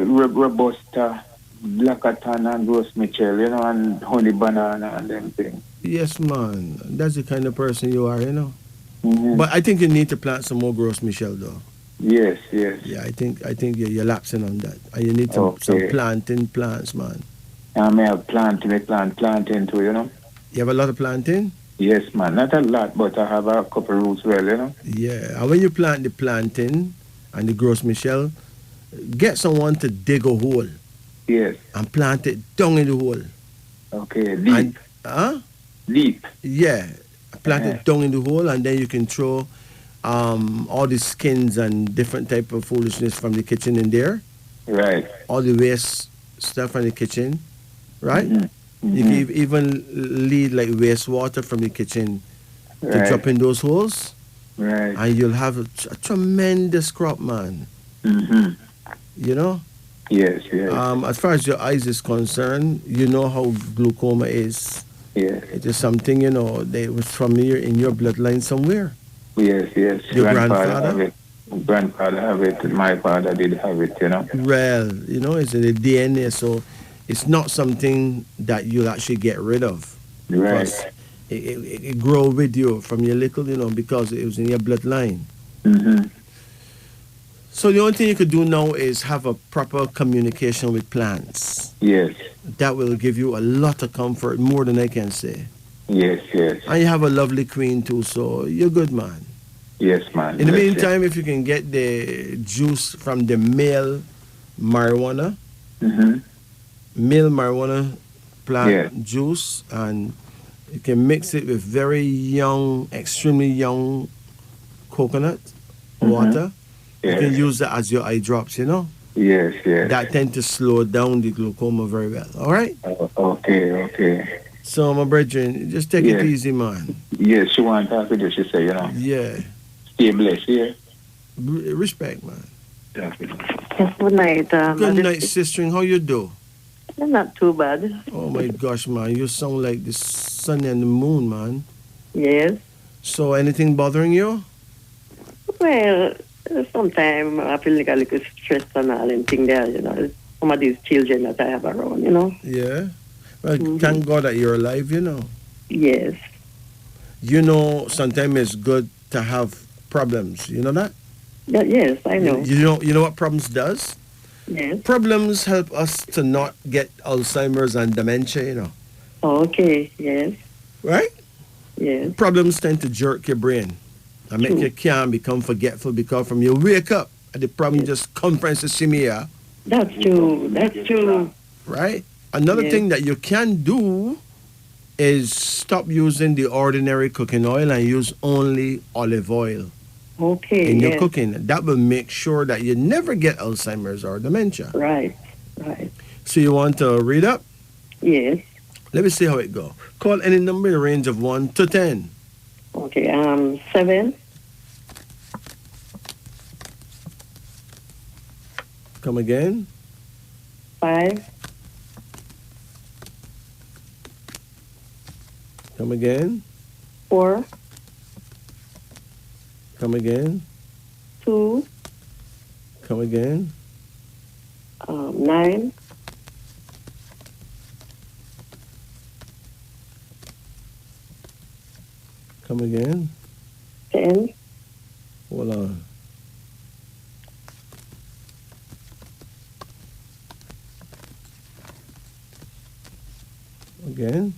Robusta, Blackatan, and Rose Mitchell, you know, and honey banana and them things. Yes, man. That's the kind of person you are, you know. Mm-hmm. But I think you need to plant some more Gros Michel, though. Yes. Yeah, I think you're lapsing on that. And you need some planting plants, man. I may have planting too, you know. You have a lot of planting? Yes, man. Not a lot, but I have a couple roots well, you know. Yeah. And when you plant the planting and the Gros Michel, get someone to dig a hole. Yes. And plant it down in the hole. Okay, deep. Deep. Yeah. Plant it down in the hole and then you can throw all the skins and different type of foolishness from the kitchen in there. Right. All the waste stuff from the kitchen, right? Mm-hmm. You can even lead like wastewater from the kitchen to drop in those holes. Right. And you'll have a tremendous crop, man. Mm-hmm. You know? Yes. As far as your eyes is concerned, you know how glaucoma is. Yes. It is something, you know, that was from in your bloodline somewhere. Yes. Your grandfather? Have it. Grandfather have it. My father did have it, you know. Well, you know, it's in the DNA, so it's not something that you'll actually get rid of. Right. It grow with you from your little, you know, because it was in your bloodline. Mm-hmm. So the only thing you could do now is have a proper communication with plants. Yes. That will give you a lot of comfort, more than I can say. Yes. And you have a lovely queen too, so you're good, man. Yes, man. In the meantime, if you can get the juice from the male marijuana, male marijuana plant juice, and you can mix it with very young, extremely young coconut water. You can use that as your eye drops, you know? Yes. That tend to slow down the glaucoma very well, all right? Okay. So, my brethren, just take it easy, man. Yes, she want to talk with you, she say, you know. Yeah. Stay blessed, yeah? Respect, man. Yeah. Yes, good night. Good night, sister. How you do? Not too bad. Oh, my gosh, man. You sound like the sun and the moon, man. Yes. So, anything bothering you? Well, sometimes I feel like a little stressed and all and thing there, you know. Some of these children that I have around, you know. Yeah. Well, thank God that you're alive, you know. Yes. You know, sometimes it's good to have problems. You know that? Yes, I know. You know what problems does? Yes. Problems help us to not get Alzheimer's and dementia, you know. Okay, yes. Right? Yes. Problems tend to jerk your brain and make you calm, become forgetful, because from you wake up and the problem just comes from see me here. That's true. Right? Another thing that you can do is stop using the ordinary cooking oil and use only olive oil. Okay. In your cooking. That will make sure that you never get Alzheimer's or dementia. Right. So you want to read up? Yes. Let me see how it go. Call any number in the range of 1 to 10. Okay, 7. Come again. 5. Come again. 4. Come again. 2. Come again. 9. Come again. 10. Hold on. Again.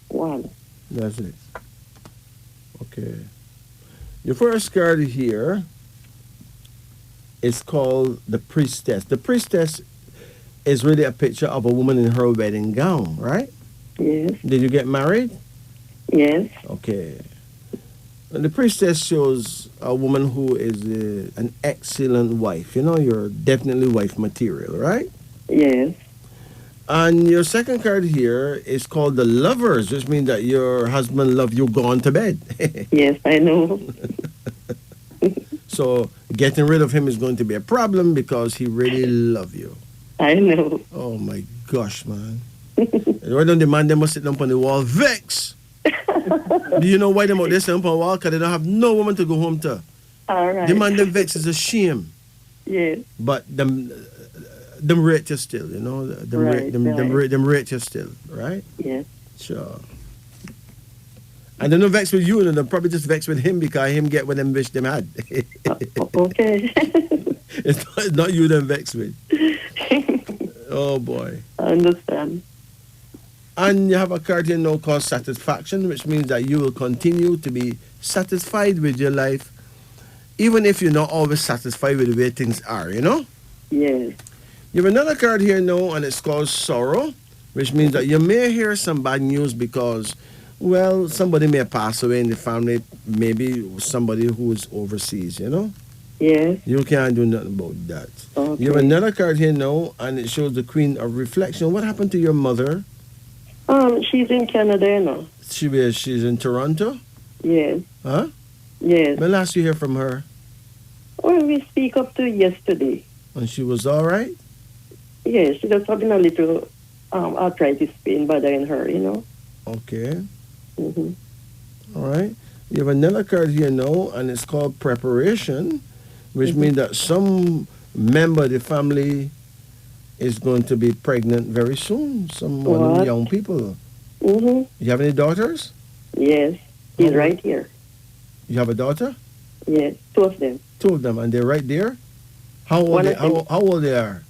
1. That's it. Okay. Your first card here is called the priestess. The priestess is really a picture of a woman in her wedding gown, right? Yes. Did you get married? Yes. Okay. And the priestess shows a woman who is an excellent wife. You know, you're definitely wife material, right? Yes. And your second card here is called the lovers, which means that your husband love you gone to bed. Yes, I know. So getting rid of him is going to be a problem because he really love you. I know. Oh my gosh, man. Why don't the man them must sit down on the wall vex? Do you know why them out there sitting on the wall? Because they don't have no woman to go home to. All right. The man them vex is a shame. Yes. But them rate you still, you know. Them rate you still, right? Yes. Sure. And they're not vexed with you, and they're probably just vexed with him because him get what them wish them had. Okay. It's not you them vexed with. Oh boy. I understand. And you have a card here now called satisfaction, which means that you will continue to be satisfied with your life, even if you're not always satisfied with the way things are, you know? Yes. You have another card here now, and it's called sorrow, which means that you may hear some bad news because, well, somebody may pass away in the family, maybe somebody who is overseas, you know? Yes. You can't do nothing about that. Okay. You have another card here now, and it shows the Queen of Reflection. What happened to your mother? She's in Canada now. She's in Toronto? Yes. Huh? Yes. When last you hear from her? Well, we speak up to yesterday. And she was all right? Yes, she just having a little arthritis pain bothering her, you know. Okay. Mm-hmm. All right. You have another card here now, and it's called preparation, which means that some member of the family is going to be pregnant very soon. Some one of the young people. Mm-hmm. You have any daughters? Yes. He's right here. You have a daughter? Yes, 2 of them. 2 of them, and they're right there? How old they are?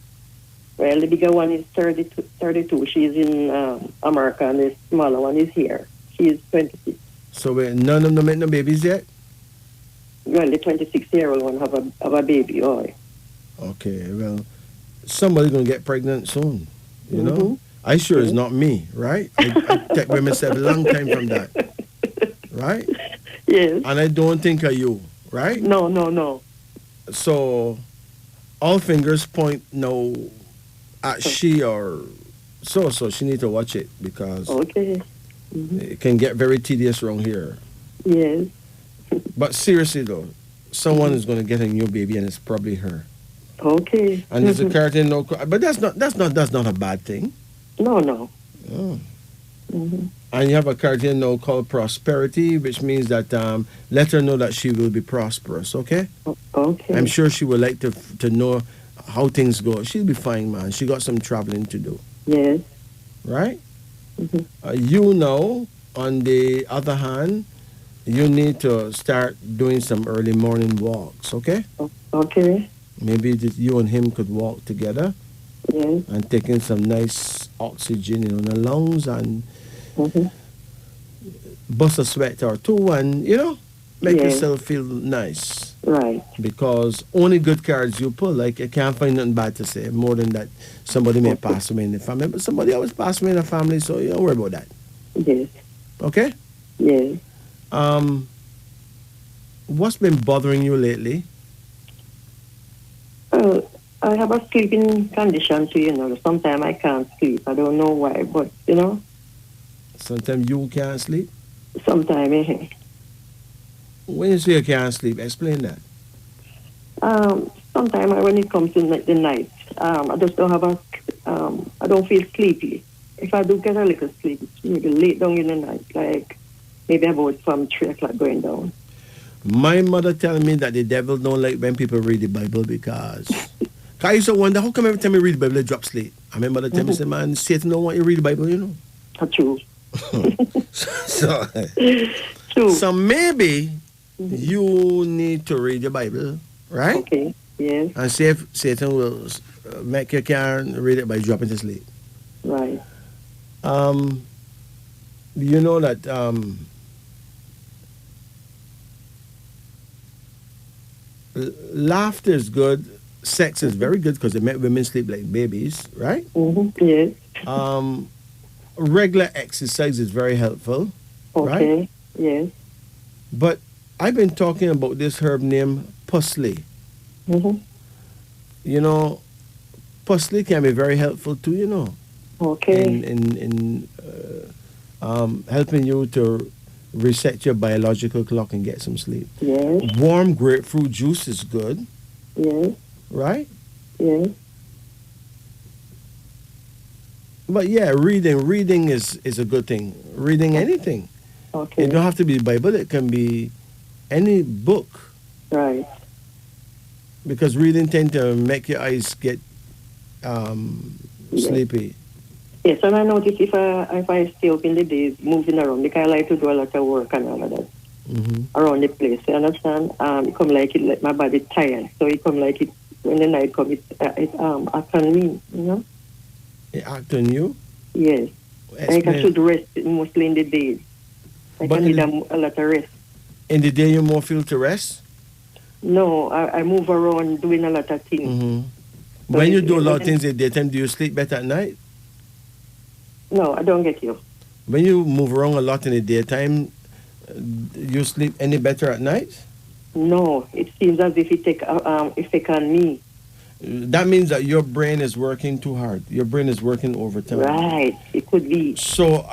Well, the bigger one is 32. She's in America, and the smaller one is here. She's 26. So none of them make no babies yet? Well, the 26-year-old one have a baby boy. Okay, well, somebody's going to get pregnant soon, you know? I sure it's not me, right? I take with myself a long time from that, right? Yes. And I don't think of you, right? No. So, all fingers point now at she or so she need to watch it because it can get very tedious around here. Yes. But seriously though, someone is going to get a new baby and it's probably her. Okay. And there's a card in no, but that's not a bad thing. No. Oh. And you have a card here now called prosperity, which means that let her know that she will be prosperous. Okay. Okay. I'm sure she would like to know how things go. She'll be fine, man. She got some traveling to do. Yes. Right? You know, on the other hand, you need to start doing some early morning walks, okay? Okay. Maybe you and him could walk together. Yes. And taking some nice oxygen in the lungs and bust a sweat or 2 and, you know, make yourself feel nice. Right. Because only good cards you pull, like you can't find nothing bad to say. More than that, somebody may pass away in the family, but somebody always pass away in the family, so you don't worry about that. Yes. Okay? Yes. What's been bothering you lately? I have a sleeping condition too, you know. Sometimes I can't sleep. I don't know why, but, you know. Sometimes you can't sleep? Sometimes, When you say you can't sleep, explain that. Sometimes when it comes to the night, I just don't have I don't feel sleepy. If I do get a little sleep, it's maybe late down in the night, like maybe about from 3 o'clock going down. My mother telling me that the devil don't like when people read the Bible because I used to wonder how come every time you read the Bible, they drop sleep. I remember the time he said, man, Satan don't want you to read the Bible, you know. True. so, True. so maybe you need to read the Bible, right? Okay, yes. And see if Satan will make you can read it by dropping to sleep. Right. You know that laughter is good. Sex is very good because it make women sleep like babies, right? Yes. Regular exercise is very helpful, Okay. right? Yes. But I've been talking about this herb named pusley. You know, pusley can be very helpful too, you know. Okay. In helping you to reset your biological clock and get some sleep. Yes. Warm grapefruit juice is good, Yes. right? Yes. But yeah, reading is a good thing. Reading anything. Okay. It don't have to be Bible. It can be any book. Right. Because reading tend to make your eyes get sleepy. Yes, and I notice if I stay up in the days moving around, because I like to do a lot of work and all of that around the place. You understand? It come like it, like my body tired. So it come like it when the night come, it act on me. You know? It act on you? Yes. Like I should rest mostly in the days. Like I need a lot of rest. In the day you more feel to rest? No, I move around doing a lot of things. So when you do a lot of things in the daytime, do you sleep better at night? No, I don't get you. When you move around a lot in the daytime, you sleep any better at night? No, it seems as if it take effect on me. That means that your brain is working too hard. Your brain is working overtime. Right, it could be. So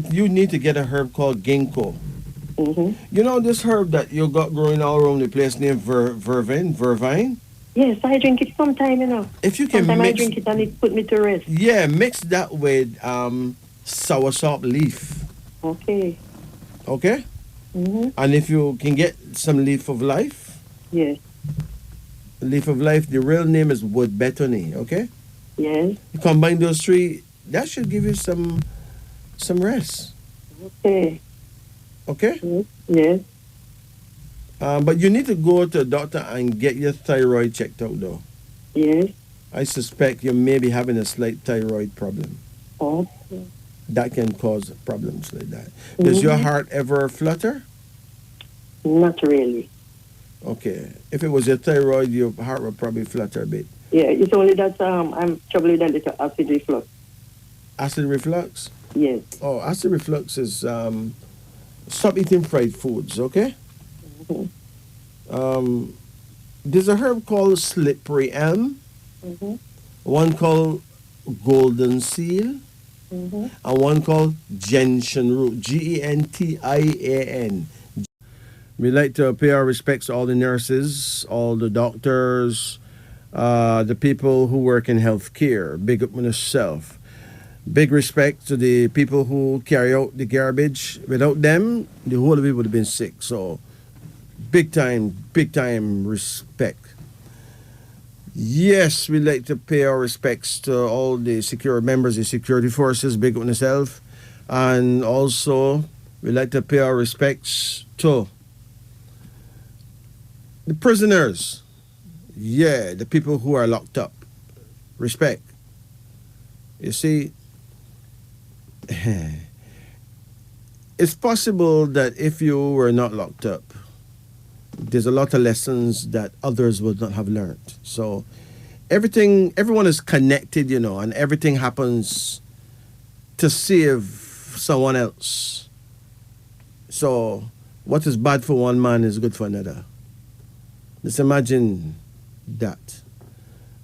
you need to get a herb called ginkgo. You know this herb that you got growing all around the place named vervine? Yes, I drink it sometime, you know. If you can sometimes mix, I drink it and it put me to rest. Yeah, mix that with soursop leaf. Okay. Okay? And if you can get some leaf of life. Yes. Leaf of life, the real name is wood betony, okay? Yes. You combine those three, that should give you some rest. Okay. Okay? Yes. But you need to go to a doctor and get your thyroid checked out, though. Yes. I suspect you may be having a slight thyroid problem. Okay. That can cause problems like that. Does your heart ever flutter? Not really. Okay. If it was your thyroid, your heart would probably flutter a bit. Yeah, it's only that I'm troubled with a little acid reflux. Acid reflux? Yes. Oh, acid reflux is stop eating fried foods, okay? There's a herb called slippery elm, one called golden seal, and one called gentian root, Gentian. We like to pay our respects to all the nurses, all the doctors, the people who work in healthcare. Big up on yourself. Big respect to the people who carry out the garbage. Without them, the whole of it would have been sick. So, big time respect. Yes, we like to pay our respects to all the secure members of the security forces. Big up on yourself. And also, we like to pay our respects to the prisoners. Yeah, the people who are locked up. Respect. You see, it's possible that if you were not locked up, there's a lot of lessons that others would not have learned. So everyone is connected, you know, and everything happens to save someone else. So what is bad for one man is good for another. Just imagine that.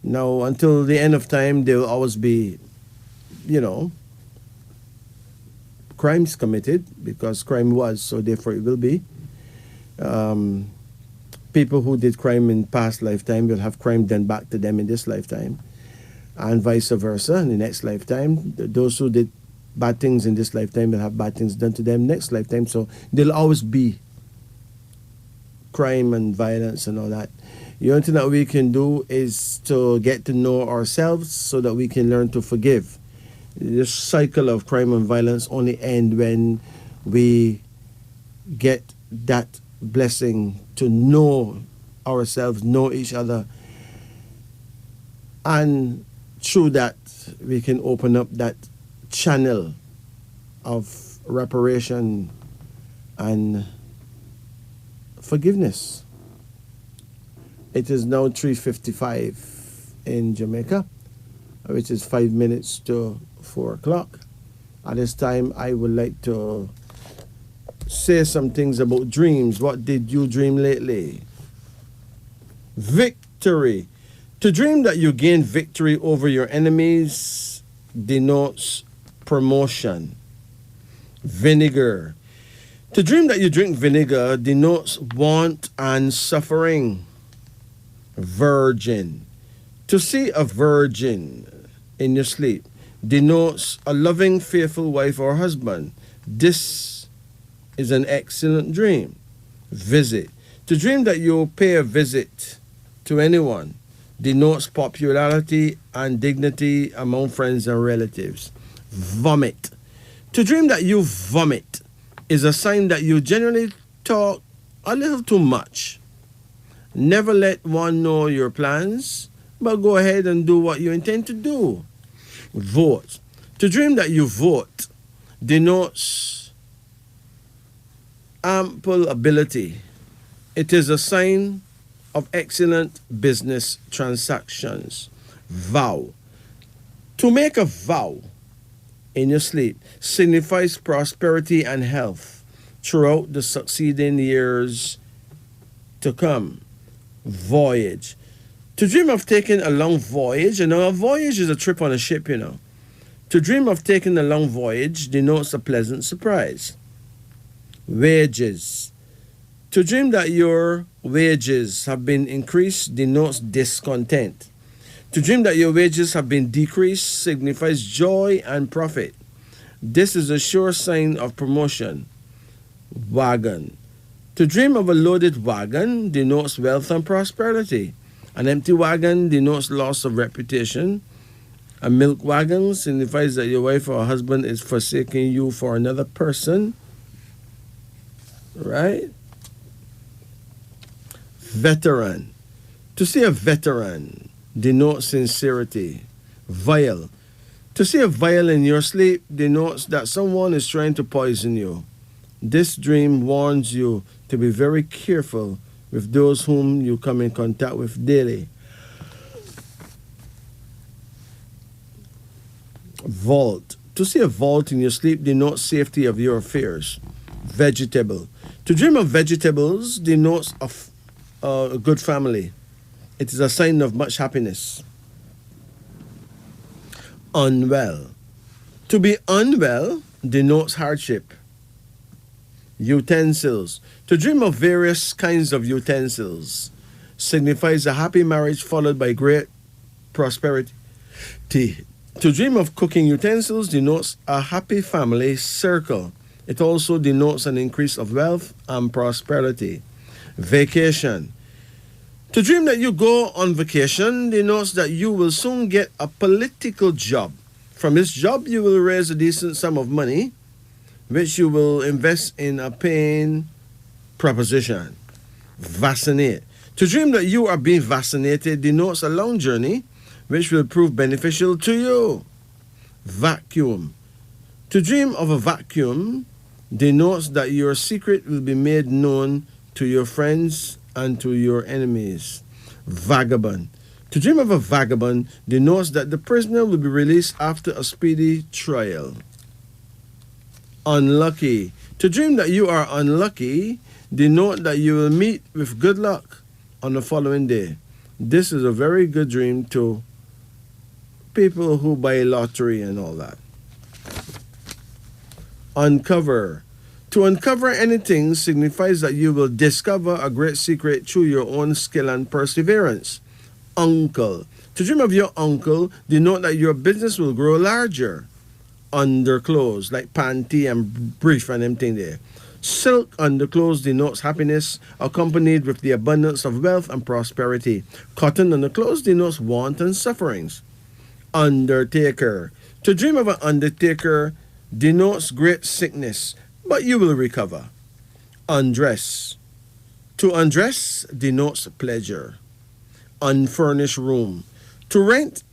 Now, until the end of time, there will always be, you know, crimes committed, because crime was, so therefore it will be. People who did crime in past lifetime will have crime done back to them in this lifetime, and vice versa in the next lifetime. Those who did bad things in this lifetime will have bad things done to them next lifetime. So there'll always be crime and violence and all that. The only thing that we can do is to get to know ourselves so that we can learn to forgive. This cycle of crime and violence only end when we get that blessing to know ourselves, know each other, and through that we can open up that channel of reparation and forgiveness. It is now 3:55 in Jamaica, which is 5 minutes to 4 o'clock. At this time, I would like to say some things about dreams. What did you dream lately? Victory. To dream that you gain victory over your enemies denotes promotion. Vinegar. To dream that you drink vinegar denotes want and suffering. Virgin. To see a virgin in your sleep denotes a loving, faithful wife or husband. This is an excellent dream. Visit. To dream that you pay a visit to anyone denotes popularity and dignity among friends and relatives. Vomit. To dream that you vomit is a sign that you generally talk a little too much. Never let one know your plans, but go ahead and do what you intend to do. Vote. To dream that you vote denotes ample ability. It is a sign of excellent business transactions. Vow. To make a vow in your sleep signifies prosperity and health throughout the succeeding years to come. Voyage. To dream of taking a long voyage, a voyage is a trip on a ship, To dream of taking a long voyage denotes a pleasant surprise. Wages. To dream that your wages have been increased denotes discontent. To dream that your wages have been decreased signifies joy and profit. This is a sure sign of promotion. Wagon. To dream of a loaded wagon denotes wealth and prosperity. An empty wagon denotes loss of reputation. A milk wagon signifies that your wife or husband is forsaking you for another person. Right? Veteran. To see a veteran denotes sincerity. Vial. To see a vial in your sleep denotes that someone is trying to poison you. This dream warns you to be very careful with those whom you come in contact with daily. Vault. To see a vault in your sleep denotes safety of your affairs. Vegetable. To dream of vegetables denotes a good family. It is a sign of much happiness. Unwell. To be unwell denotes hardship. Utensils. To dream of various kinds of utensils signifies a happy marriage followed by great prosperity. To dream of cooking utensils denotes a happy family circle. It also denotes an increase of wealth and prosperity. Vacation. To dream that you go on vacation denotes that you will soon get a political job. From this job, you will raise a decent sum of money, which you will invest in a paying proposition. Vaccinate. To dream that you are being vaccinated denotes a long journey, which will prove beneficial to you. Vacuum. To dream of a vacuum denotes that your secret will be made known to your friends and to your enemies. Vagabond. To dream of a vagabond denotes that the prisoner will be released after a speedy trial. Unlucky. To dream that you are unlucky denote that you will meet with good luck on the following day. This is a very good dream to people who buy lottery and all that. Uncover. To uncover anything signifies that you will discover a great secret through your own skill and perseverance. Uncle. To dream of your uncle denote that your business will grow larger. underclothes, like panty and brief and them thing there. Silk underclothes denotes happiness, accompanied with the abundance of wealth and prosperity. Cotton underclothes denotes want and sufferings. Undertaker. To dream of an undertaker denotes great sickness, but you will recover. Undress. To undress denotes pleasure. Unfurnished room. To rent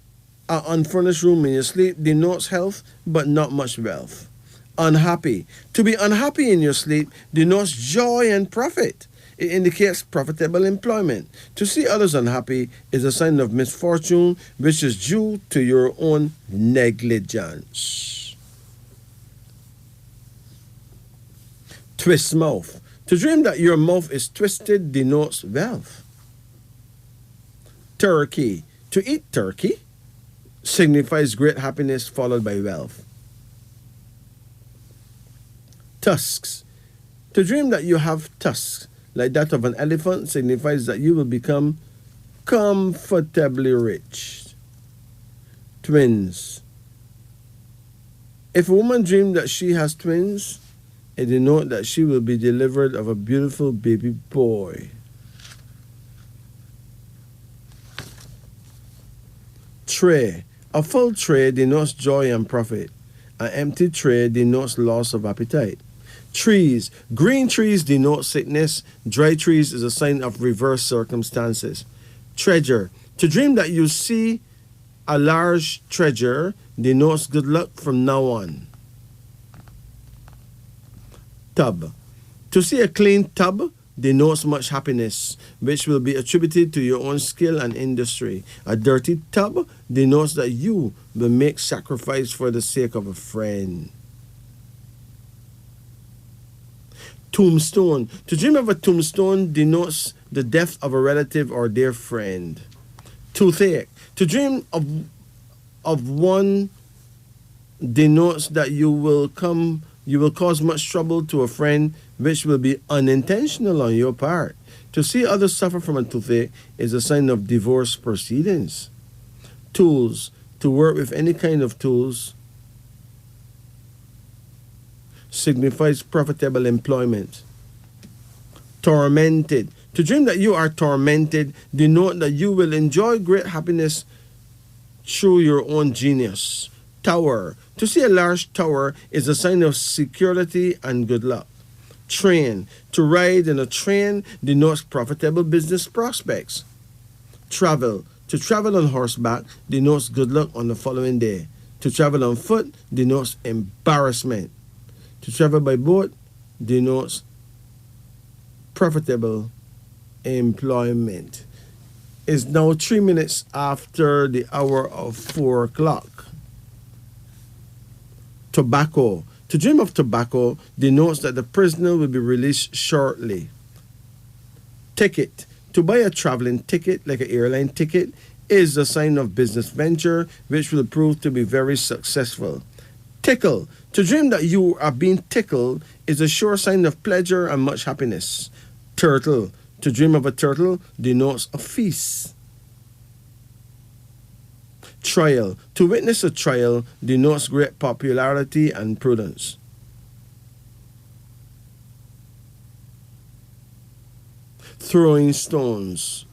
an unfurnished room in your sleep denotes health, but not much wealth. Unhappy. To be unhappy in your sleep denotes joy and profit. It indicates profitable employment. To see others unhappy is a sign of misfortune, which is due to your own negligence. Twist mouth. To dream that your mouth is twisted denotes wealth. Turkey. To eat turkey signifies great happiness followed by wealth. Tusks. To dream that you have tusks like that of an elephant signifies that you will become comfortably rich. Twins. If a woman dreams that she has twins, it denotes that she will be delivered of a beautiful baby boy. Tray. A full tray denotes joy and profit. An empty tray denotes loss of appetite. Trees. Green trees denote sickness. Dry trees is a sign of reverse circumstances. Treasure. To dream that you see a large treasure denotes good luck from now on. Tub. To see a clean tub denotes much happiness, which will be attributed to your own skill and industry. A dirty tub denotes that you will make sacrifice for the sake of a friend. Tombstone. To dream of a tombstone denotes the death of a relative or dear friend. Toothache. To dream of one denotes that you will cause much trouble to a friend, which will be unintentional on your part. To see others suffer from a toothache is a sign of divorce proceedings. Tools. To work with any kind of tools signifies profitable employment. Tormented. To dream that you are tormented denote that you will enjoy great happiness through your own genius. Tower. To see a large tower is a sign of security and good luck. Train. To ride in a train denotes profitable business prospects. Travel. To travel on horseback denotes good luck on the following day. To travel on foot denotes embarrassment. To travel by boat denotes profitable employment. It's now 3 minutes after the hour of 4 o'clock. Tobacco. To dream of tobacco denotes that the prisoner will be released shortly. Ticket. To buy a traveling ticket, like an airline ticket, is a sign of business venture, which will prove to be very successful. Tickle. To dream that you are being tickled is a sure sign of pleasure and much happiness. Turtle. To dream of a turtle denotes a feast. Trial. To witness a trial denotes great popularity and prudence. Throwing stones.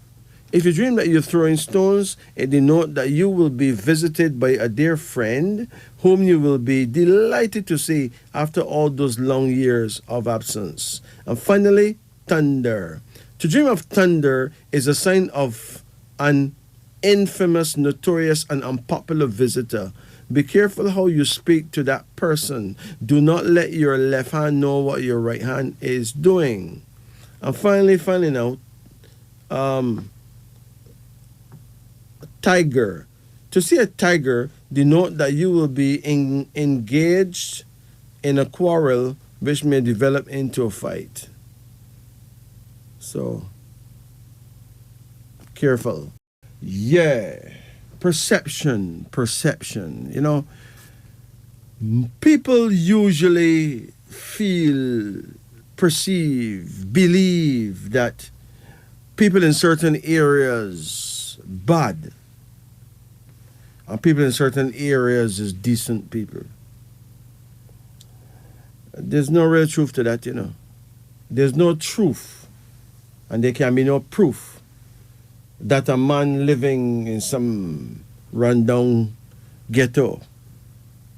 If you dream that you're throwing stones, it denotes that you will be visited by a dear friend whom you will be delighted to see after all those long years of absence. And finally, thunder. To dream of thunder is a sign of an infamous, notorious, and unpopular visitor. Be careful how you speak to that person. Do not let your left hand know what your right hand is doing. And finally now, tiger. To see a tiger denote that you will be engaged in a quarrel which may develop into a fight. So, careful. Yeah, perception. You know, people usually feel, perceive, believe that people in certain areas bad, and people in certain areas is decent people. There's no real truth to that, you know. There's no truth, and there can be no proof that a man living in some rundown ghetto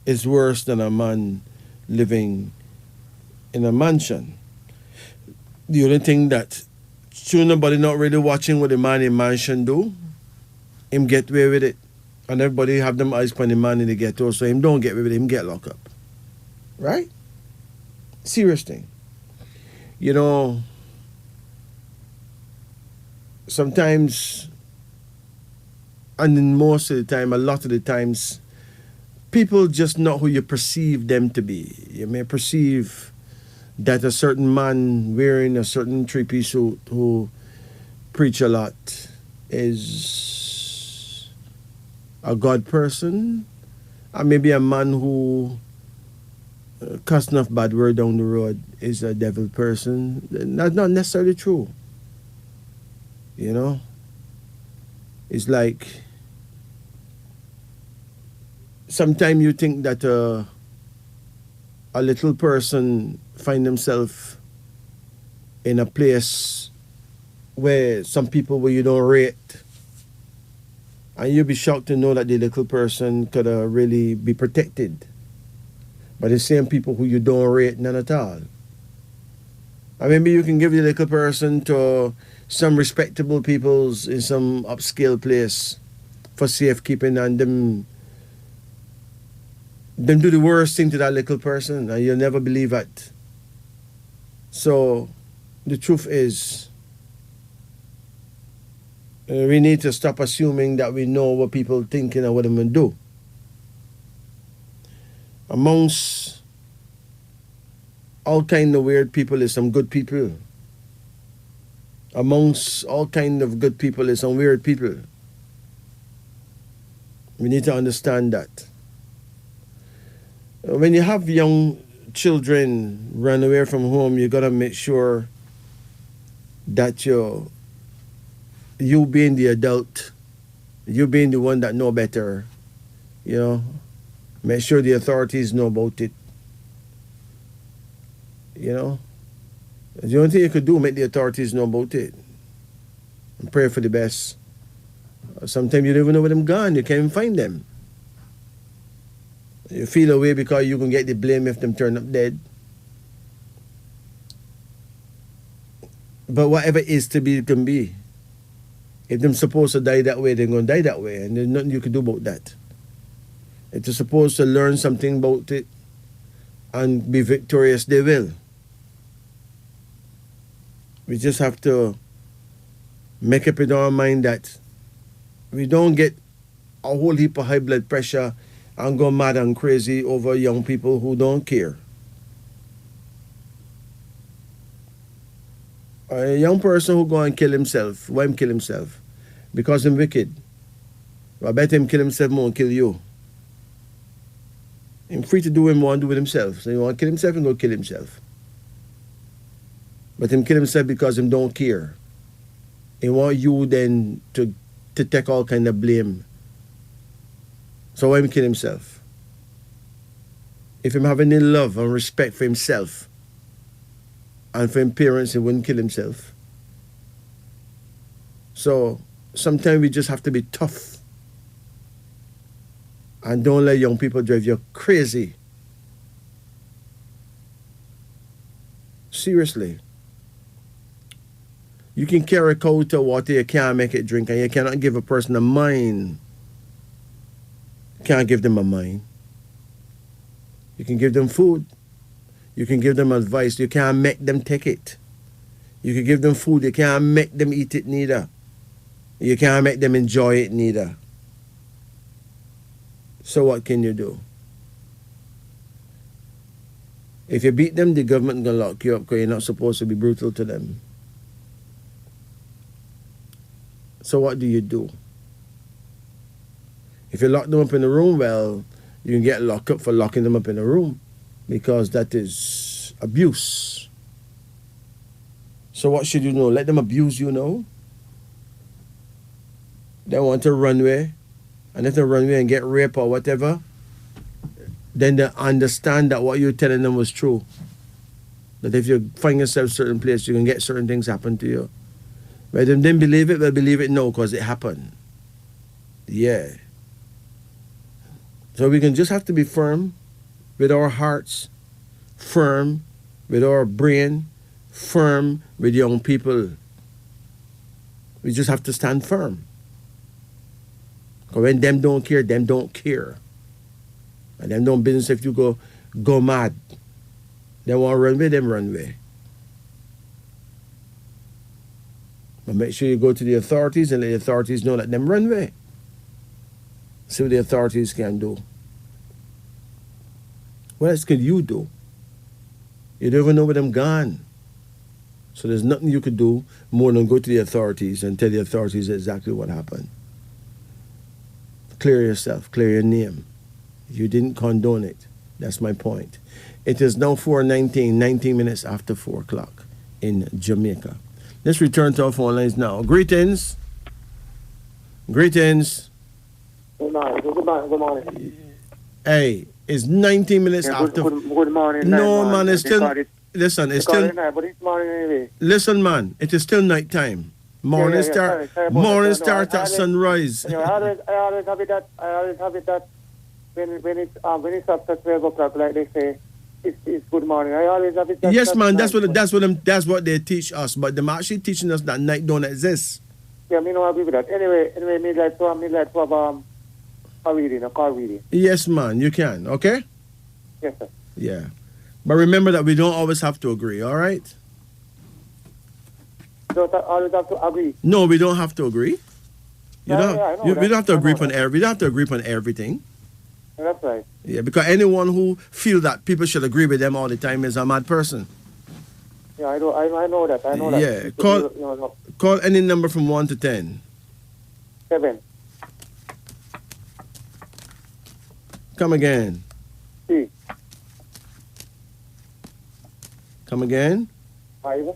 is worse than a man living in a mansion. The only thing that sure nobody not really watching what the man in mansion do, him get away with it. And everybody have them eyes on the man in the ghetto, so him don't get away with it, him get locked up. Right? Serious thing. You know, sometimes, and in most of the time, a lot of the times, people just not who you perceive them to be. You may perceive that a certain man wearing a certain three-piece suit who preach a lot is a God person, or maybe a man who cuss enough bad word down the road is a devil person. That's not necessarily true. You know? It's like sometimes you think that a little person find themselves in a place where some people where you don't rate, and you'll be shocked to know that the little person could really be protected by the same people who you don't rate none at all. And maybe you can give the little person to some respectable peoples in some upscale place for safekeeping, and them do the worst thing to that little person, and you'll never believe it. So the truth is, we need to stop assuming that we know what people thinking and what they're going to do. Amongst all kind of weird people is some good people. Amongst all kind of good people is some weird people. We need to understand that. When you have young children run away from home, you gotta make sure that you being the adult, you being the one that know better, you know, make sure the authorities know about it. You know, the only thing you could do, make the authorities know about it and pray for the best. Sometimes you don't even know where them gone, you can't even find them. You feel away because you can get the blame if them turn up dead. But whatever is to be, can be. If them supposed to die that way, they're going to die that way, and there's nothing you can do about that. If they're supposed to learn something about it and be victorious, they will. We just have to make up in our mind that we don't get a whole heap of high blood pressure and go mad and crazy over young people who don't care. A young person who go and kill himself, why him kill himself? Because he's wicked. I bet him kill himself more and kill you. He's free to do what he want to do with himself. So he want to kill himself and go kill himself. But him kill himself because him don't care. He want you then to take all kind of blame. So why him kill himself? If him have any love and respect for himself and for his parents, he wouldn't kill himself. So sometimes we just have to be tough and don't let young people drive you crazy. Seriously. You can carry a cow to water, you can't make it drink, and you cannot give a person a mind. You can't give them a mind. You can give them food. You can give them advice. You can't make them take it. You can give them food. You can't make them eat it neither. You can't make them enjoy it neither. So what can you do? If you beat them, the government is going to lock you up because you're not supposed to be brutal to them. So what do you do? If you lock them up in a room, well, you can get locked up for locking them up in a room because that is abuse. So what should you know? Let them abuse you now? They want to run away, and if they run away and get raped or whatever, then they understand that what you're telling them was true. That if you find yourself certain place, you can get certain things happen to you. Right? Them didn't believe it, but believe it now because it happened. Yeah. So we can just have to be firm with our hearts, firm with our brain, firm with young people. We just have to stand firm. Because when them don't care, them don't care. And them don't business if you go mad. They want to run away, them run away. But make sure you go to the authorities and let the authorities know that them run away. See what the authorities can do. What else can you do? You don't even know where them gone. So there's nothing you could do more than go to the authorities and tell the authorities exactly what happened. Clear yourself, clear your name. You didn't condone it. That's my point. It is now 4:19, 19 minutes after 4 o'clock in Jamaica. Let's return to our phone lines now. Greetings. Greetings. Good morning. Hey, it's 19 minutes after. Good morning. No, man, it's still. Listen, it's still. But it's morning anyway. Listen, man, it is still night time. Morning start. Morning start at sunrise. I always have it that when it's after 12 o'clock, like they say, it's good morning. I always have it. Yes, man, that's what they teach us, but they're actually teaching us that night don't exist. Yeah, me no agree with that. Anyway, me like to have a call reading. Yes, man, you can. Okay. Yes, sir. Yeah, but remember that we don't always have to agree. All right. Don't always have to agree. No, we don't have to agree. We don't have to agree upon we don't have to agree upon everything. That's right. Yeah, because anyone who feels that people should agree with them all the time is a mad person. Yeah, I know that. Yeah, call any number from 1 to 10. 7. Come again. 3. Come again. 5.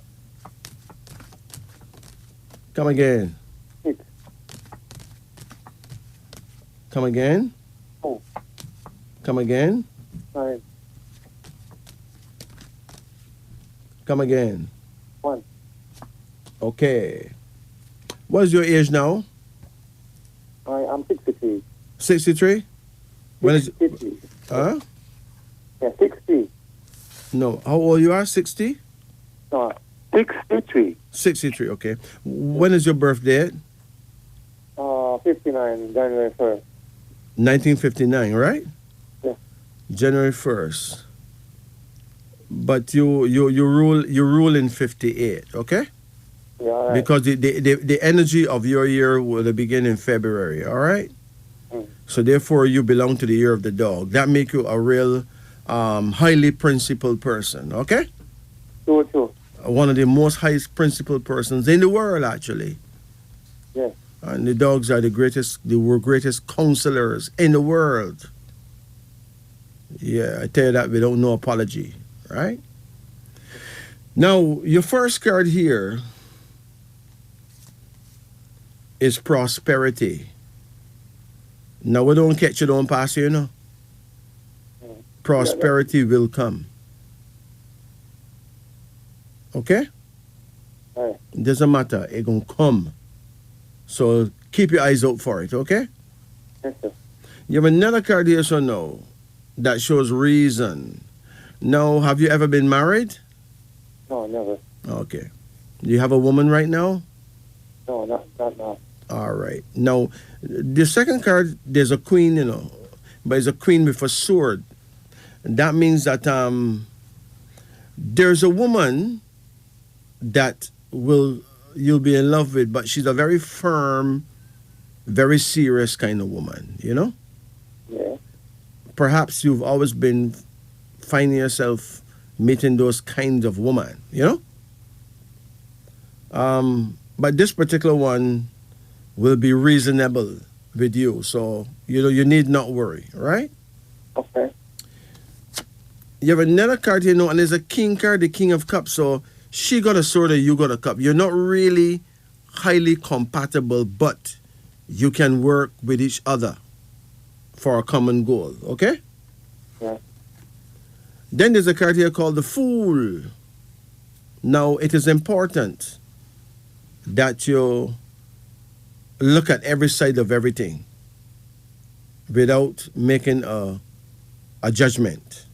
Come again. 6. Come again. 4. Come again. 9. Come again. 1. Okay. What is your age now? I am 63. 63? When is 60. Huh? Yeah, 60. No. How old you are? 60? No, 63. 63, okay. When is your birthday? 59, January 1st. 1959, right? Yeah. January 1st. But you rule in 58, okay? Yeah, all right. Because the energy of your year will begin in February, all right? So therefore you belong to the year of the dog. That make you a real highly principled person, okay? True. One of the most highest principled persons in the world, actually. Yeah. And the dogs are the greatest counselors in the world. Yeah, I tell you that without no apology, right? Now, your first card here is prosperity. Now, we don't catch you, don't pass you, know. Prosperity will come. Okay? Right. It doesn't matter. It's going to come. So keep your eyes out for it, okay? Yes, sir. You have another card here, so no, that shows reason. Now, have you ever been married? No, never. Okay. Do you have a woman right now? No, not now. All right. Now, the second card, there's a queen, you know, but it's a queen with a sword. And that means that there's a woman that you'll be in love with, but she's a very firm, very serious kind of woman, you know? Yeah. Perhaps you've always been finding yourself meeting those kinds of women, you know? But this particular one will be reasonable with you, so you need not worry, right? Okay. You have another card here, and there's a king card, the King of Cups, so she got a sword and you got a cup. You're not really highly compatible, but you can work with each other for a common goal, okay? Yeah. Then there's a card here called the Fool. Now, it is important that you look at every side of everything without making a judgment.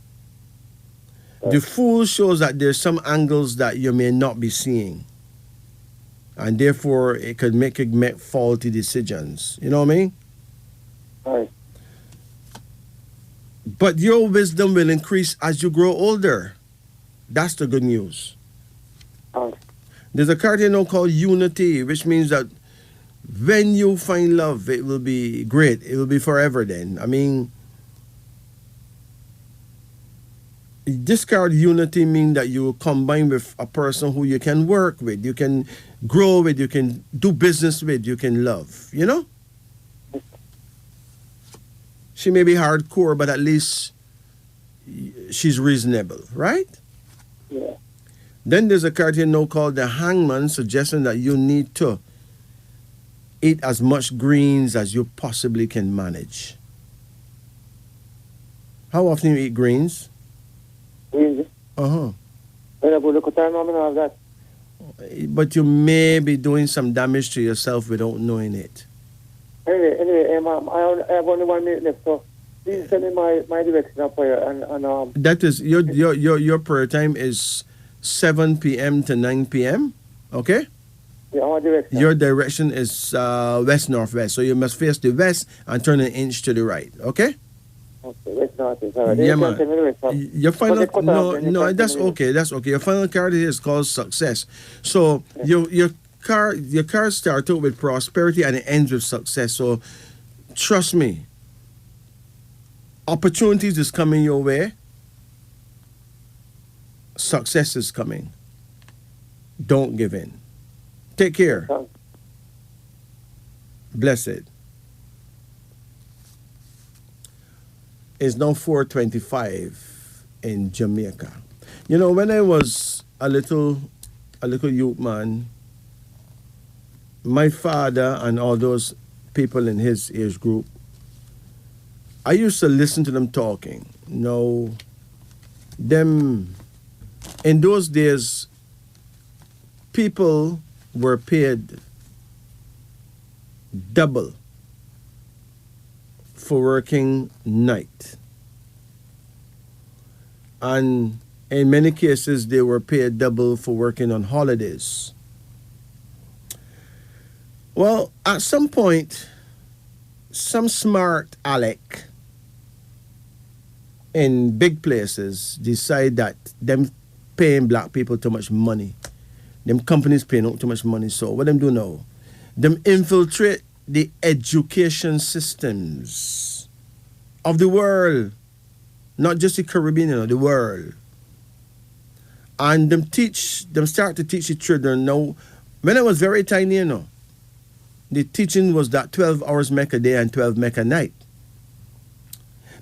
The fool shows that there's some angles that you may not be seeing, and therefore it could make you make faulty decisions. You know what I mean? Right. But your wisdom will increase as you grow older. That's the good news. Right. There's a card here now called unity, which means that when you find love, it will be great. It will be forever then. I mean, this card unity means that you will combine with a person who you can work with, you can grow with, you can do business with, you can love, you know? She may be hardcore, but at least she's reasonable, right? Yeah. Then there's a card here now called the Hangman, suggesting that you need to eat as much greens as you possibly can manage. How often you eat greens? Greens. Uh-huh. When I go look at time, I'm gonna have that. But you may be doing some damage to yourself without knowing it. Anyway, I have only 1 minute left, so please send me my direction of prayer and That is your prayer time is 7 p.m. to 9 p.m. Okay? yeah, my direction. Your direction is west northwest, so you must face the west and turn an inch to the right. Okay? Okay, west north. All right. Yeah, You man. can tell me the rest of- Your final But they cut off, then you no, can that's tell me. okay. That's okay. Your final card here is called success. So your card starts out with prosperity and it ends with success. So trust me, opportunities is coming your way. Success is coming. Don't give in. Take care. Blessed. It's now 4:25 in Jamaica. You know, when I was a little youth man, my father and all those people in his age group, I used to listen to them talking. You know, in those days, people were paid double for working night. And in many cases, they were paid double for working on holidays. Well, at some point, some smart Alec in big places decide that them paying black people too much money. Them companies paying out too much money. So what them do now? Them infiltrate the education systems of the world. Not just the Caribbean, you know, the world. And them start to teach the children. Now, when I was very tiny, you know, the teaching was that 12 hours make a day and 12 make a night.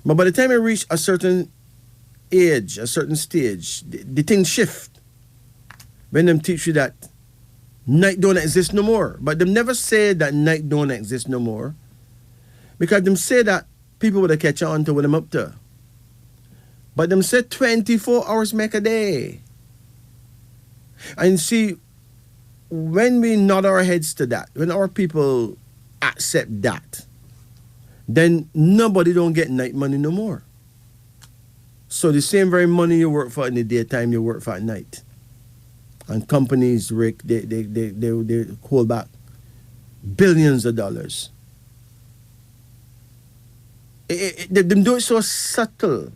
But by the time I reach a certain age, a certain stage, the thing shift. When them teach you that night don't exist no more. But them never say that night don't exist no more. Because them say that people would catch on to what them up to. But them say 24 hours make a day. And see, when we nod our heads to that, when our people accept that, then nobody don't get night money no more. So the same very money you work for in the daytime, you work for at night. And companies, Rick, they hold back billions of dollars. They do it so subtle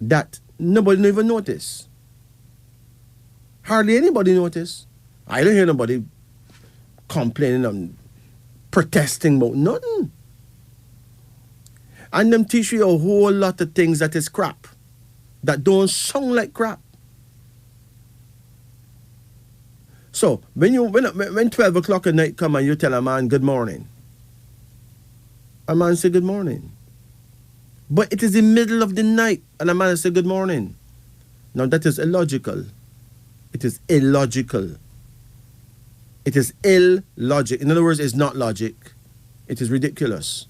that nobody even notice. Hardly anybody notice. I don't hear nobody complaining and protesting about nothing. And them teach you a whole lot of things that is crap, that don't sound like crap. So when 12 o'clock at night come and you tell a man good morning, a man say good morning. But it is the middle of the night and a man say good morning. Now that is illogical. It is illogical. It is illogic. In other words, it's not logic. It is ridiculous.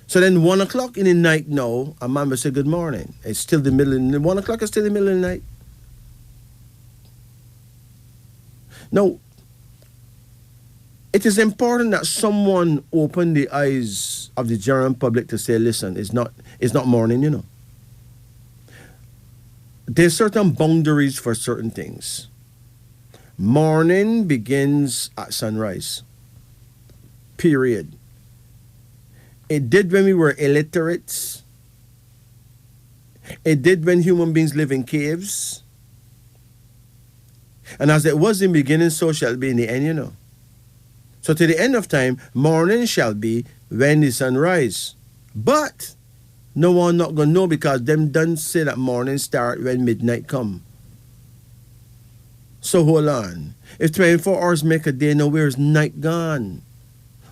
So then 1 o'clock in the night now, a man will say good morning. It's still the middle of the 1 o'clock is still the middle of the night. Now, it is important that someone open the eyes of the general public to say, listen, it's not morning, you know. There's certain boundaries for certain things. Morning begins at sunrise. Period. It did when we were illiterates. It did when human beings live in caves. And as it was in the beginning, so shall it be in the end, you know. So to the end of time, morning shall be when the sun rise. But no one not going to know because them done say that morning start when midnight come. So hold on. If 24 hours make a day, now where is night gone?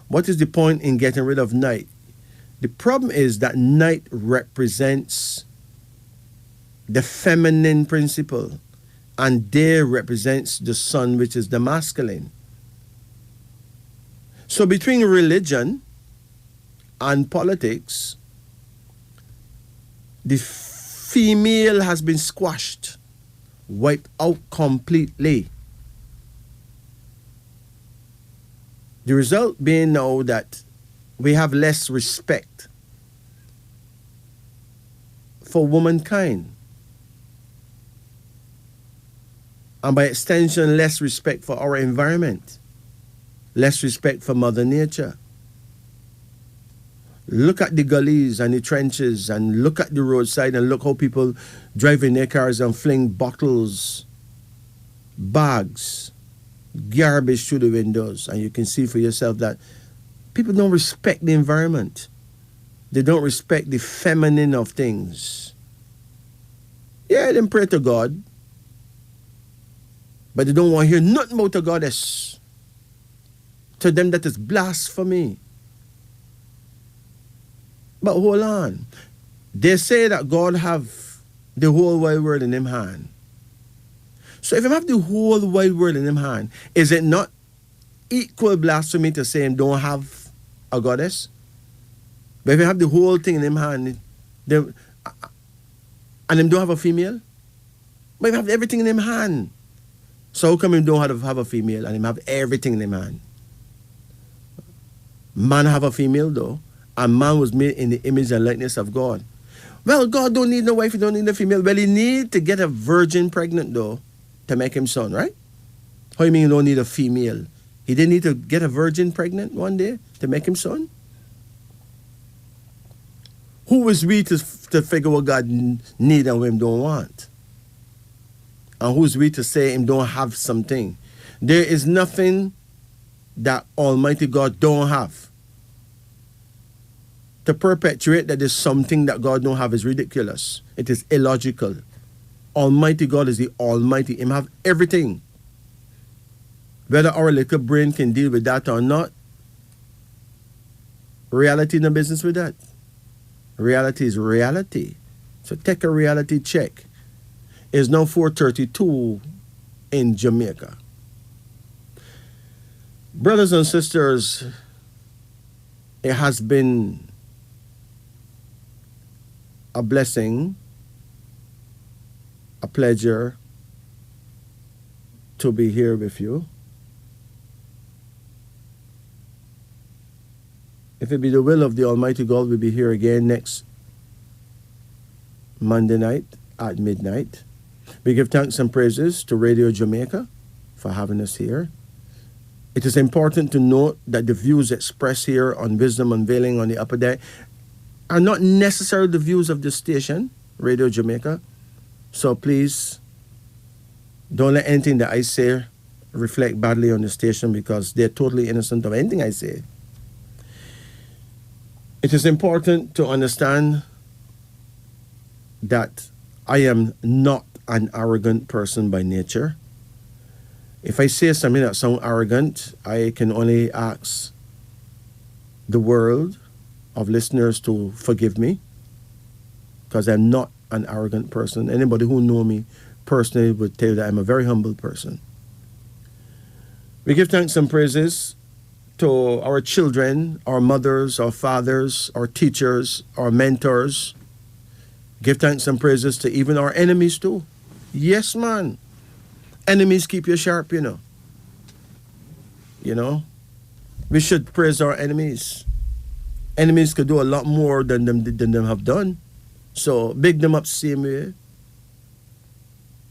What is the point in getting rid of night? The problem is that night represents the feminine principle, and day represents the sun, which is the masculine. So between religion and politics, the female has been squashed, wiped out completely. The result being now that we have less respect for womankind. And by extension, less respect for our environment. Less respect for Mother Nature. Look at the gullies and the trenches and look at the roadside and look how people drive in their cars and fling bottles, bags, garbage through the windows. And you can see for yourself that people don't respect the environment. They don't respect the feminine of things. Yeah, they pray to God, but they don't want to hear nothing about a goddess. To them that is blasphemy. But hold on. They say that God have the whole wide world in him hand. So if him have the whole wide world in him hand, is it not equal blasphemy to say him don't have a goddess? But if him have the whole thing in him hand, and him don't have a female? But him have everything in him hand. So how come him don't have a female and him have everything in him hand? Man have a female though. And man was made in the image and likeness of God. Well, God don't need no wife, he don't need a female. Well, he need to get a virgin pregnant though to make him son, right? How you mean you don't need a female? He didn't need to get a virgin pregnant one day to make him son? Who is we to figure what God need and what him don't want? And who's we to say him don't have something? There is nothing that Almighty God don't have. To perpetuate that there's something that God don't have is ridiculous. It is illogical. Almighty God is the Almighty. Him have everything. Whether our little brain can deal with that or not, reality in the business with that. Reality is reality. So take a reality check. It's now 4:32 in Jamaica. Brothers and sisters, it has been a blessing, a pleasure to be here with you. If it be the will of the Almighty God, we'll be here again next Monday night at midnight. We give thanks and praises to Radio Jamaica for having us here. It is important to note that the views expressed here on Wisdom Unveiling on the Upper Deck are not necessarily the views of the station, Radio Jamaica. So please, don't let anything that I say reflect badly on the station because they're totally innocent of anything I say. It is important to understand that I am not an arrogant person by nature. If I say something that sounds arrogant, I can only ask the world of listeners to forgive me because I'm not an arrogant person. Anybody who knows me personally would tell you that I'm a very humble person. We give thanks and praises to our children, our mothers, our fathers, our teachers, our mentors. Give thanks and praises to even our enemies too. Yes, man. Enemies keep you sharp, you know. You know, we should praise our enemies. Enemies could do a lot more than them have done. So big them up same way.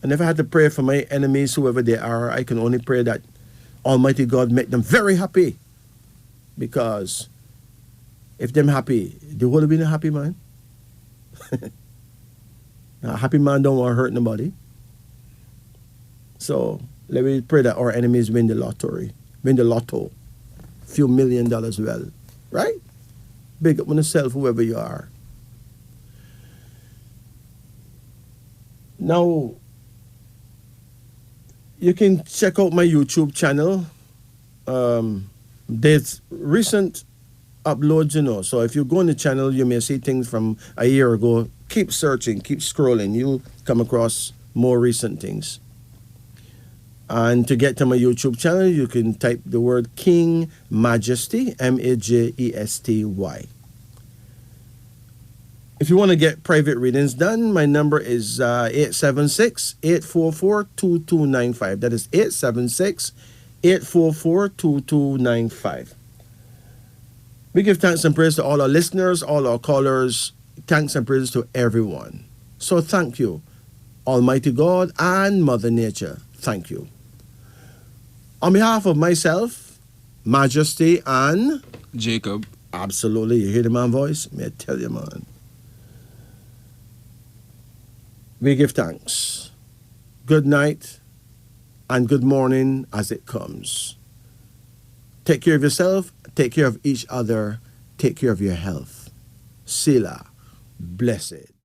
And if I had to pray for my enemies, whoever they are, I can only pray that Almighty God make them very happy. Because if them happy, they would have been a happy man. A happy man don't want to hurt nobody. So let me pray that our enemies win the lottery, win the lotto. Few $1 million well. Right? Big up on yourself, whoever you are. Now, you can check out my YouTube channel. There's recent uploads, you know. So if you go on the channel, you may see things from a year ago. Keep searching, keep scrolling. You'll come across more recent things. And to get to my YouTube channel, you can type the word King Majesty, Majesty. If you want to get private readings done, my number is 876-844-2295. That is 876-844-2295. We give thanks and praise to all our listeners, all our callers. Thanks and praise to everyone. So thank you, Almighty God and Mother Nature. Thank you. On behalf of myself, Majesty, and Jacob. Absolutely. You hear the man voice? May I tell you, man. We give thanks. Good night and good morning as it comes. Take care of yourself. Take care of each other. Take care of your health. Sila. Blessed.